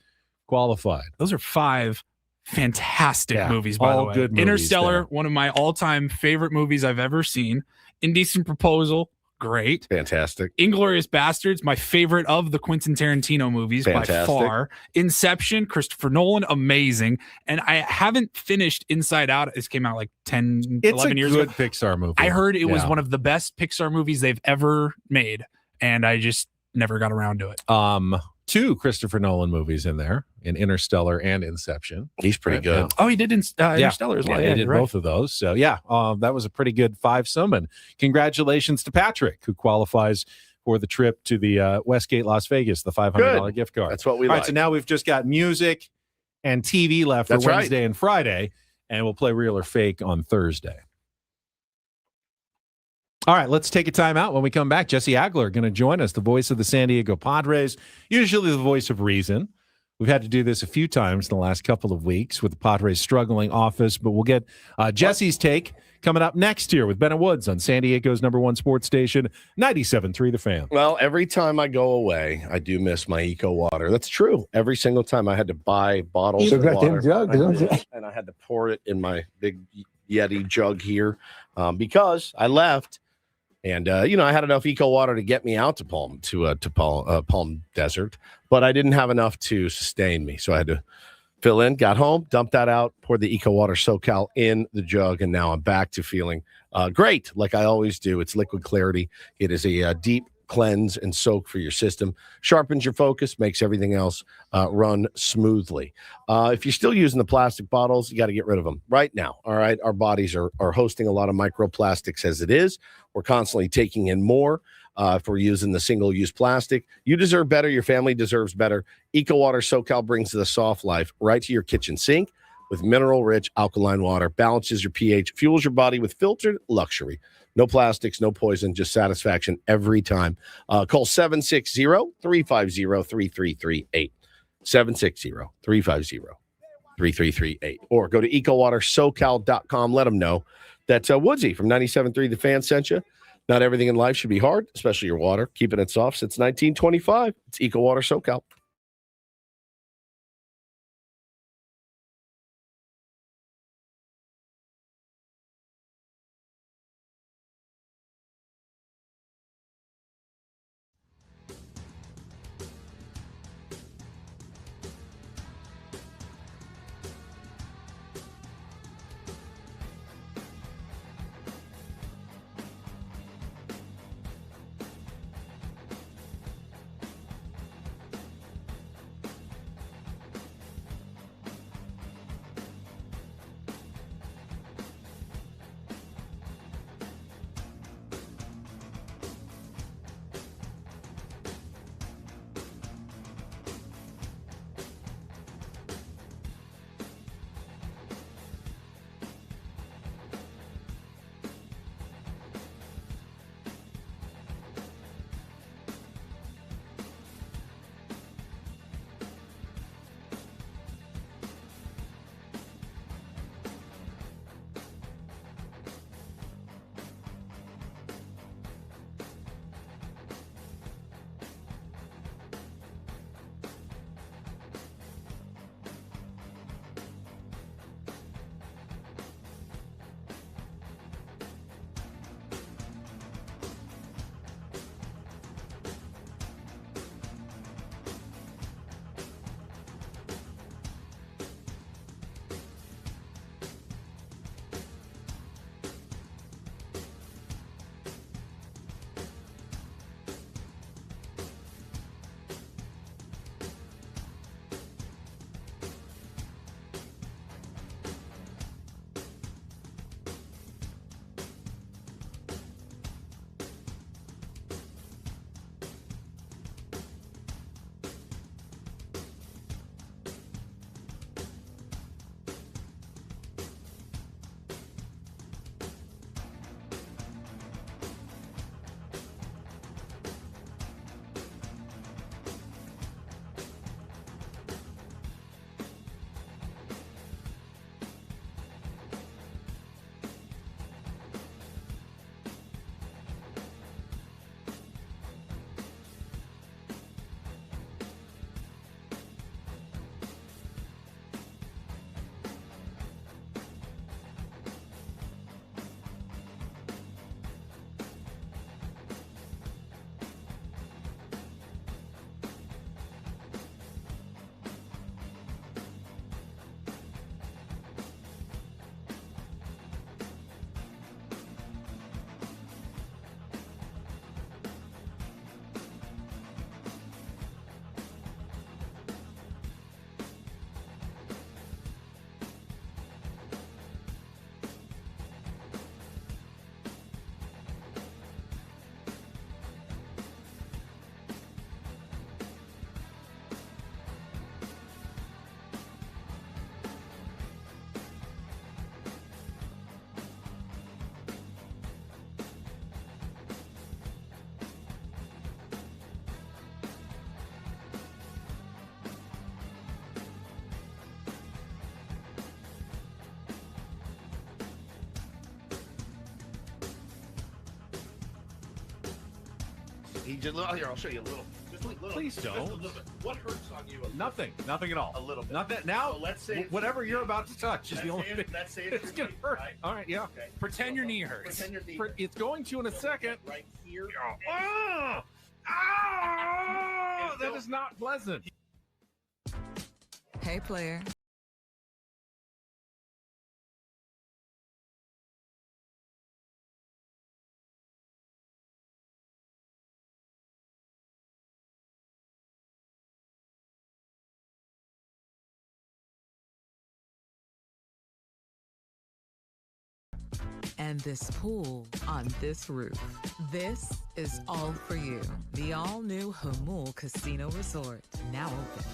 qualified. Those are 5 fantastic movies, by the way. Good movies. Interstellar, one of my all-time favorite movies I've ever seen. Indecent Proposal, great. Fantastic. Inglourious Bastards, my favorite of the Quentin Tarantino movies by far. Inception, Christopher Nolan, amazing. And I haven't finished Inside Out. This came out like 10, 11 years ago. It's a good Pixar movie. I heard it was one of the best Pixar movies they've ever made, and I just never got around to it. 2 Christopher Nolan movies in there, in Interstellar and Inception. He's pretty good. Oh, he did Interstellar as well. Yeah, he did both of those. So, that was a pretty good 5-some. And congratulations to Patrick, who qualifies for the trip to the Westgate Las Vegas, the $500 gift card. That's what we like. like. All right, so now we've just got music and TV left for Wednesday and Friday, and we'll play Real or Fake on Thursday. All right, let's take a time out. When we come back, Jesse Agler going to join us, the voice of the San Diego Padres, usually the voice of reason. We've had to do this a few times in the last couple of weeks with the Padres' struggling office, but we'll get Jesse's take coming up next year with Ben and Woods on San Diego's #1 sports station, 97.3 The Fan. Well, every time I go away, I do miss my Eco water. That's true. Every single time I had to buy bottles of water, and I had to pour it in my big Yeti jug here because I left. And, I had enough Eco water to get me out to Palm Desert, but I didn't have enough to sustain me. So I had to fill in, got home, dumped that out, poured the Eco Water SoCal in the jug, and now I'm back to feeling great, like I always do. It's liquid clarity. It is a deep cleanse and soak for your system, sharpens your focus, makes everything else run smoothly. If you're still using the plastic bottles, you got to get rid of them right now. All right. Our bodies are hosting a lot of microplastics as it is. We're constantly taking in more if we're using the single-use plastic. You deserve better. Your family deserves better. Eco Water SoCal brings the soft life right to your kitchen sink with mineral-rich alkaline water, balances your pH, fuels your body with filtered luxury. No plastics, no poison, just satisfaction every time. Call 760-350-3338. 760-350-3338. Or go to ecowatersocal.com. Let them know that Woodsy from 97.3 The Fan sent you. Not everything in life should be hard, especially your water. Keeping it soft since 1925. It's Eco Water SoCal. He just here. I'll show you a little. Just a little. Please don't. Just a little bit. What hurts on you? Nothing at all. A little bit. Not that now. So let's say whatever you're about to touch is the only thing. Let's say it's gonna hurt. Right? All right, yeah. Okay. Pretend your knee hurts. Pretend your knee It's going to in a second. right here. That is not pleasant. Hey, player. And this pool on this roof. This is all for you. The all-new Hamul Casino Resort, now open.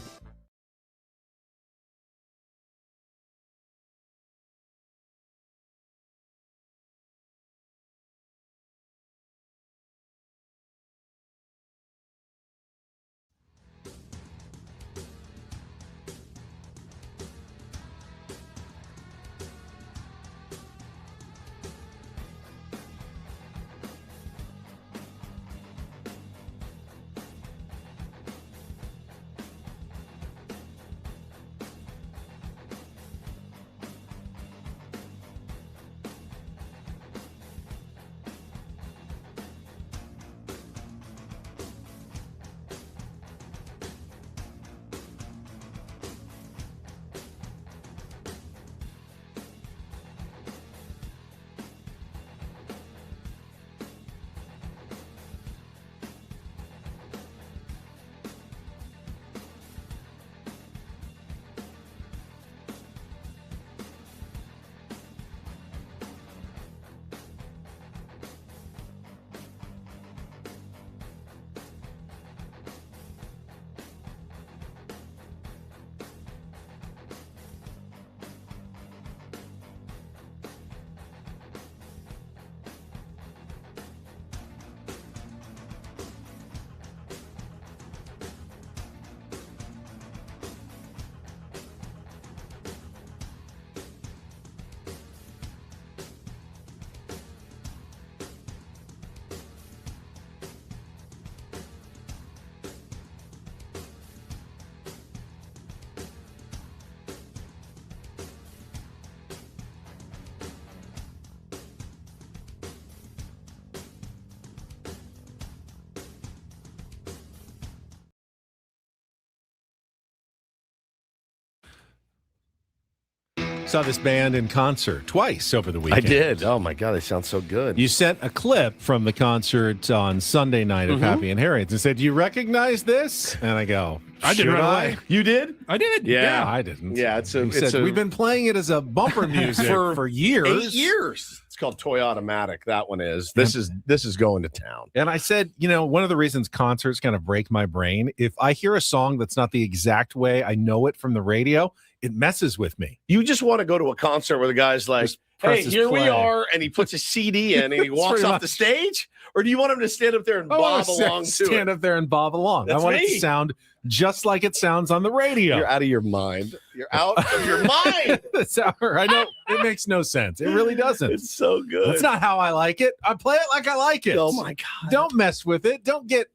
Saw this band in concert twice over the weekend. I did. Oh my God, they sound so good. You sent a clip from the concert on Sunday night at Happy and Harriet's and said, "Do you recognize this?" And I go, I did right away. You did? I did. Yeah. I didn't. Yeah, We've been playing it as a bumper music for years. 8 years. It's called Toy Automatic. That one is. This is going to town. And I said, one of the reasons concerts kind of break my brain, if I hear a song that's not the exact way I know it from the radio, it messes with me. You just want to go to a concert where the guy's like, "Hey, here we are," and he puts a CD in and he walks off the stage? Or do you want him to stand up there and bob along to it? Stand up there and bob along. I want it to sound just like it sounds on the radio. You're out of your mind. You're out of your mind. That's how I know it makes no sense. It really doesn't. It's so good. That's not how I like it. I play it like I like it. Oh my God. Don't mess with it. Don't get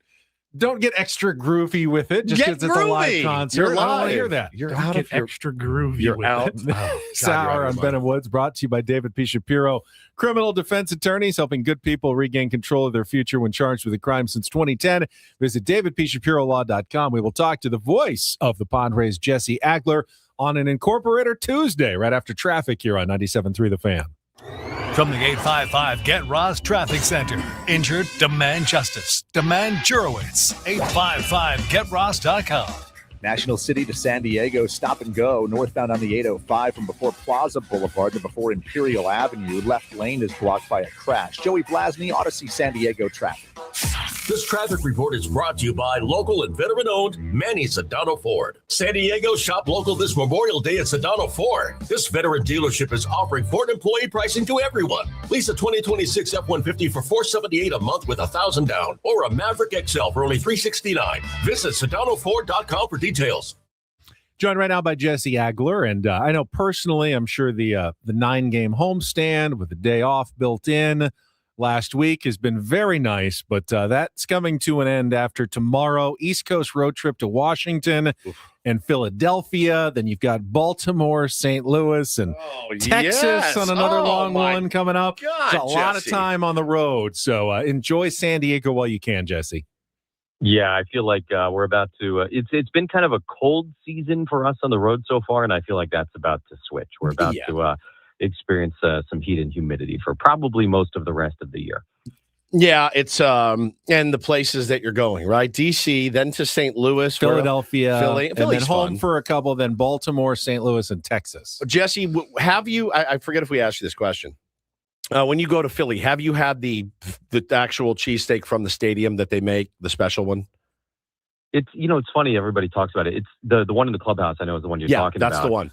extra groovy with it just because it's a live concert. You're live. I don't want to hear that. You're out of extra groovy. You're out. This hour on Ben and Woods brought to you by David P. Shapiro, criminal defense attorneys helping good people regain control of their future when charged with a crime since 2010. Visit davidpshapirolaw.com. We will talk to the voice of the Padres, Jesse Agler, on an Incorporator Tuesday right after traffic here on 97.3 The Fan. From the 855 Get Ross Traffic Center. Injured? Demand justice. Demand Jurowitz. 855GetRoss.com. National City to San Diego, stop and go. Northbound on the 805 from before Plaza Boulevard to before Imperial Avenue. Left lane is blocked by a crash. Joey Blasney, Odyssey San Diego traffic. This traffic report is brought to you by local and veteran-owned Manny Sedano Ford. San Diego, shop local this Memorial Day at Sedano Ford. This veteran dealership is offering Ford employee pricing to everyone. Lease a 2026 F-150 for $478 a month with $1,000 down, or a Maverick XL for only $369. Visit SedanoFord.com for details. Joined right now by Jesse Agler, and I know personally, I'm sure the 9-game homestand with the day off built in last week has been very nice, but that's coming to an end after tomorrow. East Coast road trip to Washington and Philadelphia. Then you've got Baltimore, St. Louis, and Texas on another long one coming up. It's a lot of time on the road, so enjoy San Diego while you can, Jesse. Yeah, I feel like we're about to. It's been kind of a cold season for us on the road so far, and I feel like that's about to switch. We're about to experience some heat and humidity for probably most of the rest of the year. Yeah, it's and the places that you're going, right? DC, then to St. Louis, Philadelphia, Philly, and then home for a couple, then Baltimore, St. Louis, and Texas. Jesse, have you? I forget if we asked you this question. When you go to Philly, have you had the actual cheesesteak from the stadium that they make, the special one? It's it's funny. Everybody talks about it. It's the one in the clubhouse. I know is the one you're talking about. Yeah, that's the one.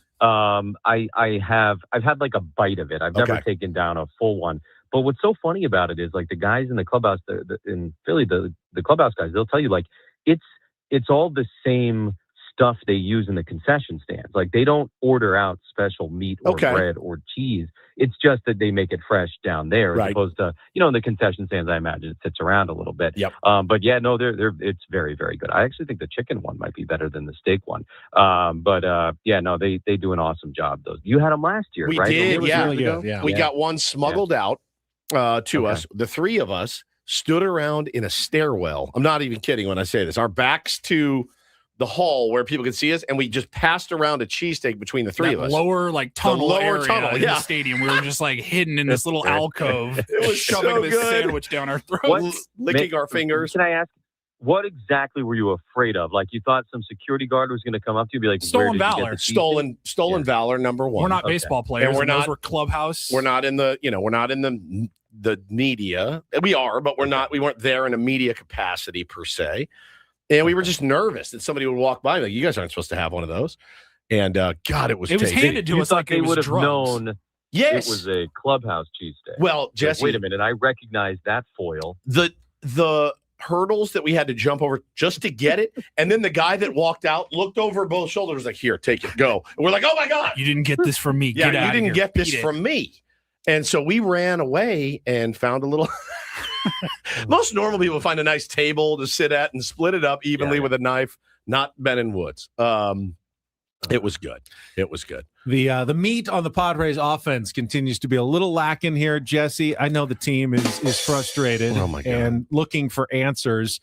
I've had like a bite of it. I've never taken down a full one. But what's so funny about it is like the guys in the clubhouse in Philly, the clubhouse guys, they'll tell you like it's all the same stuff they use in the concession stands. Like they don't order out special meat or bread or cheese. It's just that they make it fresh down there as opposed to, in the concession stands, I imagine it sits around a little bit. Yep. But yeah, no, it's very, very good. I actually think the chicken one might be better than the steak one. Yeah, no, they do an awesome job. Those you had them last year, we right? Did, yeah. Really good. Yeah. We got one smuggled out to us. The three of us stood around in a stairwell. I'm not even kidding when I say this. Our backs to the hall where people could see us, and we just passed around a cheesesteak between the three of us. Lower tunnel area in the yeah. stadium. We were just hidden in this little alcove. It was shoving this sandwich down our throats, licking our fingers. Can I ask, what exactly were you afraid of? Like you thought some security guard was going to come up to you and be like, stolen valor, stolen valor. Number one. We're not baseball players, and we're clubhouse. We're not in the we're not in the media. We are, but we're not. We weren't there in a media capacity per se. And we were just nervous that somebody would walk by like, you guys aren't supposed to have one of those. And God, it was handed to us like they would have drugs. known. Yes, it was a clubhouse cheesesteak. Well, Jesse, wait a minute, I recognize that foil. The hurdles that we had to jump over just to get it, and then the guy that walked out looked over both shoulders like, "Here, take it, go." And we're like, "Oh my God, you didn't get this from me." Yeah, you didn't get this from me. And so we ran away and found a little. Most normal people find a nice table to sit at and split it up evenly with a knife. Not Ben and Woods. It was good. It was good. The meat on the Padres offense continues to be a little lacking here, Jesse. I know the team is frustrated and looking for answers.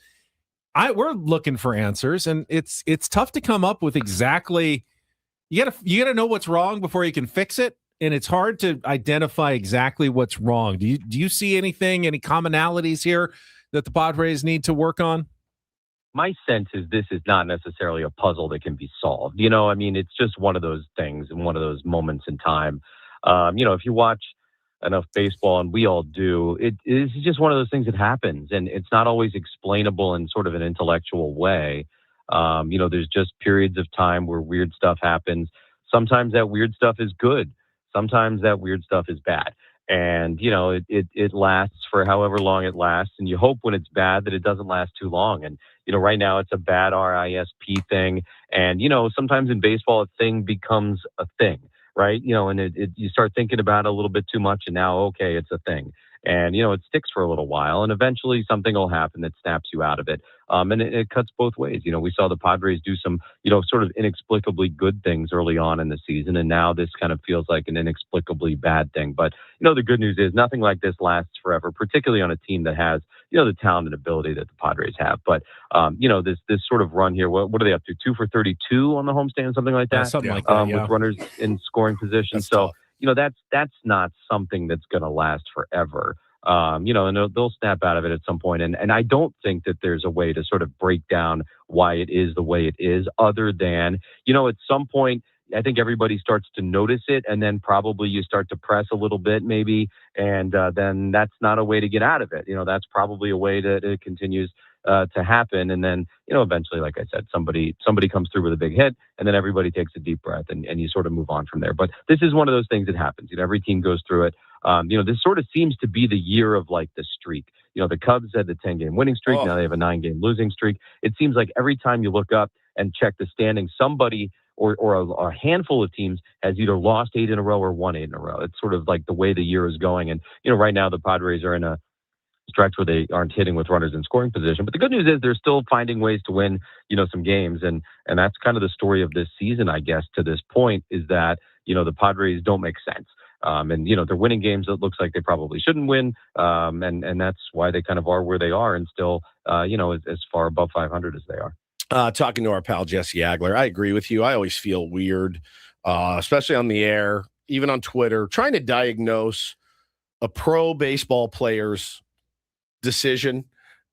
We're looking for answers, and it's tough to come up with exactly. You gotta know what's wrong before you can fix it. And it's hard to identify exactly what's wrong. Do you see any commonalities here that the Padres need to work on? My sense is this is not necessarily a puzzle that can be solved. I mean, it's just one of those things and one of those moments in time. If you watch enough baseball, and we all do, it is just one of those things that happens, and it's not always explainable in sort of an intellectual way. There's just periods of time where weird stuff happens. Sometimes that weird stuff is good. Sometimes that weird stuff is bad. And, it lasts for however long it lasts. And you hope when it's bad that it doesn't last too long. And, right now it's a bad RISP thing. And, sometimes in baseball, a thing becomes a thing, right? And you start thinking about it a little bit too much. And now, okay, it's a thing. And, it sticks for a little while. And eventually something will happen that snaps you out of it. And it cuts both ways. We saw the Padres do some, sort of inexplicably good things early on in the season. And now this kind of feels like an inexplicably bad thing. But, the good news is nothing like this lasts forever, particularly on a team that has, the talent and ability that the Padres have. But, this sort of run here, what are they up to? 2 for 32 on the homestand, something like that? Something like that, with runners in scoring position. So, that's not something that's going to last forever. And they'll snap out of it at some point. And I don't think that there's a way to sort of break down why it is the way it is, other than, at some point, I think everybody starts to notice it, and then probably you start to press a little bit maybe, and then that's not a way to get out of it. That's probably a way that it continues to happen. And then, eventually, like I said, somebody comes through with a big hit, and then everybody takes a deep breath and you sort of move on from there. But this is one of those things that happens. Every team goes through it. This sort of seems to be the year of like the streak. The Cubs had the 10-game winning streak. Now they have a 9-game losing streak. It seems like every time you look up and check the standings, somebody or a handful of teams has either lost 8 in a row or won 8 in a row. It's sort of like the way the year is going. And, right now the Padres are in a stretch where they aren't hitting with runners in scoring position. But the good news is they're still finding ways to win, some games. And that's kind of the story of this season, I guess, to this point, is that, the Padres don't make sense. And they're winning games that looks like they probably shouldn't win. And that's why they kind of are where they are and still, as far above 500 as they are. Talking to our pal Jesse Agler, I agree with you. I always feel weird, especially on the air, even on Twitter, trying to diagnose a pro baseball player's decision,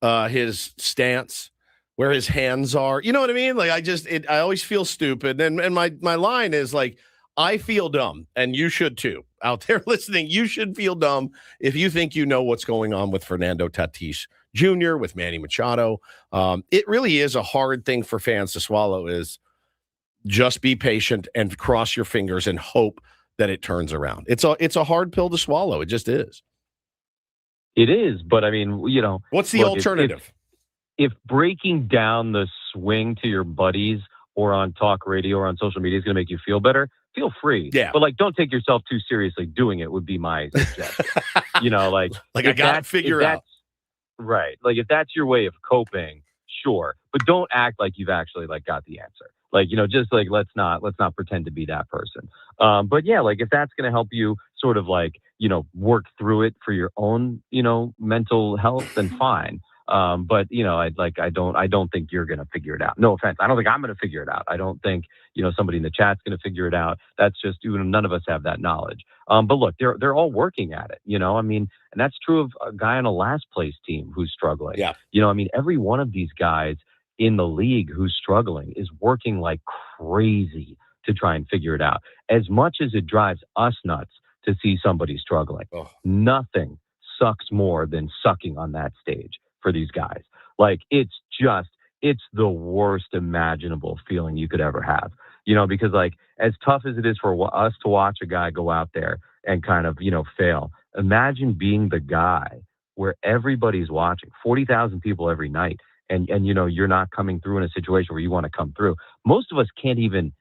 his stance, where his hands are. You know what I mean? Like I always feel stupid. And my line is like, I feel dumb, and you should too. Out there listening, you should feel dumb if you think you know what's going on with Fernando Tatis Jr., with Manny Machado. It really is a hard thing for fans to swallow, is just be patient and cross your fingers and hope that it turns around. It's a hard pill to swallow. It just is. It is, but I mean, what's the alternative? If breaking down the swing to your buddies or on talk radio or on social media is going to make you feel better, feel free. Yeah. But don't take yourself too seriously doing it would be my suggestion. I got to figure out. Right. Like if that's your way of coping, sure. But don't act like you've actually got the answer. Let's not pretend to be that person. But yeah, if that's going to help you sort of work through it for your own, mental health, then fine. But I don't think you're going to figure it out. No offense. I don't think I'm going to figure it out. I don't think, somebody in the chat's going to figure it out. That's just, none of us have that knowledge. But look, they're all working at it, and that's true of a guy on a last place team who's struggling. Yeah. Every one of these guys in the league who's struggling is working like crazy to try and figure it out. As much as it drives us nuts to see somebody struggling, nothing sucks more than sucking on that stage for these guys. It's the worst imaginable feeling you could ever have, because as tough as it is for us to watch a guy go out there and kind of, fail, imagine being the guy where everybody's watching, 40,000 people every night. And you're not coming through in a situation where you want to come through. Most of us can't even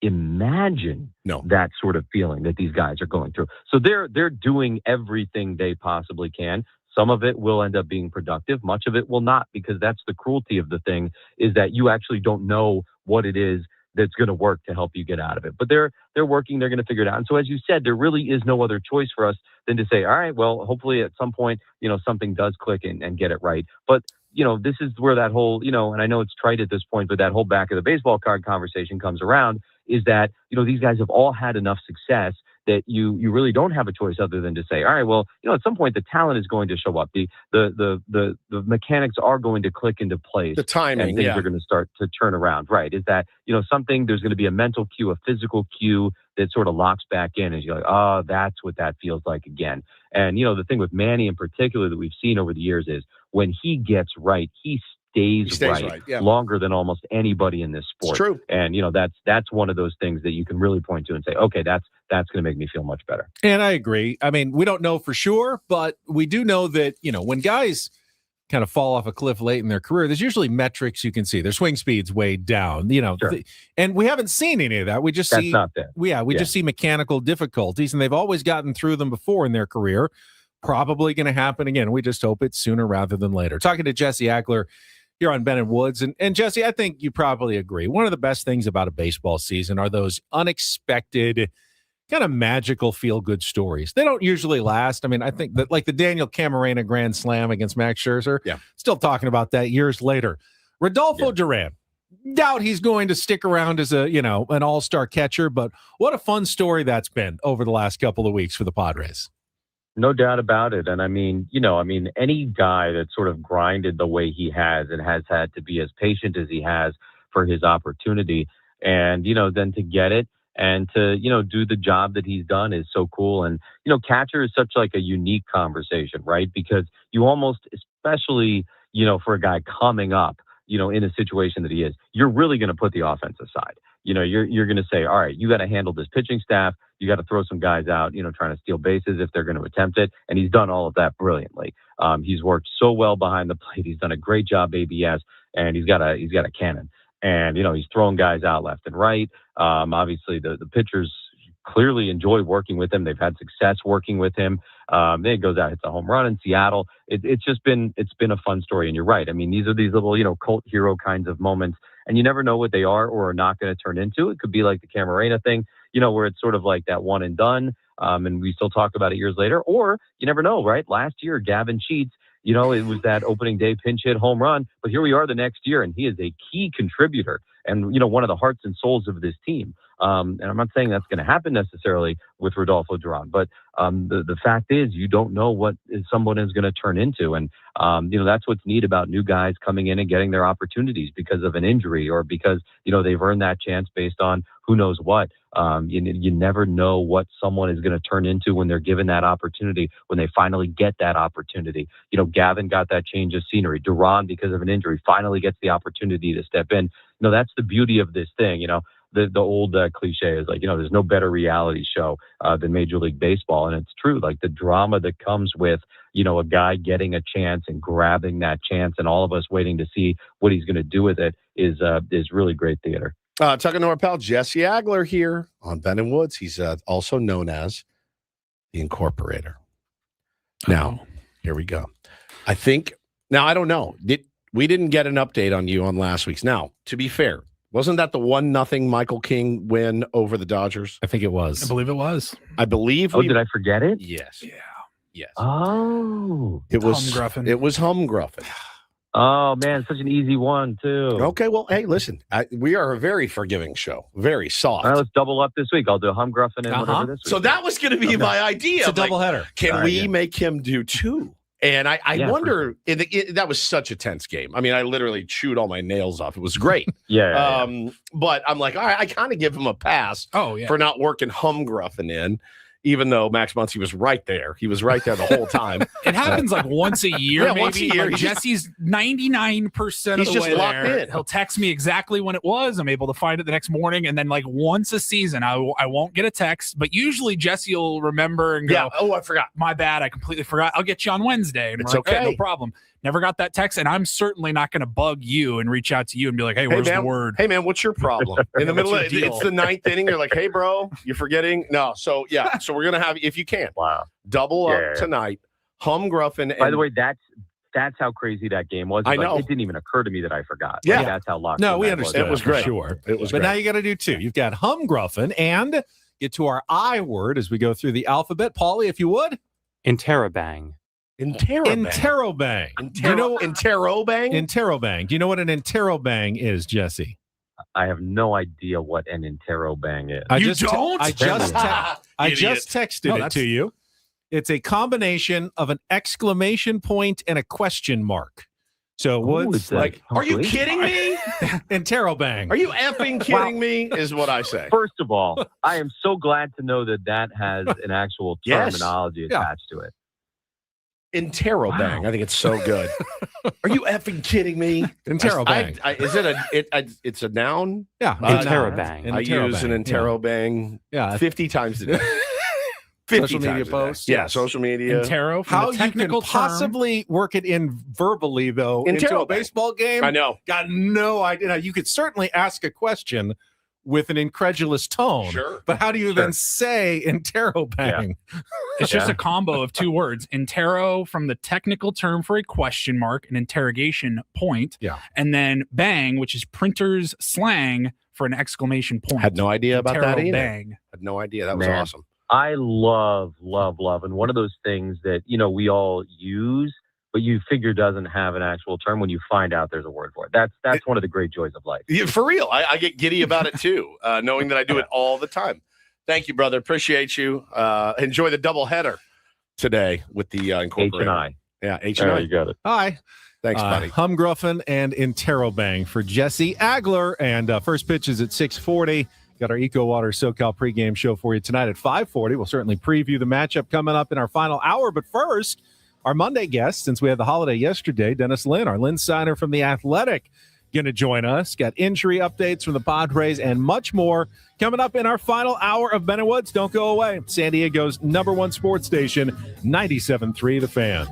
imagine that sort of feeling that these guys are going through. So they're doing everything they possibly can. Some of it will end up being productive. Much of it will not, because that's the cruelty of the thing, is that you actually don't know what it is that's going to work to help you get out of it. But they're working, they're going to figure it out. And so, as you said, there really is no other choice for us than to say, all right, well, hopefully at some point, something does click and get it right. But this is where that whole, and I know it's trite at this point, but that whole back of the baseball card conversation comes around, is that, these guys have all had enough success that you really don't have a choice other than to say, all right, well, at some point the talent is going to show up. The mechanics are going to click into place. The timing, and things are going to start to turn around. Right. Is that, there's going to be a mental cue, a physical cue that sort of locks back in as you're like, oh, that's what that feels like again. And, the thing with Manny in particular that we've seen over the years is when he gets right, he stays right. Yeah. Longer than almost anybody in this sport. It's true. And, that's one of those things that you can really point to and say, okay, that's going to make me feel much better. And I agree. I mean, we don't know for sure, but we do know that, when guys kind of fall off a cliff late in their career, there's usually metrics you can see. Their swing speed's way down, Sure. And we haven't seen any of that. We just see, not there. We just see mechanical difficulties, and they've always gotten through them before in their career. Probably going to happen again. We just hope it's sooner rather than later. Talking to Jesse Agler here on Ben and Woods. And Jesse, I think you probably agree. One of the best things about a baseball season are those unexpected, kind of magical feel-good stories. They don't usually last. I mean, I think that the Daniel Camarena grand slam against Max Scherzer, still talking about that years later. Rodolfo Duran, doubt he's going to stick around as an all-star catcher, but what a fun story that's been over the last couple of weeks for the Padres. No doubt about it. And I mean, any guy that sort of grinded the way he has and has had to be as patient as he has for his opportunity, and, then to get it and to, do the job that he's done is so cool. And, catcher is such a unique conversation, right? Because you almost, especially, for a guy coming up, in a situation that he is, you're really going to put the offense aside. You're going to say, all right, you got to handle this pitching staff. You got to throw some guys out, trying to steal bases if they're going to attempt it. And he's done all of that brilliantly. He's worked so well behind the plate. He's done a great job, ABS, and he's got a cannon. And, he's throwing guys out left and right. Obviously the pitchers clearly enjoy working with him. They've had success working with him. Then it goes out, hits a home run in Seattle. It's been a fun story. And you're right. I mean, these are these little, cult hero kinds of moments, and you never know what they are or are not going to turn into. It could be like the Camarena thing, where it's sort of like that one and done. And we still talk about it years later, or you never know, right? Last year, Gavin Sheets, it was that opening day pinch hit home run, but here we are the next year, and he is a key contributor and, one of the hearts and souls of this team. And I'm not saying that's going to happen necessarily with Rodolfo Duran, but the fact is you don't know what someone is going to turn into. And, that's what's neat about new guys coming in and getting their opportunities because of an injury or because, they've earned that chance based on who knows what. You never know what someone is going to turn into when they're given that opportunity, when they finally get that opportunity. Gavin got that change of scenery. Duran, because of an injury, finally gets the opportunity to step in. That's the beauty of this thing. The old cliche is like, there's no better reality show than Major League Baseball. And it's true, like the drama that comes with, a guy getting a chance and grabbing that chance and all of us waiting to see what he's going to do with it is really great theater. Talking to our pal Jesse Agler here on Ben and Woods. He's also known as the Incorporator. Now, here we go. I don't know. We didn't get an update on you on last week's. Now, to be fair, wasn't that the 1-0 Michael King win over the Dodgers? I think it was. I believe it was. I believe. Oh, did I forget it? Yes. Yeah. Yes. Oh. It was Humgruffin. It was Humgruffin. Oh, man, such an easy one, too. Okay, well, hey, listen, we are a very forgiving show, very soft. All right, let's double up this week. I'll do Humgruffin and whatever this week. So that was going to be my idea. It's a doubleheader. Can we make him do two? And I wonder, that was such a tense game. I mean, I literally chewed all my nails off. It was great. Yeah. But I'm like, all right, I kind of give him a pass for not working Humgruffin in. Even though Max Muncy was right there. He was right there the whole time. It happens like once a year, maybe. Once a year. Like Jesse's 99% of the way locked there. in. He'll text me exactly when it was. I'm able to find it the next morning. And then like once a season, I won't get a text. But usually Jesse will remember and go, oh, I forgot. My bad. I completely forgot. I'll get you on Wednesday. And It's we're like, okay. No problem. Never got that text, and I'm certainly not going to bug you and reach out to you and be like, hey, where's the word? Hey, man, what's your problem? In the middle of it's the ninth inning. You're like, hey, bro, you're forgetting. No, so we're going to have, if you can, double up tonight. Humgruffin. By the way, that's how crazy that game was. I know. It didn't even occur to me that I forgot. Yeah. Like, that's how locked No, in we that understand. It was great. Sure. It was But great. now you got to do two. You've got Humgruffin and get to our I word as we go through the alphabet. Paulie, if you would. Interrobang. Interrobang. Do you know Interrobang? Interrobang. Do you know what an interrobang is, Jesse? I have no idea what an interrobang is. I just texted it to you. It's a combination of an exclamation point and a question mark. So what's like? Are you kidding me? Interrobang. Are you effing kidding me? Is what I say. First of all, I am so glad to know that has an actual terminology attached to it. Interrobang. I think it's so good. Are you effing kidding me? Interrobang. Is it it's a noun? Yeah. Interrobang. I use an interrobang 50 times a day. 50 social media posts. Yeah, social media. Intero. How you can possibly work it in verbally, though, into a baseball game? I know. Got no idea. Now, you could certainly ask a question with an incredulous tone. Sure. But how do you then say interrobang? Yeah. It's just a combo of two words. Intero from the technical term for a question mark, an interrogation point. Yeah. And then bang, which is printer's slang for an exclamation point. Had no idea about that either. Bang. Had no idea. That was awesome. I love, and one of those things that, we all use, but you figure doesn't have an actual term when you find out there's a word for it. That's one of the great joys of life. Yeah, for real. I get giddy about it too, knowing that I do it all the time. Thank you, brother. Appreciate you. Enjoy the doubleheader today with the Incorporated. H&I. Yeah, H&I. You got it. Hi. Thanks, buddy. Humgruffin and interrobang for Jesse Agler. And first pitch is at 6:40. Got our Eco Water SoCal pregame show for you tonight at 5:40. We'll certainly preview the matchup coming up in our final hour. But first, our Monday guest, since we had the holiday yesterday, Dennis Lynn, our Lynn Signer from The Athletic, going to join us. Got injury updates from the Padres and much more coming up in our final hour of Ben and Woods. Don't go away. San Diego's #1 sports station, 97.3 The Fan.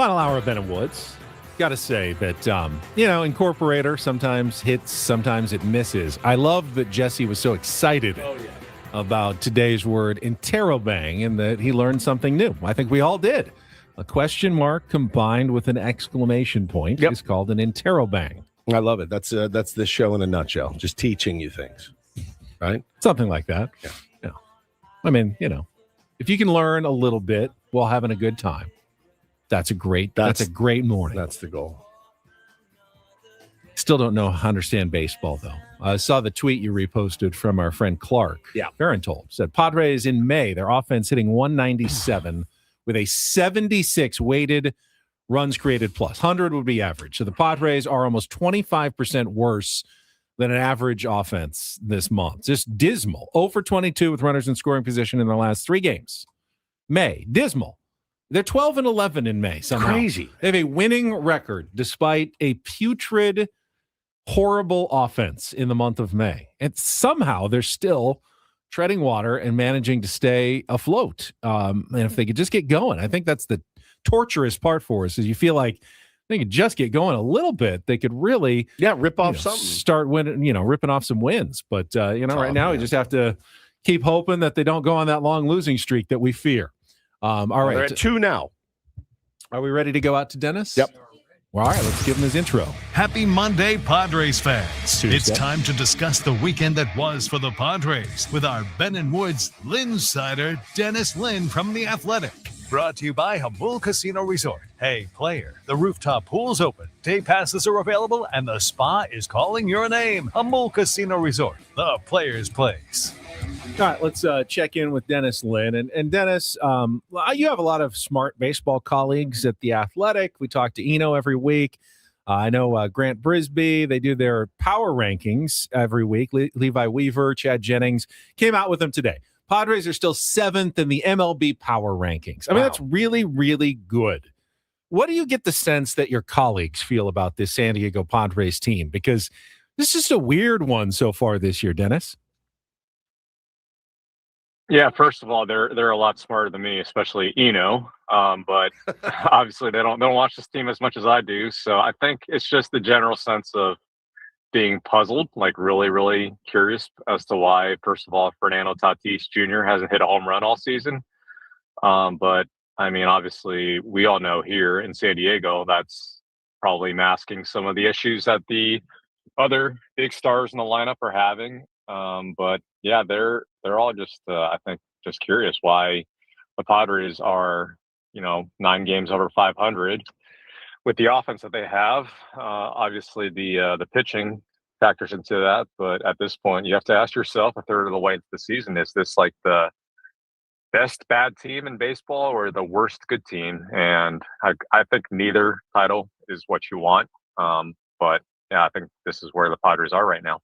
Final hour of Ben and Woods. Got to say that, Incorporator sometimes hits, sometimes it misses. I love that Jesse was so excited about today's word interrobang and that he learned something new. I think we all did. A question mark combined with an exclamation point is called an interrobang. I love it. That's the show in a nutshell. Just teaching you things, right? Something like that. Yeah. I mean, if you can learn a little bit while having a good time, that's a great morning. That's the goal. Still don't understand baseball, though. I saw the tweet you reposted from our friend Clark. Yeah. Farenthold said, Padres in May, their offense hitting 197 with a 76 weighted runs created plus. 100 would be average. So the Padres are almost 25% worse than an average offense this month. Just dismal. 0 for 22 with runners in scoring position in their last 3 games. May, dismal. They're 12-11 in May somehow. Crazy. They have a winning record despite a putrid, horrible offense in the month of May. And somehow they're still treading water and managing to stay afloat. And if they could just get going, I think that's the torturous part for us, is you feel like they could just get going a little bit. They could really rip off something. Start winning, ripping off some wins. But, right now we just have to keep hoping that they don't go on that long losing streak that we fear. All right. They're at 2 now. Are we ready to go out to Dennis? Yep. Well, all right, let's give him his intro. Happy Monday, Padres fans. Tuesday. It's time to discuss the weekend that was for the Padres with our Ben and Woods Linsider, Dennis Lynn from The Athletic. Brought to you by Hamul Casino Resort. Hey, player, the rooftop pool's open, day passes are available, and the spa is calling your name. Hamul Casino Resort, the player's place. All right, let's check in with Dennis Lynn. And Dennis, you have a lot of smart baseball colleagues at The Athletic. We talk to Eno every week. I know Grant Brisbee, they do their power rankings every week. Levi Weaver, Chad Jennings came out with them today. Padres are still 7th in the MLB power rankings. I mean, that's really, really good. What do you get the sense that your colleagues feel about this San Diego Padres team? Because this is a weird one so far this year, Dennis. Yeah, first of all, they're a lot smarter than me, especially Eno. But obviously they don't watch this team as much as I do. So I think it's just the general sense of being puzzled, like really, really curious as to why, first of all, Fernando Tatis Jr. hasn't hit a home run all season. But I mean, obviously we all know here in San Diego, that's probably masking some of the issues that the other big stars in the lineup are having. But yeah, they're all just, I think, just curious why the Padres are, 9 games over 500 with the offense that they have. Obviously, the pitching factors into that. But at this point, you have to ask yourself, a third of the way into the season, is this like the best bad team in baseball or the worst good team? And I think neither title is what you want. But yeah, I think this is where the Padres are right now.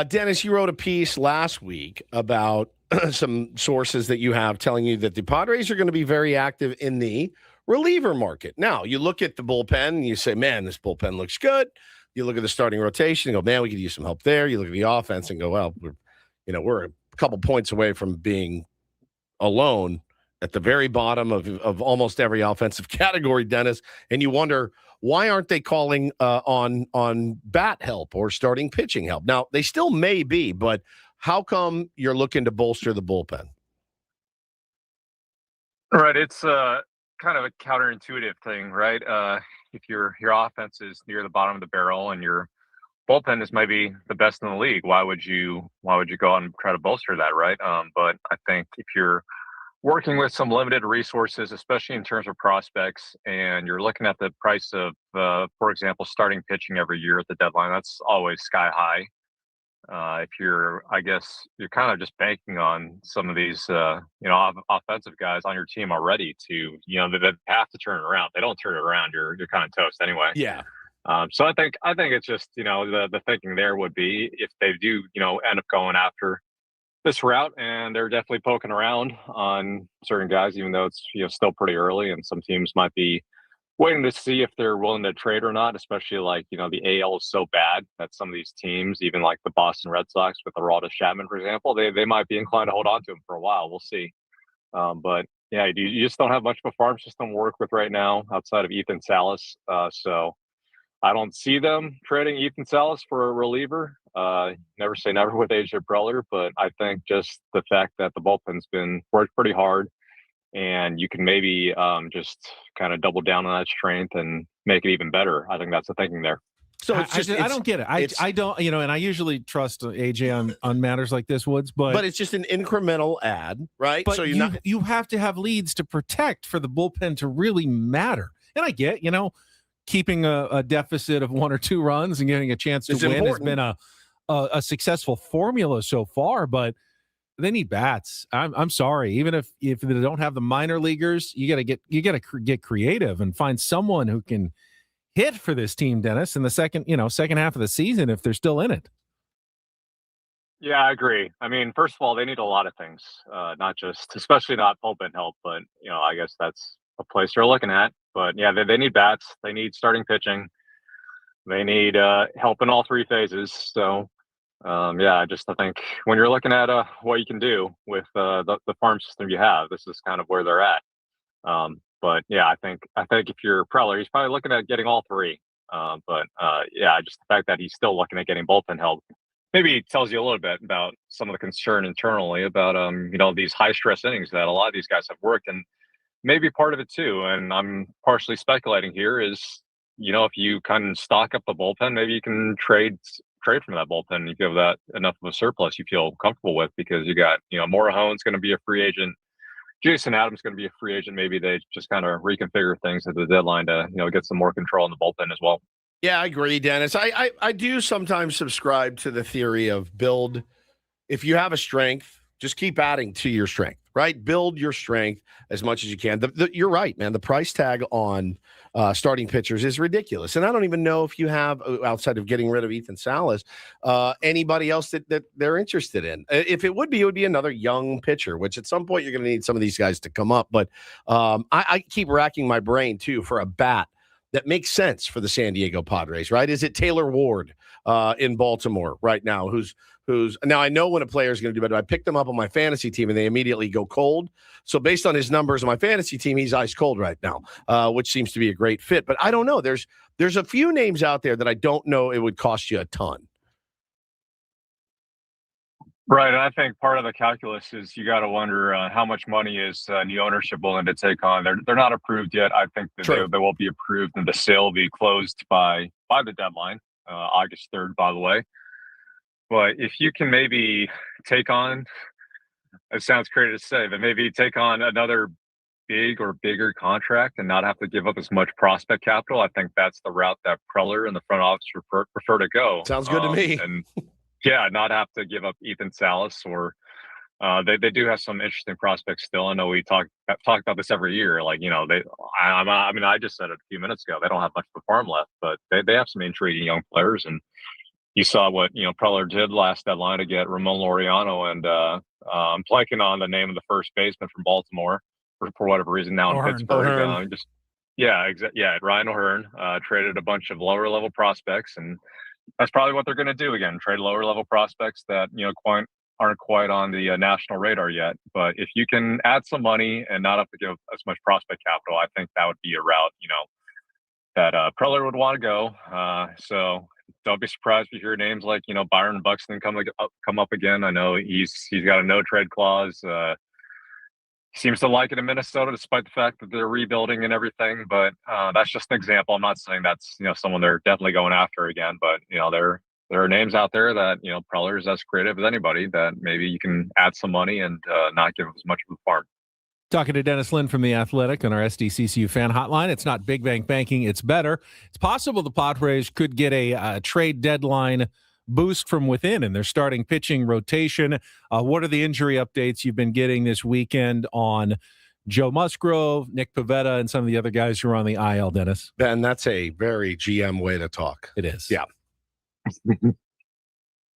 Dennis, you wrote a piece last week about some sources that you have telling you that the Padres are going to be very active in the reliever market. Now, you look at the bullpen and you say, man, this bullpen looks good. You look at the starting rotation and go, man, we could use some help there. You look at the offense and go, well, we're a couple points away from being alone at the very bottom of almost every offensive category, Dennis. And you wonder, why aren't they calling on bat help or starting pitching help? Now, they still may be, but how come you're looking to bolster the bullpen? Right. It's kind of a counterintuitive thing, right? If your offense is near the bottom of the barrel and your bullpen is maybe the best in the league, why would you go out and try to bolster that, right? But I think if you're working with some limited resources, especially in terms of prospects, and you're looking at the price of, for example, starting pitching every year at the deadline, that's always sky high. If I guess you're kind of just banking on some of these, offensive guys on your team already to, they have to turn it around. If they don't turn it around, you're kind of toast anyway. Yeah. So I think it's just, the thinking there would be, if they do, end up going after this route, and they're definitely poking around on certain guys, even though it's still pretty early, and some teams might be waiting to see if they're willing to trade or not. Especially like the AL is so bad that some of these teams, even like the Boston Red Sox with Aroldis Chapman, for example, they might be inclined to hold on to him for a while. We'll see. But you just don't have much of a farm system to work with right now outside of Ethan Salas. So I don't see them trading Ethan Salas for a reliever. Never say never with AJ Preller, but I think just the fact that the bullpen's been worked pretty hard, and you can maybe just kind of double down on that strength and make it even better. I think that's the thinking there. So I don't get it. I don't, and I usually trust AJ on matters like this, Woods, but it's just an incremental ad, right? But so you have to have leads to protect for the bullpen to really matter. And I get, keeping a deficit of 1 or 2 runs and getting a chance to win has been a successful formula so far, but they need bats. I'm sorry. Even if they don't have the minor leaguers, you got to get creative and find someone who can hit for this team, Dennis, in the second half of the season if they're still in it. Yeah, I agree. I mean, first of all, they need a lot of things, especially not bullpen help, but I guess that's a place they're looking at. But yeah, they need bats. They need starting pitching. They need help in all 3 phases. So I think when you're looking at what you can do with the farm system you have, this is kind of where they're at. But yeah, I think if you're Preller, he's probably looking at getting all 3. Just the fact that he's still looking at getting bullpen help maybe tells you a little bit about some of the concern internally about these high stress innings that a lot of these guys have worked, and maybe part of it too. And I'm partially speculating here is if you kind of stock up the bullpen, maybe you can trade from that bullpen. You give that enough of a surplus you feel comfortable with, because you got Morahone's going to be a free agent. Jason Adams going to be a free agent. Maybe they just kind of reconfigure things at the deadline to get some more control in the bullpen as well. Yeah, I agree, Dennis. I do sometimes subscribe to the theory of build. If you have a strength, just keep adding to your strength, right? Build your strength as much as you can. You're right, man. The price tag on starting pitchers is ridiculous. And I don't even know if you have, outside of getting rid of Ethan Salas, anybody else that they're interested in. If it would be another young pitcher, which at some point you're going to need some of these guys to come up. But I keep racking my brain, too, for a bat that makes sense for the San Diego Padres, right? Is it Taylor Ward in Baltimore right now, who's now, I know when a player is going to do better. I picked them up on my fantasy team and they immediately go cold. So based on his numbers on my fantasy team, he's ice cold right now, which seems to be a great fit. But I don't know. There's a few names out there that I don't know it would cost you a ton. Right. And I think part of the calculus is you got to wonder how much money is new ownership willing to take on. They're not approved yet. I think that they will be approved and the sale will be closed by the deadline, August 3rd, by the way. But if you can maybe take on, it sounds crazy to say, but maybe take on another big or bigger contract and not have to give up as much prospect capital, I think that's the route that Preller and the front office prefer to go. Sounds good to me. And not have to give up Ethan Salas, or they do have some interesting prospects still. I know we talk about this every year. Like, I just said it a few minutes ago, they don't have much of a farm left, but they have some intriguing young players. And you saw what, Preller did last deadline to get Ramon Laureano, and I'm blanking on the name of the first baseman from Baltimore for whatever reason now in Pittsburgh. Ryan O'Hearn traded a bunch of lower level prospects, and that's probably what they're going to do again, trade lower level prospects that, aren't quite on the national radar yet. But if you can add some money and not have to give as much prospect capital, I think that would be a route, that Preller would want to go. So don't be surprised if you hear names like, Byron Buxton come up again. I know he's got a no trade clause. He seems to like it in Minnesota, despite the fact that they're rebuilding and everything. But that's just an example. I'm not saying that's someone they're definitely going after again. But there are names out there that Preller is as creative as anybody that maybe you can add some money and not give as much of a farm. Talking to Dennis Lin from The Athletic on our SDCCU fan hotline. It's not big bank banking, it's better. It's possible the Padres could get a trade deadline boost from within in their starting pitching rotation. What are the injury updates you've been getting this weekend on Joe Musgrove, Nick Pivetta, and some of the other guys who are on the IL, Dennis? Ben, that's a very GM way to talk. It is. Yeah.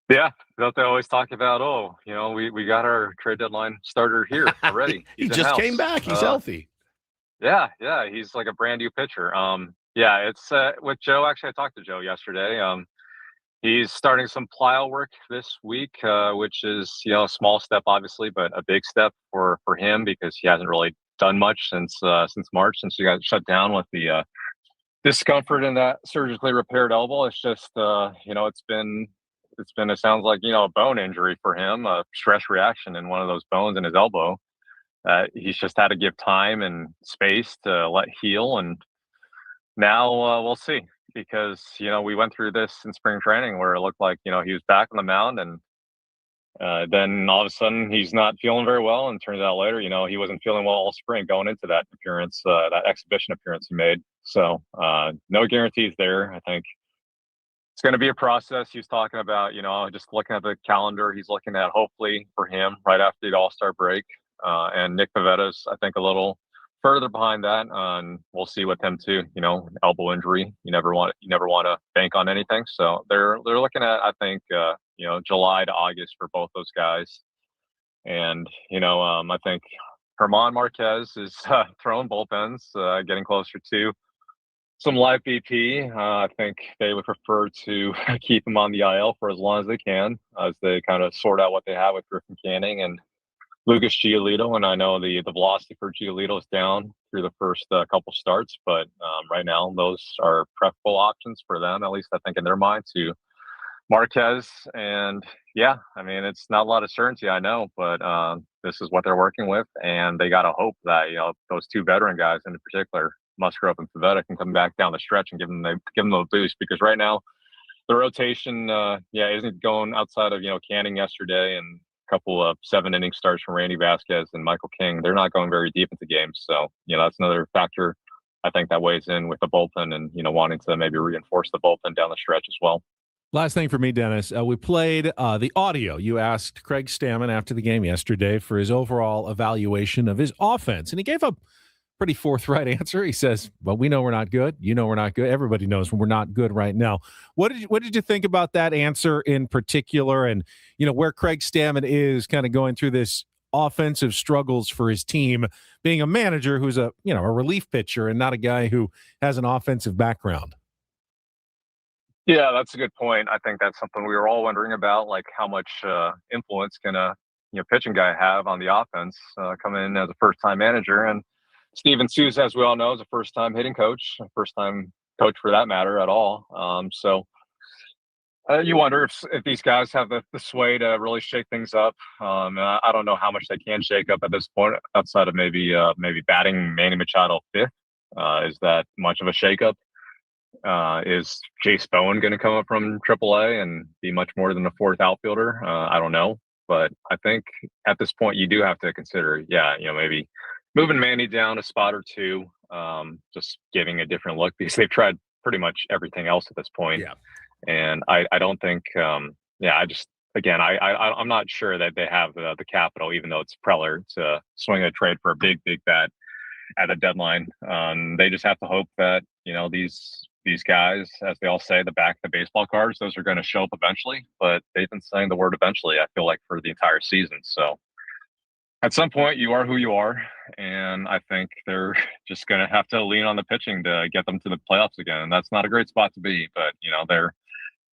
Yeah, don't they always talk about, we got our trade deadline starter here already. He just came back. He's healthy. Yeah, he's like a brand new pitcher. It's with Joe. Actually, I talked to Joe yesterday. He's starting some plyo work this week, which is a small step, obviously, but a big step for him because he hasn't really done much since March, since he got shut down with the discomfort in that surgically repaired elbow. It's just it's been it sounds like a bone injury for him, a stress reaction in one of those bones in his elbow. He's just had to give time and space to let heal, and now we'll see, because we went through this in spring training where it looked like he was back on the mound, and then all of a sudden he's not feeling very well, and turns out later he wasn't feeling well all spring going into that appearance, that exhibition appearance he made. So no guarantees there. I think it's going to be a process. He's talking about just looking at the calendar, he's looking at hopefully for him right after the All-Star break, and Nick Pavetta's I think a little further behind that, and we'll see with him too. Elbow injury, you never want to bank on anything. So they're looking at, I think, July to August for both those guys. And I think Herman Marquez is throwing bullpens, getting closer to some live BP. I think they would prefer to keep him on the IL for as long as they can, as they kind of sort out what they have with Griffin Canning and Lucas Giolito. And I know the velocity for Giolito is down through the first couple starts, but right now those are preferable options for them, at least I think in their mind, to Marquez. And yeah, I mean, it's not a lot of certainty, I know, but this is what they're working with, and they got to hope that those two veteran guys in particular, Musgrove and Pivetta, can come back down the stretch and give them a boost, because right now the rotation isn't going outside of Canning yesterday and a couple of 7-inning starts from Randy Vasquez and Michael King. They're not going very deep into games, so that's another factor I think that weighs in with the bullpen, and wanting to maybe reinforce the bullpen down the stretch as well. Last thing for me, Dennis, we played the audio. You asked Craig Stammen after the game yesterday for his overall evaluation of his offense, and he gave a pretty forthright answer. He says, well, we know we're not good. We're not good. Everybody knows we're not good right now. What did you think about that answer in particular, and where Craig Stammen is kind of going through this offensive struggles for his team, being a manager who's a relief pitcher and not a guy who has an offensive background? Yeah, that's a good point. I think that's something we were all wondering about, like how much influence can a pitching guy have on the offense coming in as a first-time manager. And Steven Souza, as we all know, is a first-time hitting coach, first-time coach for that matter at all. So you wonder if these guys have the sway to really shake things up. And I don't know how much they can shake up at this point, outside of maybe batting Manny Machado fifth. Is that much of a shakeup? Is Jace Bowen going to come up from AAA and be much more than a fourth outfielder? I don't know, but I think at this point you do have to consider, maybe moving Manny down a spot or two, just giving a different look, because they've tried pretty much everything else at this point. Yeah. And I don't think, I'm not sure that they have the capital, even though it's Preller, to swing a trade for a big bat at a deadline. They just have to hope that, these guys, as they all say, the back of the baseball cards, those are going to show up eventually, but they've been saying the word eventually, I feel like, for the entire season. So at some point you are who you are, and I think they're just going to have to lean on the pitching to get them to the playoffs again. And that's not a great spot to be, but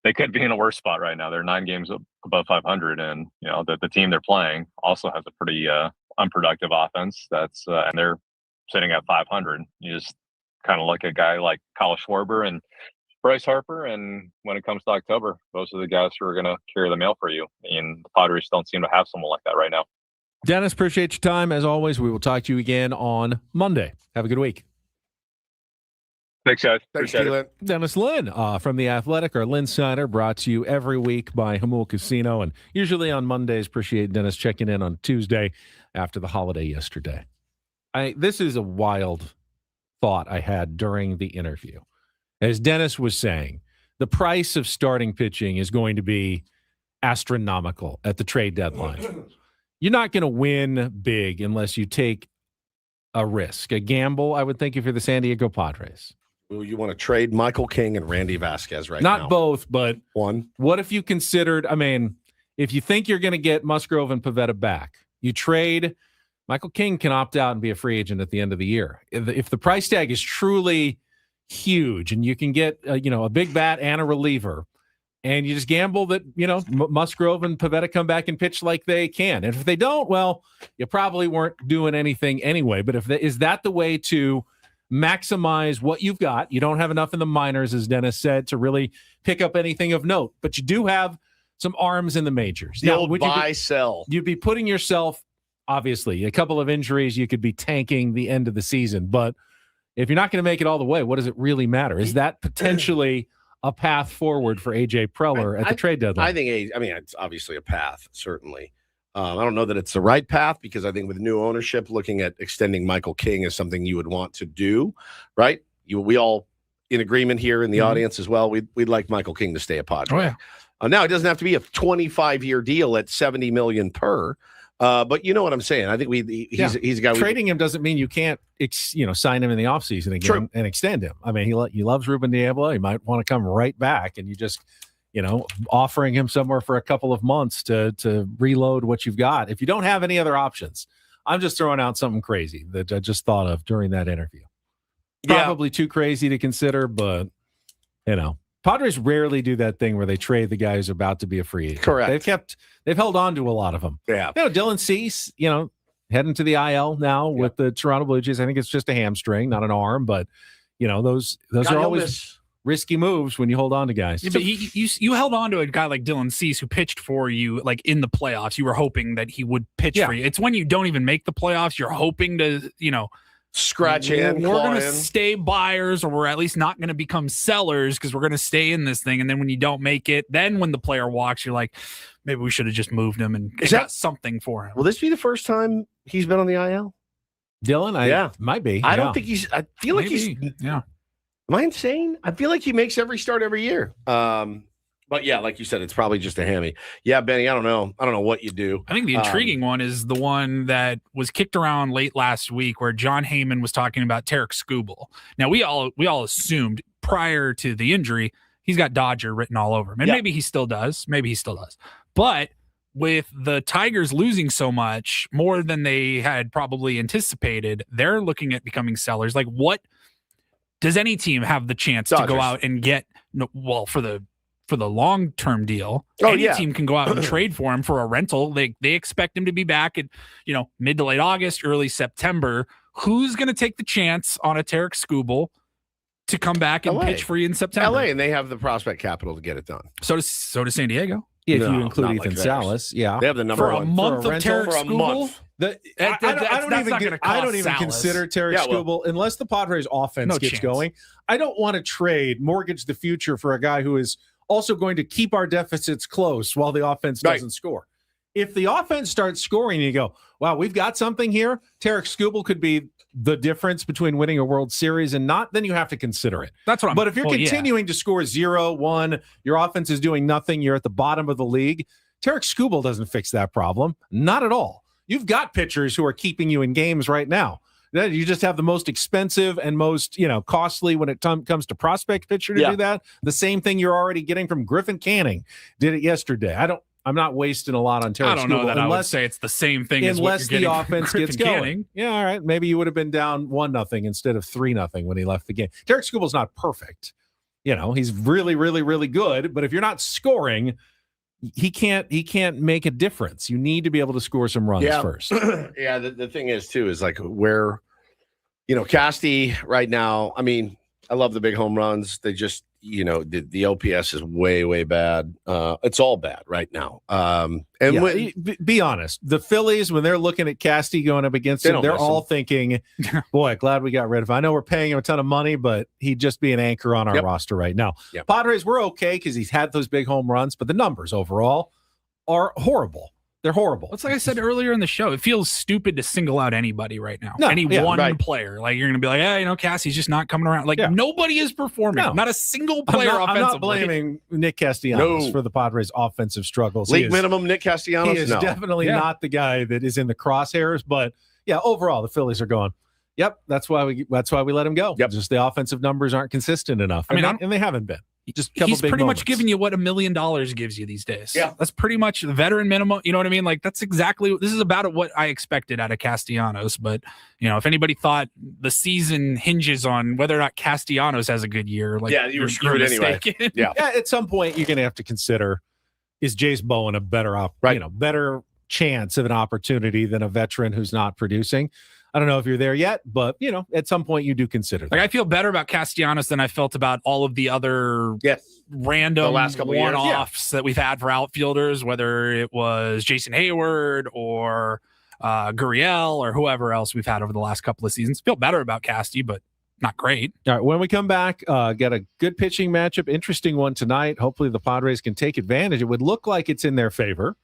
they could be in a worse spot right now. They're 9 games above 500, and the team they're playing also has a pretty unproductive offense. And they're sitting at 500. You just kind of look at a guy like Kyle Schwarber and Bryce Harper, and when it comes to October, those are the guys who are going to carry the mail for you. And the Padres don't seem to have someone like that right now. Dennis, appreciate your time. As always, we will talk to you again on Monday. Have a good week. Thanks, guys. Thanks, Appreciate it. Dennis Lynn from The Athletic, our Lynn Signer, brought to you every week by Hamul Casino, and usually on Mondays. Appreciate Dennis checking in on Tuesday after the holiday yesterday. This is a wild thought I had during the interview. As Dennis was saying, the price of starting pitching is going to be astronomical at the trade deadline. You're not going to win big unless you take a risk, a gamble, I would think, if you're the San Diego Padres. Well, you want to trade Michael King and Randy Vasquez now. Not both, but one. What if you considered, if you think you're going to get Musgrove and Pivetta back, you trade. Michael King can opt out and be a free agent at the end of the year. If the price tag is truly huge and you can get a big bat and a reliever, And you just gamble that, Musgrove and Pivetta come back and pitch like they can. And if they don't, well, you probably weren't doing anything anyway. But is that the way to maximize what you've got? You don't have enough in the minors, as Dennis said, to really pick up anything of note. But you do have some arms in the majors. The old buy-sell. You'd be putting yourself, obviously, a couple of injuries, you could be tanking the end of the season. But if you're not going to make it all the way, what does it really matter? Is that potentially a path forward for A.J. Preller at the trade deadline? I think it's obviously a path, certainly. I don't know that it's the right path because I think with new ownership, looking at extending Michael King is something you would want to do, right? We all in agreement here in the audience as well. We'd like Michael King to stay a Padre. Oh, yeah. Now, it doesn't have to be a 25-year deal at $70 million per. But you know what I'm saying. I think he's a guy. Trading him doesn't mean you can't, sign him in the offseason again and extend him. I mean, he loves Ruben Diablo. He might want to come right back, and you just, offering him somewhere for a couple of months to reload what you've got. If you don't have any other options, I'm just throwing out something crazy that I just thought of during that interview. Probably too crazy to consider, but Padres rarely do that thing where they trade the guy who's about to be a free agent. Correct. They've held on to a lot of them. Yeah. Dylan Cease, heading to the IL now with the Toronto Blue Jays. I think it's just a hamstring, not an arm, but those are always risky moves when you hold on to guys. Yeah, but you held on to a guy like Dylan Cease who pitched for you like in the playoffs. You were hoping that he would pitch for you. It's when you don't even make the playoffs, you're hoping to, scratch in. We're going to stay buyers, or we're at least not going to become sellers because we're going to stay in this thing. And then when you don't make it, then when the player walks, you're like, maybe we should have just moved him and got something for him. Will this be the first time he's been on the IL? Dylan? Might be. I don't think I feel like he's. Yeah. Am I insane? I feel like he makes every start every year. But yeah, like you said, it's probably just a hammy. Yeah, Benny, I don't know what you do. I think the intriguing one is the one that was kicked around late last week where John Heyman was talking about Tarek Skubal. Now, we all assumed prior to the injury, he's got Dodger written all over him. And maybe he still does. But with the Tigers losing so much, more than they had probably anticipated, they're looking at becoming sellers. Like, what does any team have the chance to go out and get? For the long-term deal, any team can go out and trade for him for a rental. They expect him to be back at, mid to late August, early September. Who's going to take the chance on a Tarek Skubal to come back and pitch for you in September? LA, and they have the prospect capital to get it done. So does San Diego. If you include Ethan Salas, they have the number for one. A month of Tarek Skubal? I don't even consider Tarek Skubal unless the Padres offense gets going. I don't want to trade, mortgage the future for a guy who is also going to keep our deficits close while the offense doesn't score. If the offense starts scoring and you go, wow, we've got something here, Tarek Skubal could be the difference between winning a World Series and not, then you have to consider it. That's what I'm But if you're continuing to score 0-1, your offense is doing nothing, you're at the bottom of the league, Tarek Skubal doesn't fix that problem. Not at all. You've got pitchers who are keeping you in games right now. You just have the most expensive and most, costly when it comes to prospect pitcher to do that. The same thing you're already getting from Griffin Canning. Did it yesterday. I'm not wasting a lot on Tarek Skubal. I don't know that I would say it's the same thing as what you're the offense gets going. Canning. Yeah, all right. Maybe you would have been down 1-0 instead of 3-0 when he left the game. Tarek Skubal's not perfect. He's really, really, really good. But if you're not scoring, he can't make a difference. You need to be able to score some runs first. Yeah, the thing is too is like where, Casty right now. I mean, I love the big home runs. They just, the OPS is way, way bad. It's all bad right now. Be honest. The Phillies, when they're looking at Casty going up against him, they're all thinking, boy, glad we got rid of him. I know we're paying him a ton of money, but he'd just be an anchor on our roster right now. Padres, we're okay because he's had those big home runs, but the numbers overall are horrible. They're horrible. It's like I said earlier in the show. It feels stupid to single out anybody right now. One player. Like you're going to be like, Cassie's just not coming around. Like nobody is performing. Not a single player offensively. I'm not blaming Nick Castellanos for the Padres' offensive struggles. League minimum Nick Castellanos? He is definitely not the guy that is in the crosshairs. But, overall, the Phillies are going, yep, that's why we let him go. Just the offensive numbers aren't consistent enough. And they haven't been. He's pretty much giving you what $1 million gives you these days. Yeah. That's pretty much the veteran minimum. You know what I mean? Like, that's exactly, this is about what I expected out of Castellanos. But, if anybody thought the season hinges on whether or not Castellanos has a good year, like, you were screwed anyway. Yeah. At some point, you're going to have to consider, is Jace Bowen a better, better chance of an opportunity than a veteran who's not producing? I don't know if you're there yet, but, at some point you do consider that. Like, I feel better about Castellanos than I felt about all of the other random last couple one-offs that we've had for outfielders, whether it was Jason Hayward or Gurriel or whoever else we've had over the last couple of seasons. Feel better about Casty, but not great. All right, when we come back, got a good pitching matchup, interesting one tonight. Hopefully the Padres can take advantage. It would look like it's in their favor.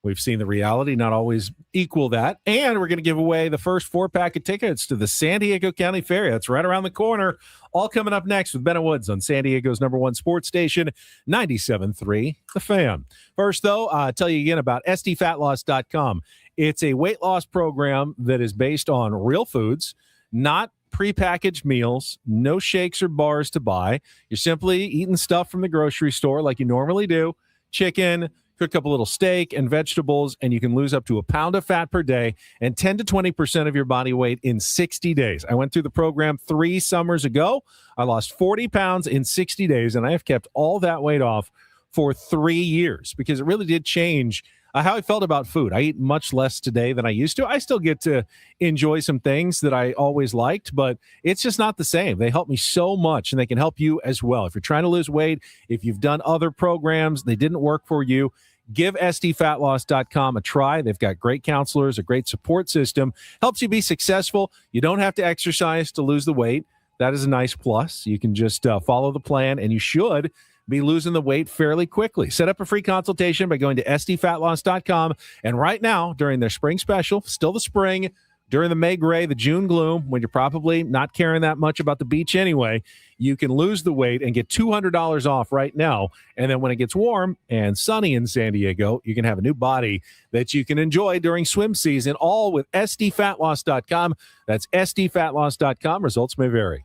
We've seen the reality not always equal that. And we're going to give away the first 4-pack of tickets to the San Diego County Fair. That's right around the corner. All coming up next with Bennett Woods on San Diego's #1 sports station, 97.3 The Fan. First, though, I'll tell you again about SDFatLoss.com. It's a weight loss program that is based on real foods, not prepackaged meals, no shakes or bars to buy. You're simply eating stuff from the grocery store like you normally do. Chicken, cook up a little steak and vegetables, and you can lose up to a pound of fat per day and 10 to 20% of your body weight in 60 days. I went through the program 3 summers ago. I lost 40 pounds in 60 days, and I have kept all that weight off for 3 years because it really did change how I felt about food. I eat much less today than I used to. I still get to enjoy some things that I always liked, but it's just not the same. They help me so much, and they can help you as well. If you're trying to lose weight, if you've done other programs, they didn't work for you, give SDFatLoss.com a try. They've got great counselors, a great support system, helps you be successful. You don't have to exercise to lose the weight. That is a nice plus. You can just follow the plan, and you should be losing the weight fairly quickly. Set up a free consultation by going to SDFatLoss.com. And right now, during their spring special, still the spring, during the May gray, the June gloom, when you're probably not caring that much about the beach anyway, you can lose the weight and get $200 off right now. And then when it gets warm and sunny in San Diego, you can have a new body that you can enjoy during swim season, all with SDFatLoss.com. That's SDFatLoss.com. Results may vary.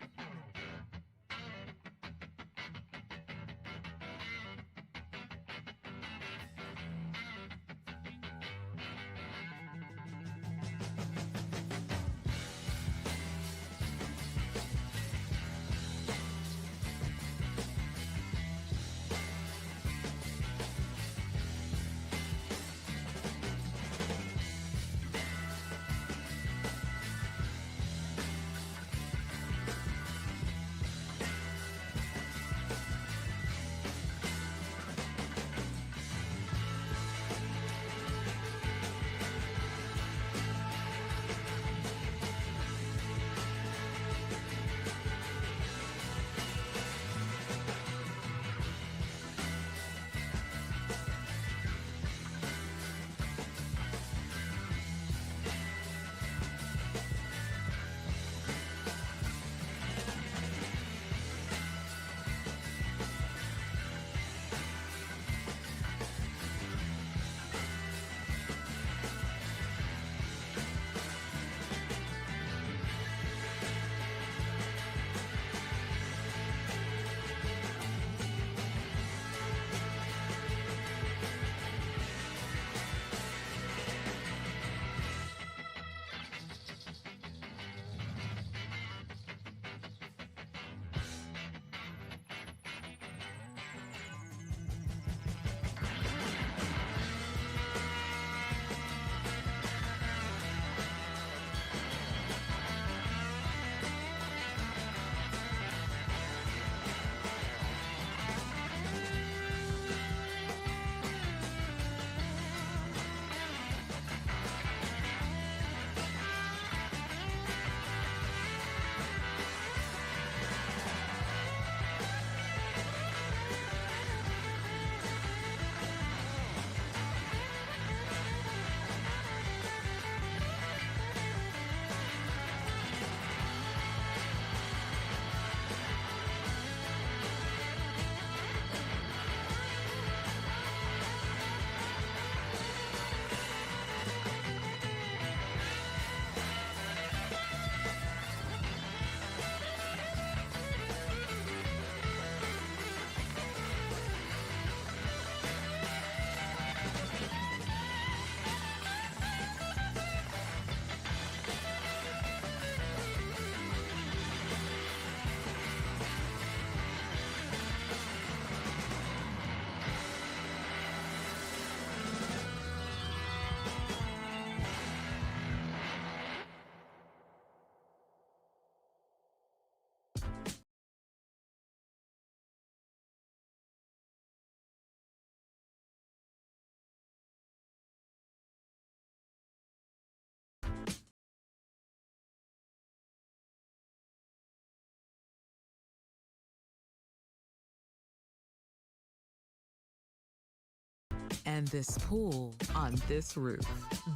and this pool on this roof.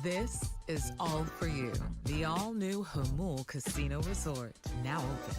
This is all for you. The all-new Hamul Casino Resort, now open.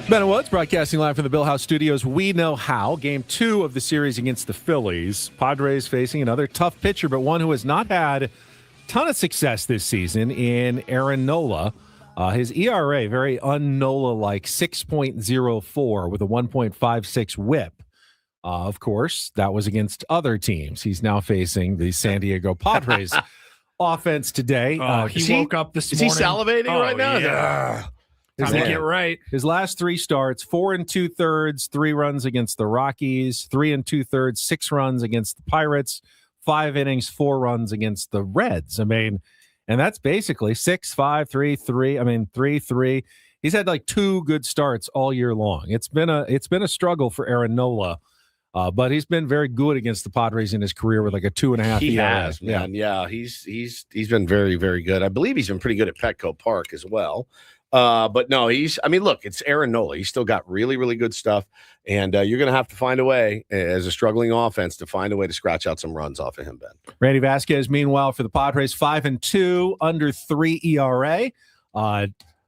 Ben Woods broadcasting live from the Bill House Studios. We know how. Game 2 of the series against the Phillies. Padres facing another tough pitcher, but one who has not had a ton of success this season in Aaron Nola. His ERA, very un-Nola-like, 6.04 with a 1.56 whip. Of course, that was against other teams. He's now facing the San Diego Padres offense today. He woke up this morning. Is he salivating right now? Yeah. Time to get right. His last 3 starts, 4 2/3, 3 runs against the Rockies, 3 2/3, 6 runs against the Pirates, 5 innings, 4 runs against the Reds. I mean, and that's basically 6, 5, 3, 3. I mean, 3, 3. He's had like 2 good starts all year long. It's been a struggle for Aaron Nola, but he's been very good against the Padres in his career with like a 2.5 He ERA. has, man. Yeah, he's been very, very good. I believe he's been pretty good at Petco Park as well. But no, look, it's Aaron Nola. He's still got really, really good stuff. And you're going to have to find a way, as a struggling offense, to find a way to scratch out some runs off of him, Ben. Randy Vasquez, meanwhile, for the Padres, 5-2, under 3 ERA.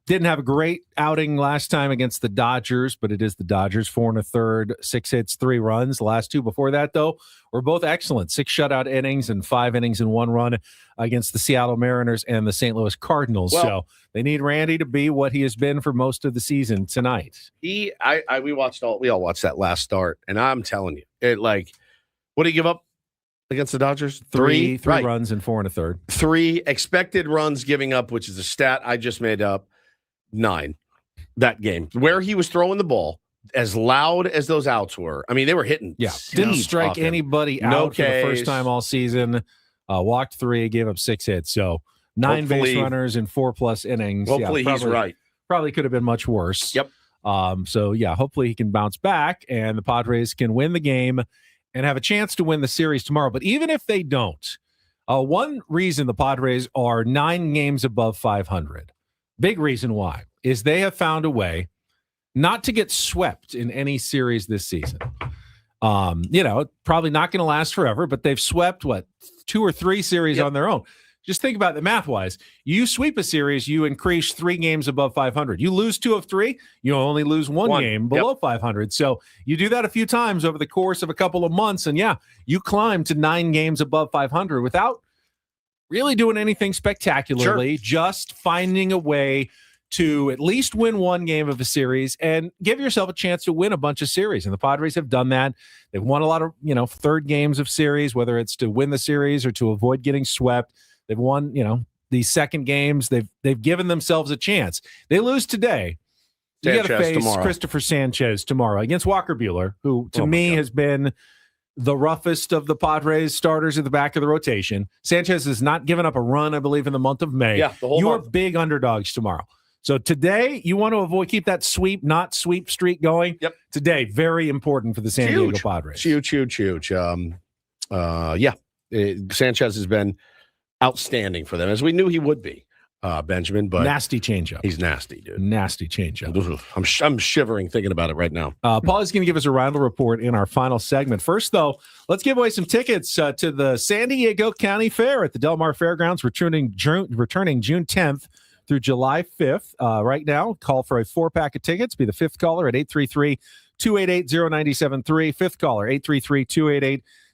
Didn't have a great outing last time against the Dodgers, but it is the Dodgers. 4 1/3, 6 hits, 3 runs. The last 2 before that, though, were both excellent. 6 shutout innings and 5 innings and 1 run against the Seattle Mariners and the St. Louis Cardinals. Well, so they need Randy to be what he has been for most of the season tonight. We all watched that last start, and I'm telling you, what did he give up? against the Dodgers? Three right. runs in 4 1/3. 3 expected runs giving up, which is a stat I just made up. 9 that game. Where he was throwing the ball, as loud as those outs were. I mean, they were hitting. Yeah, didn't strike anybody out for the first time all season. Walked 3, gave up 6 hits. So 9 base runners in 4+ innings. Hopefully he's right. Probably could have been much worse. Yep. So yeah, hopefully he can bounce back and the Padres can win the game and have a chance to win the series tomorrow. But even if they don't, one reason the Padres are 9 games above 500, big reason why, is they have found a way not to get swept in any series this season. Probably not going to last forever, but they've swept 2 or 3 series on their own. Just think about it math-wise. You sweep a series, you increase 3 games above 500. You lose 2 of 3, you only lose 1 game below 500. So you do that a few times over the course of a couple of months, and you climb to 9 games above 500 without really doing anything spectacularly, just finding a way to at least win 1 game of a series and give yourself a chance to win a bunch of series. And the Padres have done that. They've won a lot of, third games of series, whether it's to win the series or to avoid getting swept. They've won, these second games. They've given themselves a chance. They lose today. You got to face tomorrow. Christopher Sanchez tomorrow against Walker Buehler, who to me has been the roughest of the Padres starters at the back of the rotation. Sanchez has not given up a run, I believe, in the month of May. Yeah, the whole month. Are big underdogs tomorrow. So today, you want to keep that sweep, not sweep streak going. Yep. Today, very important for the San Diego Padres. Huge. Sanchez has been outstanding for them, as we knew he would be, Benjamin. But nasty changeup. He's nasty, dude. Nasty changeup. I'm shivering thinking about it right now. Paul is going to give us a Reindl Report in our final segment. First, though, let's give away some tickets to the San Diego County Fair at the Del Mar Fairgrounds, returning June 10th. Through July 5th. Right now, call for a 4-pack of tickets. Be the 5th caller at 833-288-0973. 5th caller,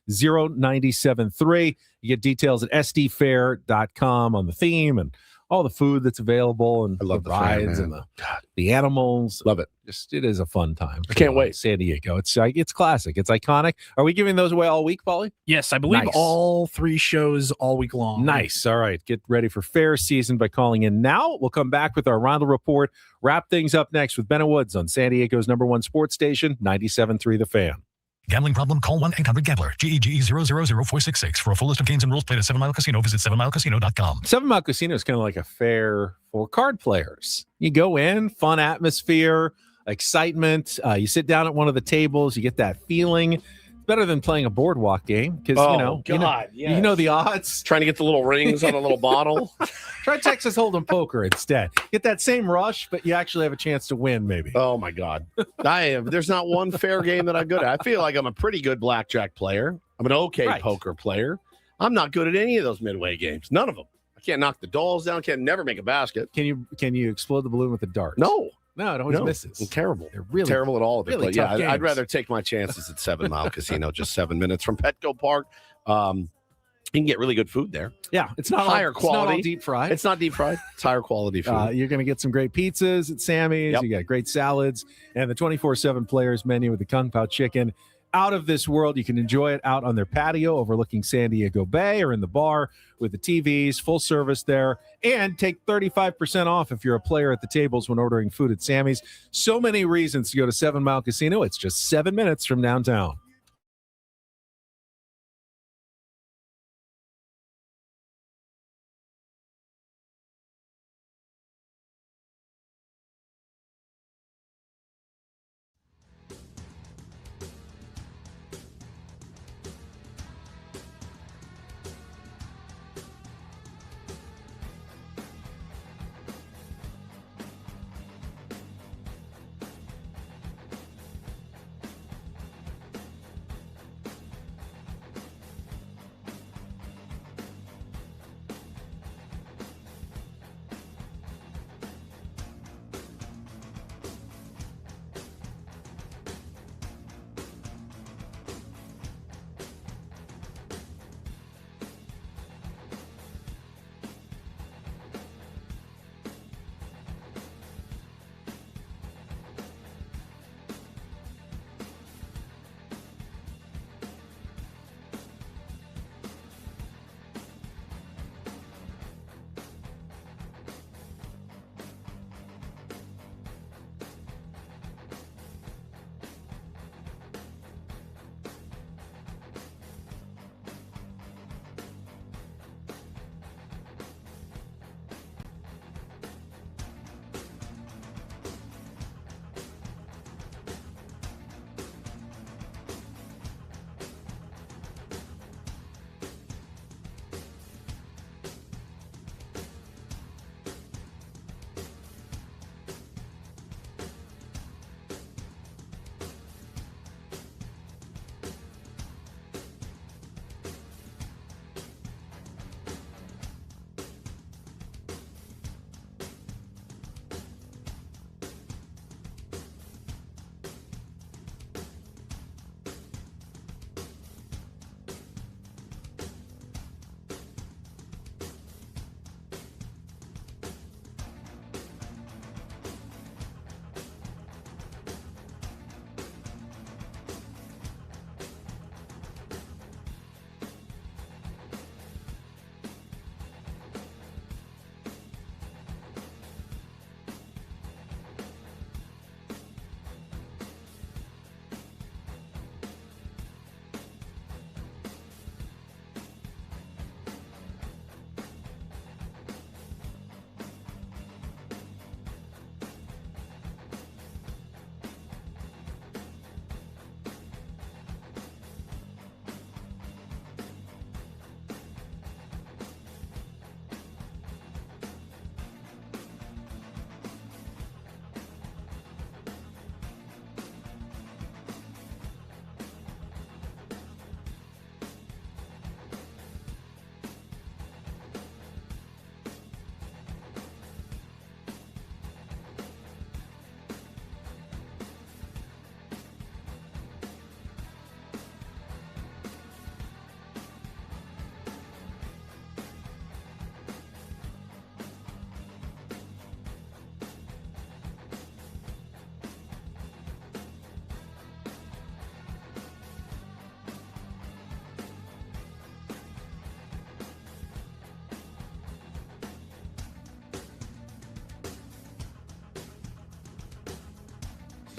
833-288-0973. You get details at sdfair.com on the theme and all the food that's available and I love the fair, rides and the animals. Love it. It is a fun time. I can't wait. San Diego. It's classic. It's iconic. Are we giving those away all week, Paulie? Yes, I believe all 3 shows all week long. Nice. All right. Get ready for fair season by calling in now. We'll come back with our Reindl Report. Wrap things up next with Bennett Woods on San Diego's #1 sports station, 97.3 The Fan. Gambling problem? Call 1-800-GAMBLER. GEGE 000-466. For a full list of games and rules, play at 7 Mile Casino. Visit 7milecasino.com. 7 Mile Casino is kind of like a fair for card players. You go in, fun atmosphere, excitement. You sit down at one of the tables. You get that feeling. It's better than playing a boardwalk game because, you know the odds. Trying to get the little rings on a little bottle. Try Texas Hold'em poker instead. Get that same rush, but you actually have a chance to win, maybe. Oh, my God. There's not one fair game that I'm good at. I feel like I'm a pretty good blackjack player. I'm an okay poker player. I'm not good at any of those midway games. None of them. I can't knock the dolls down. Can never make a basket. Can you explode the balloon with a dart? No. No, it always misses. I'm terrible. They're really terrible at all of it. Really but tough yeah, games. I'd rather take my chances at 7 Mile Casino, just 7 minutes from Petco Park. You can get really good food there. Yeah, it's not higher quality. It's not all deep fried. It's not deep fried. It's higher quality food. You're going to get some great pizzas at Sammy's. Yep. You got great salads and the 24/7 players menu with the Kung Pao chicken. Out of this world. You can enjoy it out on their patio overlooking San Diego Bay or in the bar with the TVs, full service there, and take 35% off if you're a player at the tables when ordering food at Sammy's. So many reasons to go to 7 Mile Casino. It's just 7 minutes from downtown.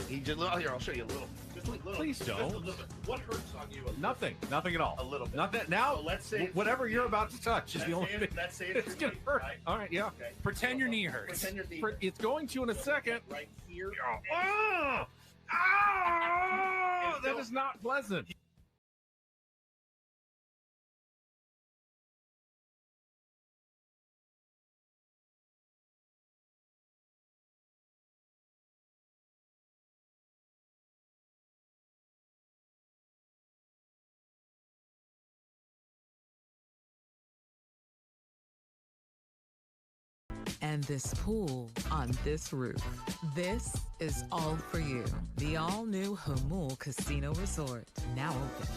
He just, here, I'll show you a little. Just a little. Please don't. Just a little bit. What hurts on you? Nothing at all. A little bit. Nothing. Now, so let's say whatever you're about to touch is the only thing. Let's say it's going to hurt. Right? All right, yeah. Okay. Pretend your knee hurts. Pretend your knee hurts. It's going to in a second. Right here. That is not pleasant. And this pool on this roof. This is all for you. The all-new Hamul Casino Resort, now open.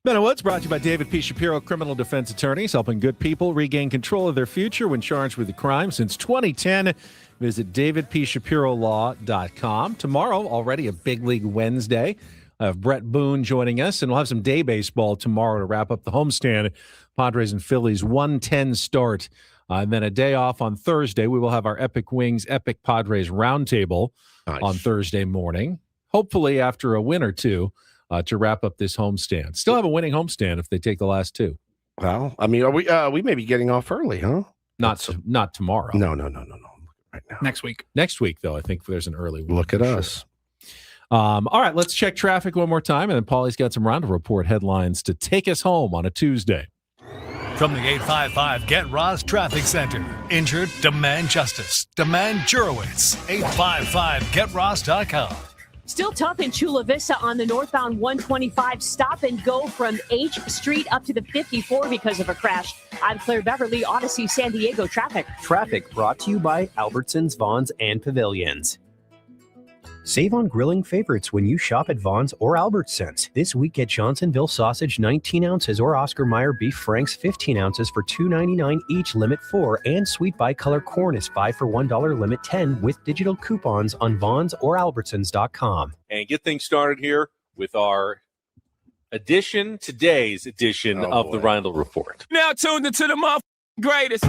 Ben Woods brought to you by David P. Shapiro, criminal defense attorneys, helping good people regain control of their future when charged with a crime. Since 2010, visit davidpshapirolaw.com. Tomorrow, already a Big League Wednesday. I have Brett Boone joining us, and we'll have some day baseball tomorrow to wrap up the homestand. Padres and Phillies, 1:10 start. And then a day off on Thursday. We will have our Epic Wings, Epic Padres roundtable on Thursday morning, hopefully after a win or two. To wrap up this homestand. Still have a winning homestand if they take the last two. Well, I mean, are we may be getting off early, huh? Not tomorrow. No. Right now. Next week. Next week, though, I think there's an early one. Look at us. All right, let's check traffic one more time, and then Paulie's got some Reindl Report headlines to take us home on a Tuesday. From the 855 Get Ross Traffic Center. Injured? Demand justice. Demand Jurowitz. 855GetRoss.com. Still tough in Chula Vista on the northbound 125 stop and go from H Street up to the 54 because of a crash. I'm Claire Beverly, Odyssey San Diego traffic. Traffic brought to you by Albertsons, Vons, and Pavilions. Save on grilling favorites when you shop at Vons or Albertsons. This week get Johnsonville sausage 19 ounces or Oscar Mayer beef franks 15 ounces for $2.99 each, limit 4, and sweet bicolor corn is 5 for $1, limit 10 with digital coupons on Vons or Albertsons.com. And get things started here with our today's edition of the Reindl Report. Now tuned into the greatest.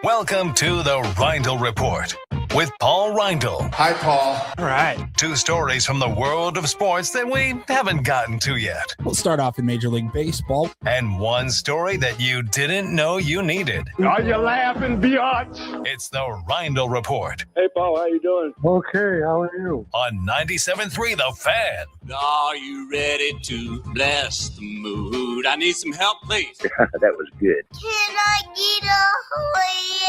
Welcome to the Reindl Report with Paul Reindl. Hi, Paul. All right. Two stories from the world of sports that we haven't gotten to yet. We'll start off in Major League Baseball. And one story that you didn't know you needed. Are you laughing, biatch? It's the Reindl Report. Hey, Paul, how you doing? Okay, how are you? On 97.3 The Fan. Are you ready to bless the mood? I need some help, please. That was good. Can I get a yeah?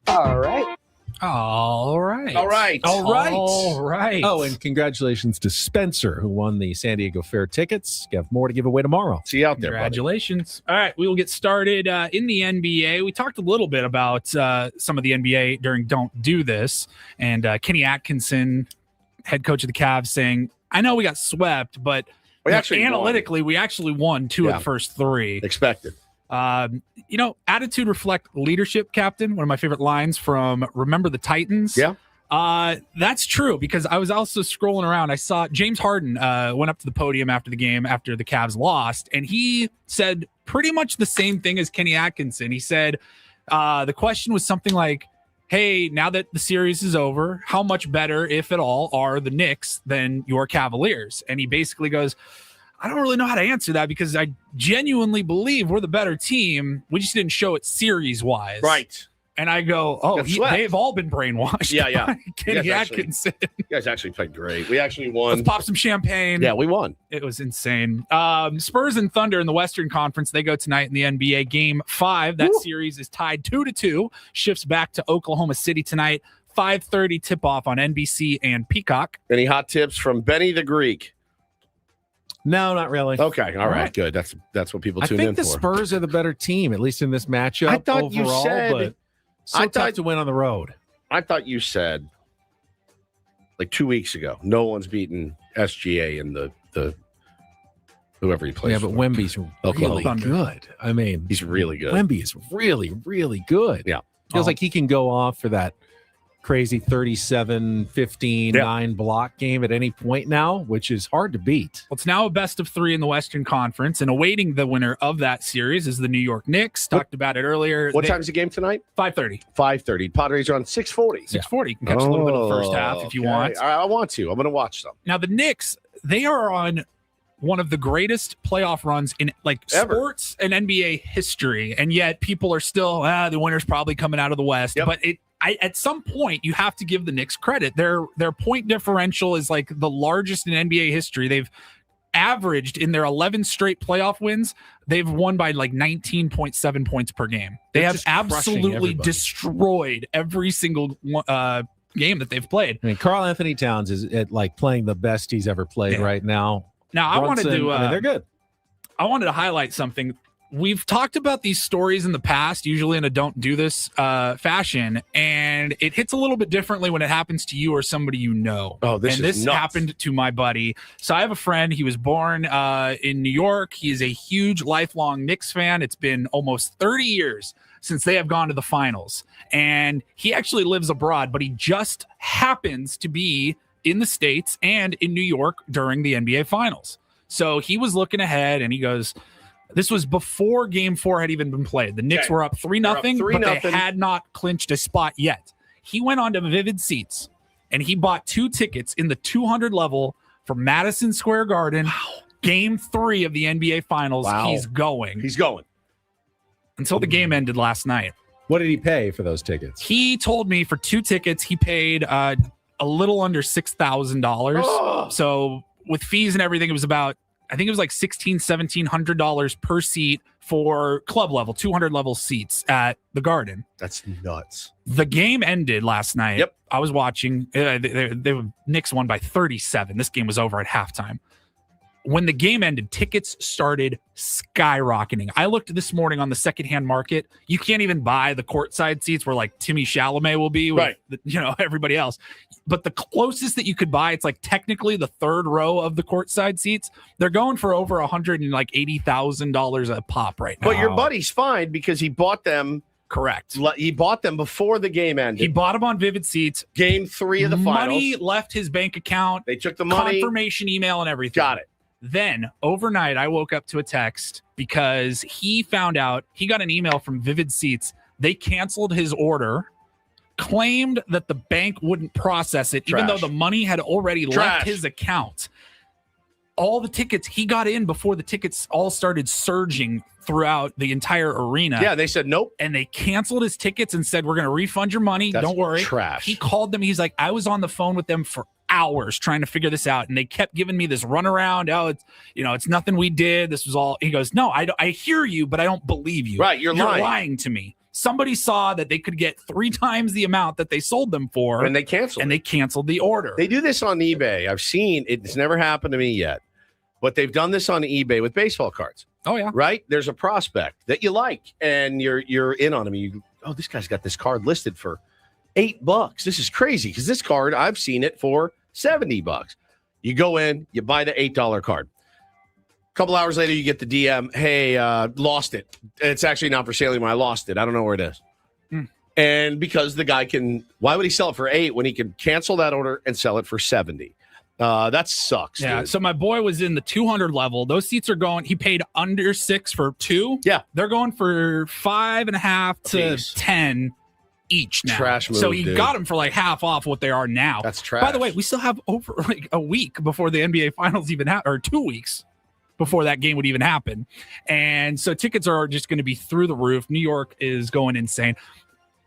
Oh, yeah. All right. Oh, and congratulations to Spencer, who won the San Diego Fair tickets. You have more to give away tomorrow. See you out there, Congratulations. All right, we will get started in the NBA. We talked a little bit about some of the NBA during Don't Do This, and Kenny Atkinson, head coach of the Cavs, saying, I know we got swept, but we actually won 2 of the first 3. Expected. Attitude reflect leadership, Captain. One of my favorite lines from Remember the Titans. Yeah. That's true, because I was also scrolling around. I saw James Harden went up to the podium after the game after the Cavs lost, and he said pretty much the same thing as Kenny Atkinson. He said the question was something like, hey, now that the series is over, how much better, if at all, are the Knicks than your Cavaliers? And he basically goes, I don't really know how to answer that, because I genuinely believe we're the better team. We just didn't show it series-wise. Right. And I go, they've all been brainwashed. Yeah. Kenny Atkinson. You guys actually played great. We actually won. Let's pop some champagne. Yeah, we won. It was insane. Spurs and Thunder in the Western Conference. They go tonight in the NBA. Game 5. That series is tied 2-2. Shifts back to Oklahoma City tonight. 5:30 tip-off on NBC and Peacock. Any hot tips from Benny the Greek? No, not really. Okay, all right, good. That's what people tune in for. I think the Spurs are the better team, at least in this matchup. I thought overall, you said, but tough to win on the road. I thought you said like 2 weeks ago, no one's beaten SGA in the whoever he plays. Yeah, but Wemby's really good. I mean, he's really good. Wemby is really, really good. Yeah, feels like he can go off for that crazy 37-15 9 block game at any point now, which is hard to beat. Well, it's now a best of 3 in the Western Conference, and awaiting the winner of that series is the New York Knicks. Talked about it earlier. What time's the game tonight? 5:30. 5:30. Padres are on 6:40. 6:40. You can catch a little bit of the first half if you want. I want to. I'm going to watch them. Now, the Knicks, they are on one of the greatest playoff runs in sports and NBA history, and yet people are still, the winner's probably coming out of the West. But at some point, you have to give the Knicks credit. Their point differential is like the largest in NBA history. They've averaged in their 11 straight playoff wins, they've won by like 19.7 points per game. They have absolutely destroyed every single game that they've played. I mean, Karl Anthony Towns is playing the best he's ever played right now. Now, I wanted to. They're good. I wanted to highlight something. We've talked about these stories in the past, usually in a don't do this fashion, and it hits a little bit differently when it happens to you or somebody you know. Oh, this happened to my buddy. So I have a friend. He was born in New York. He is a huge lifelong Knicks fan. It's been almost 30 years since they have gone to the finals, and he actually lives abroad, but he just happens to be in the States and in New York during the NBA finals. So he was looking ahead, and he goes, this was before Game 4 had even been played. The Knicks were up 3-0, but they had not clinched a spot yet. He went on to Vivid Seats, and he bought 2 tickets in the 200 level for Madison Square Garden. Game 3 of the NBA Finals. He's going. Until the game ended last night. What did he pay for those tickets? He told me for 2 tickets, he paid a little under $6,000. So with fees and everything, it was about, I think it was like $1,700 per seat for club level, 200 level seats at the Garden. That's nuts. The game ended last night. Yep. I was watching. Knicks won by 37. This game was over at halftime. When the game ended, tickets started skyrocketing. I looked this morning on the secondhand market. You can't even buy the courtside seats where like Timmy Chalamet will be with everybody else. But the closest that you could buy, it's like technically the third row of the courtside seats. They're going for over $180,000 a pop right now. But your buddy's fine because he bought them. Correct. He bought them before the game ended. He bought them on Vivid Seats. Game 3 of the finals. Money left his bank account. They took the money. Confirmation email and everything. Got it. Then overnight, I woke up to a text because he found out he got an email from Vivid Seats. They canceled his order, claimed that the bank wouldn't process it, even though the money had already left his account. All the tickets, he got in before the tickets all started surging throughout the entire arena. Yeah, they said nope. And they canceled his tickets and said, we're going to refund your money. That's don't worry. Trash. He called them. He's like, I was on the phone with them for hours trying to figure this out, and they kept giving me this runaround. Oh, it's nothing we did. This was all. He goes, no, I hear you, but I don't believe you. Right, you're lying to me. Somebody saw that they could get 3 times the amount that they sold them for, and they canceled the order. They do this on eBay. I've seen it. It's never happened to me yet, but they've done this on eBay with baseball cards. Oh yeah, right. There's a prospect that you like, and you're in on him. This guy's got this card listed for $8. This is crazy because this card I've seen it for $70. You go in, you buy the $8 card. A couple hours later, you get the DM, hey, lost it. It's actually not for sale anymore. I lost it. I don't know where it is. And because the guy why would he sell it for $8 when he can cancel that order and sell it for $70? That sucks. Yeah. Dude. So my boy was in the 200 level. Those seats are going, he paid under $6 for 2. Yeah. They're going for $5.5 to 10 each now. Trash move, so he dude. got them for like half off what they are now. That's trash. By the way, we still have over like a week before the NBA finals even happen, or 2 weeks before that game would even happen. And so tickets are just going to be through the roof. New York is going insane.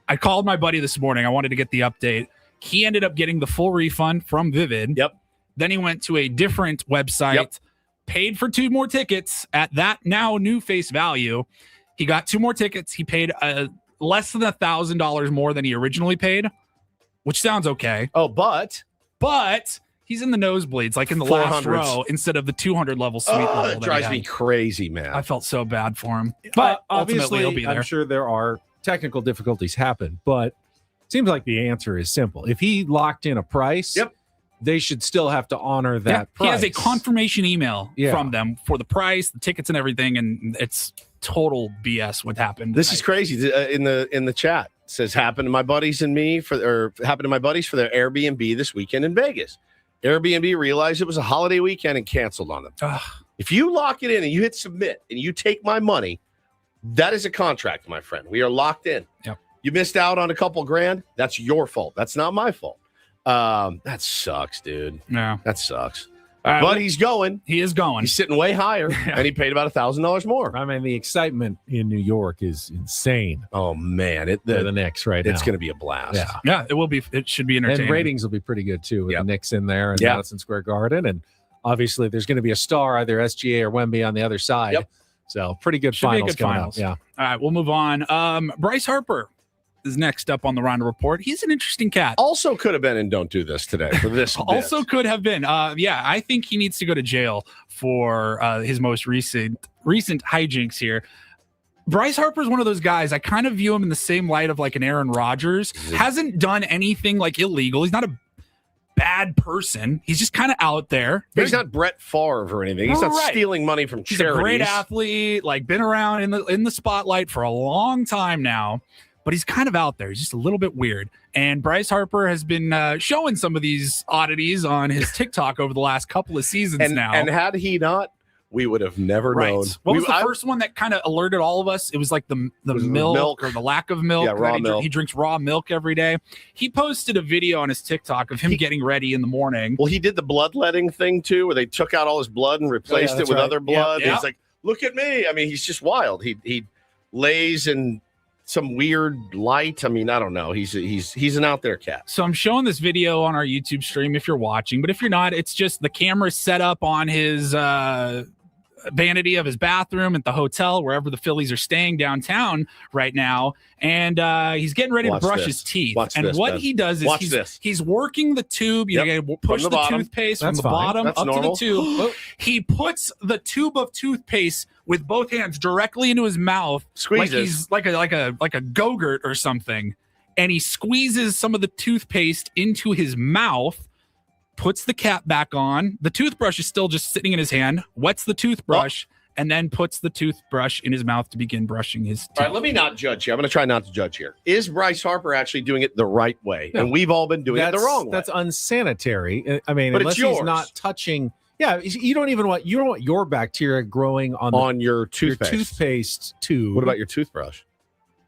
I called my buddy this morning. I wanted to get the update. He ended up getting the full refund from Vivid. Yep. Then he went to a different website, paid for 2 more tickets at that now new face value. He got 2 more tickets. He paid less than $1,000 more than he originally paid, which sounds okay. Oh, but he's in the nosebleeds, like in the last row instead of the 200 level suite level. It drives me crazy, man. I felt so bad for him. But ultimately, he'll be there. I'm sure there are technical difficulties happen, but it seems like the answer is simple. If he locked in a price, they should still have to honor that price. He has a confirmation email from them for the price, the tickets, and everything, and it's total BS what happened. This is crazy. In the chat, it says happened to my buddies and me happened to my buddies for their Airbnb this weekend in Vegas. Airbnb realized it was a holiday weekend and canceled on them. If you lock it in and you hit submit and you take my money, that is a contract, my friend. We are locked in. Yep. You missed out on a couple grand. That's your fault. That's not my fault. That sucks, dude. Yeah, that sucks. But he's going. He is going. He's sitting way higher, and he paid about $1,000 more. I mean, the excitement in New York is insane. Oh man, the Knicks right now. It's going to be a blast. Yeah, it will be. It should be entertaining. And ratings will be pretty good too with the Knicks in there and Madison Square Garden, and obviously there's going to be a star, either SGA or Wemby on the other side. Yep. So pretty good Should finals be a good finals. Yeah. All right, we'll move on. Bryce Harper is next up on the Reindl Report. He's an interesting cat. Also could have been in Don't Do This today for this. Also could have been. I think he needs to go to jail for his most recent hijinks here. Bryce Harper's one of those guys. I kind of view him in the same light of like an Aaron Rodgers. Hasn't done anything like illegal. He's not a bad person. He's just kind of out there. He's not Brett Favre or anything. He's not stealing money from charities. He's a great athlete, like been around in the spotlight for a long time now. But he's kind of out there. He's just a little bit weird. And Bryce Harper has been showing some of these oddities on his TikTok over the last couple of seasons now. And had he not, we would have never known. What was the first one that kind of alerted all of us? It was like the milk or the lack of milk. Yeah, raw milk. He drinks raw milk every day. He posted a video on his TikTok of him getting ready in the morning. Well, he did the bloodletting thing too, where they took out all his blood and replaced it with other blood. Yeah. He's like, look at me. I mean, he's just wild. He lays in some weird light. I mean, I don't know. He's an out there cat. So I'm showing this video on our YouTube stream if you're watching, but if you're not, it's just the camera set up on his vanity of his bathroom at the hotel, wherever the Phillies are staying downtown right now. And he's getting ready to brush his teeth. What he does is he's working the tube. You know, push the toothpaste from the bottom up to the tube. He puts the tube of toothpaste with both hands directly into his mouth. Squeezes. Like he's like a Go-Gurt or something. And he squeezes some of the toothpaste into his mouth, puts the cap back on. The toothbrush is still just sitting in his hand, wets the toothbrush, and then puts the toothbrush in his mouth to begin brushing his teeth. All right, let me not judge here. I'm going to try not to judge here. Is Bryce Harper actually doing it the right way? No. And we've all been doing it the wrong way. That's unsanitary. I mean, But unless it's yours. he's not touching. Yeah, you don't want your bacteria growing on your toothpaste tube. What about your toothbrush?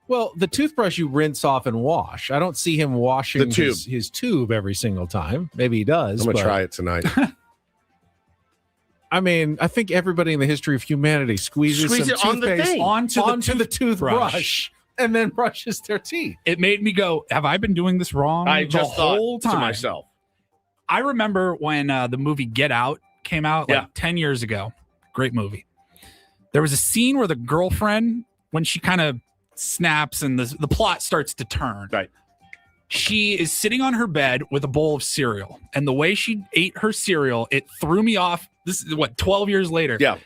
Well, the toothbrush you rinse off and wash. I don't see him washing his tube every single time. Maybe he does. I'm going to try it tonight. I mean, I think everybody in the history of humanity squeezes some it on the toothpaste thing. onto the toothbrush and then brushes their teeth. It made me go, have I been doing this wrong I the just whole thought time? to myself. I remember when the movie Get Out came out 10 years ago. Great movie. There was a scene where the girlfriend, when she kind of snaps and the plot starts to turn. Right. She is sitting on her bed with a bowl of cereal. And the way she ate her cereal, it threw me off. This is 12 years later. Yeah.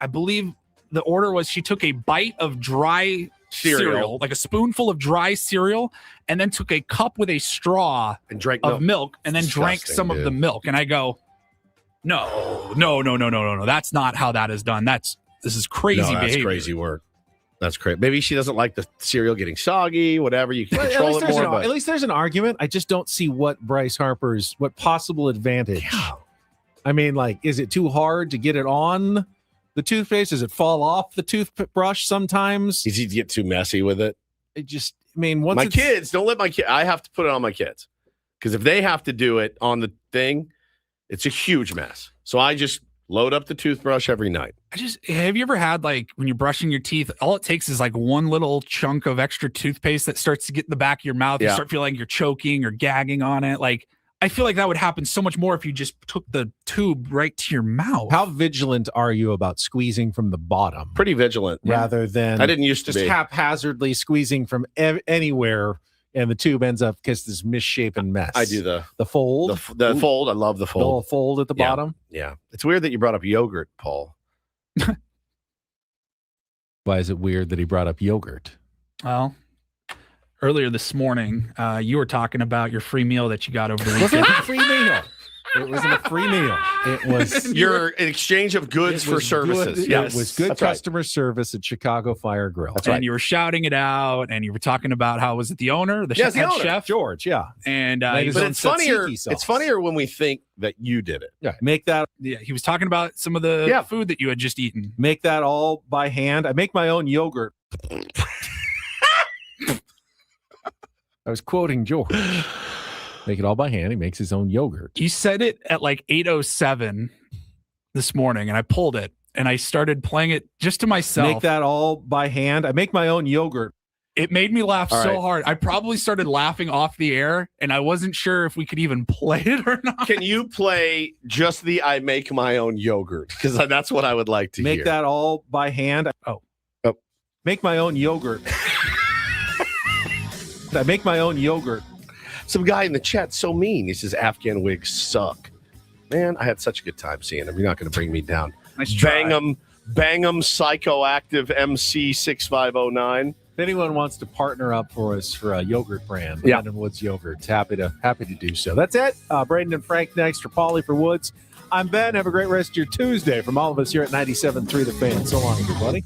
I believe the order was she took a bite of dry cereal, like a spoonful of dry cereal, and then took a cup with a straw and drank of milk and then drank some of the milk. And I go, no. That's not how that is done. This is crazy behavior. That's crazy work. That's great. Maybe she doesn't like the cereal getting soggy, whatever. You can control it more. At least there's an argument. I just don't see what possible advantage. Yeah. I mean, like, is it too hard to get it on the toothpaste? Does it fall off the toothbrush sometimes? Does he get too messy with it? Once my kids, don't let my kids. I have to put it on my kids because if they have to do it on the thing, it's a huge mess. So I just Load up the toothbrush every night. Have you ever had, like, when you're brushing your teeth, all it takes is like one little chunk of extra toothpaste that starts to get in the back of your mouth. You start feeling like you're choking or gagging on it. Like, I feel like that would happen so much more if you just took the tube right to your mouth. How vigilant are you about squeezing from the bottom? Pretty vigilant. Rather than I didn't used to just be. haphazardly squeezing from anywhere, and the tube ends up because this misshapen mess. I do the fold. The fold. I love the fold. The little fold at the bottom. Yeah. It's weird that you brought up yogurt, Paul. Why is it weird that he brought up yogurt? Well, earlier this morning, you were talking about your free meal that you got over the weekend. Wasn't a free meal. It wasn't a free meal. It was your exchange of goods for services. Yes. It was good customer service at Chicago Fire Grill. That's right. And you were shouting it out, and you were talking about how was it the owner, the the owner, chef George? Yeah, and but it's funnier. It's funnier when we think that you did it. Yeah, make that. Yeah, he was talking about some of the food that you had just eaten. Make that all by hand. I make my own yogurt. I was quoting George. Make it all by hand. He makes his own yogurt. You said it at like 8:07 this morning, and I pulled it, and I started playing it just to myself. Make that all by hand. I make my own yogurt. It made me laugh so hard. I probably started laughing off the air, and I wasn't sure if we could even play it or not. Can you play just the I make my own yogurt? Because that's what I would like to hear. Make that all by hand. Oh. Make my own yogurt. I make my own yogurt. Some guy in the chat so mean. He says Afghan wigs suck. Man, I had such a good time seeing him. You're not going to bring me down. Nice bang 'em, psychoactive MC 6509. If anyone wants to partner up for us for a yogurt brand, Brandon Woods Yogurts, happy to do so. That's it. Braden and Frank next for Paulie for Woods. I'm Ben. Have a great rest of your Tuesday from all of us here at 97.3 The Fan. So long, everybody.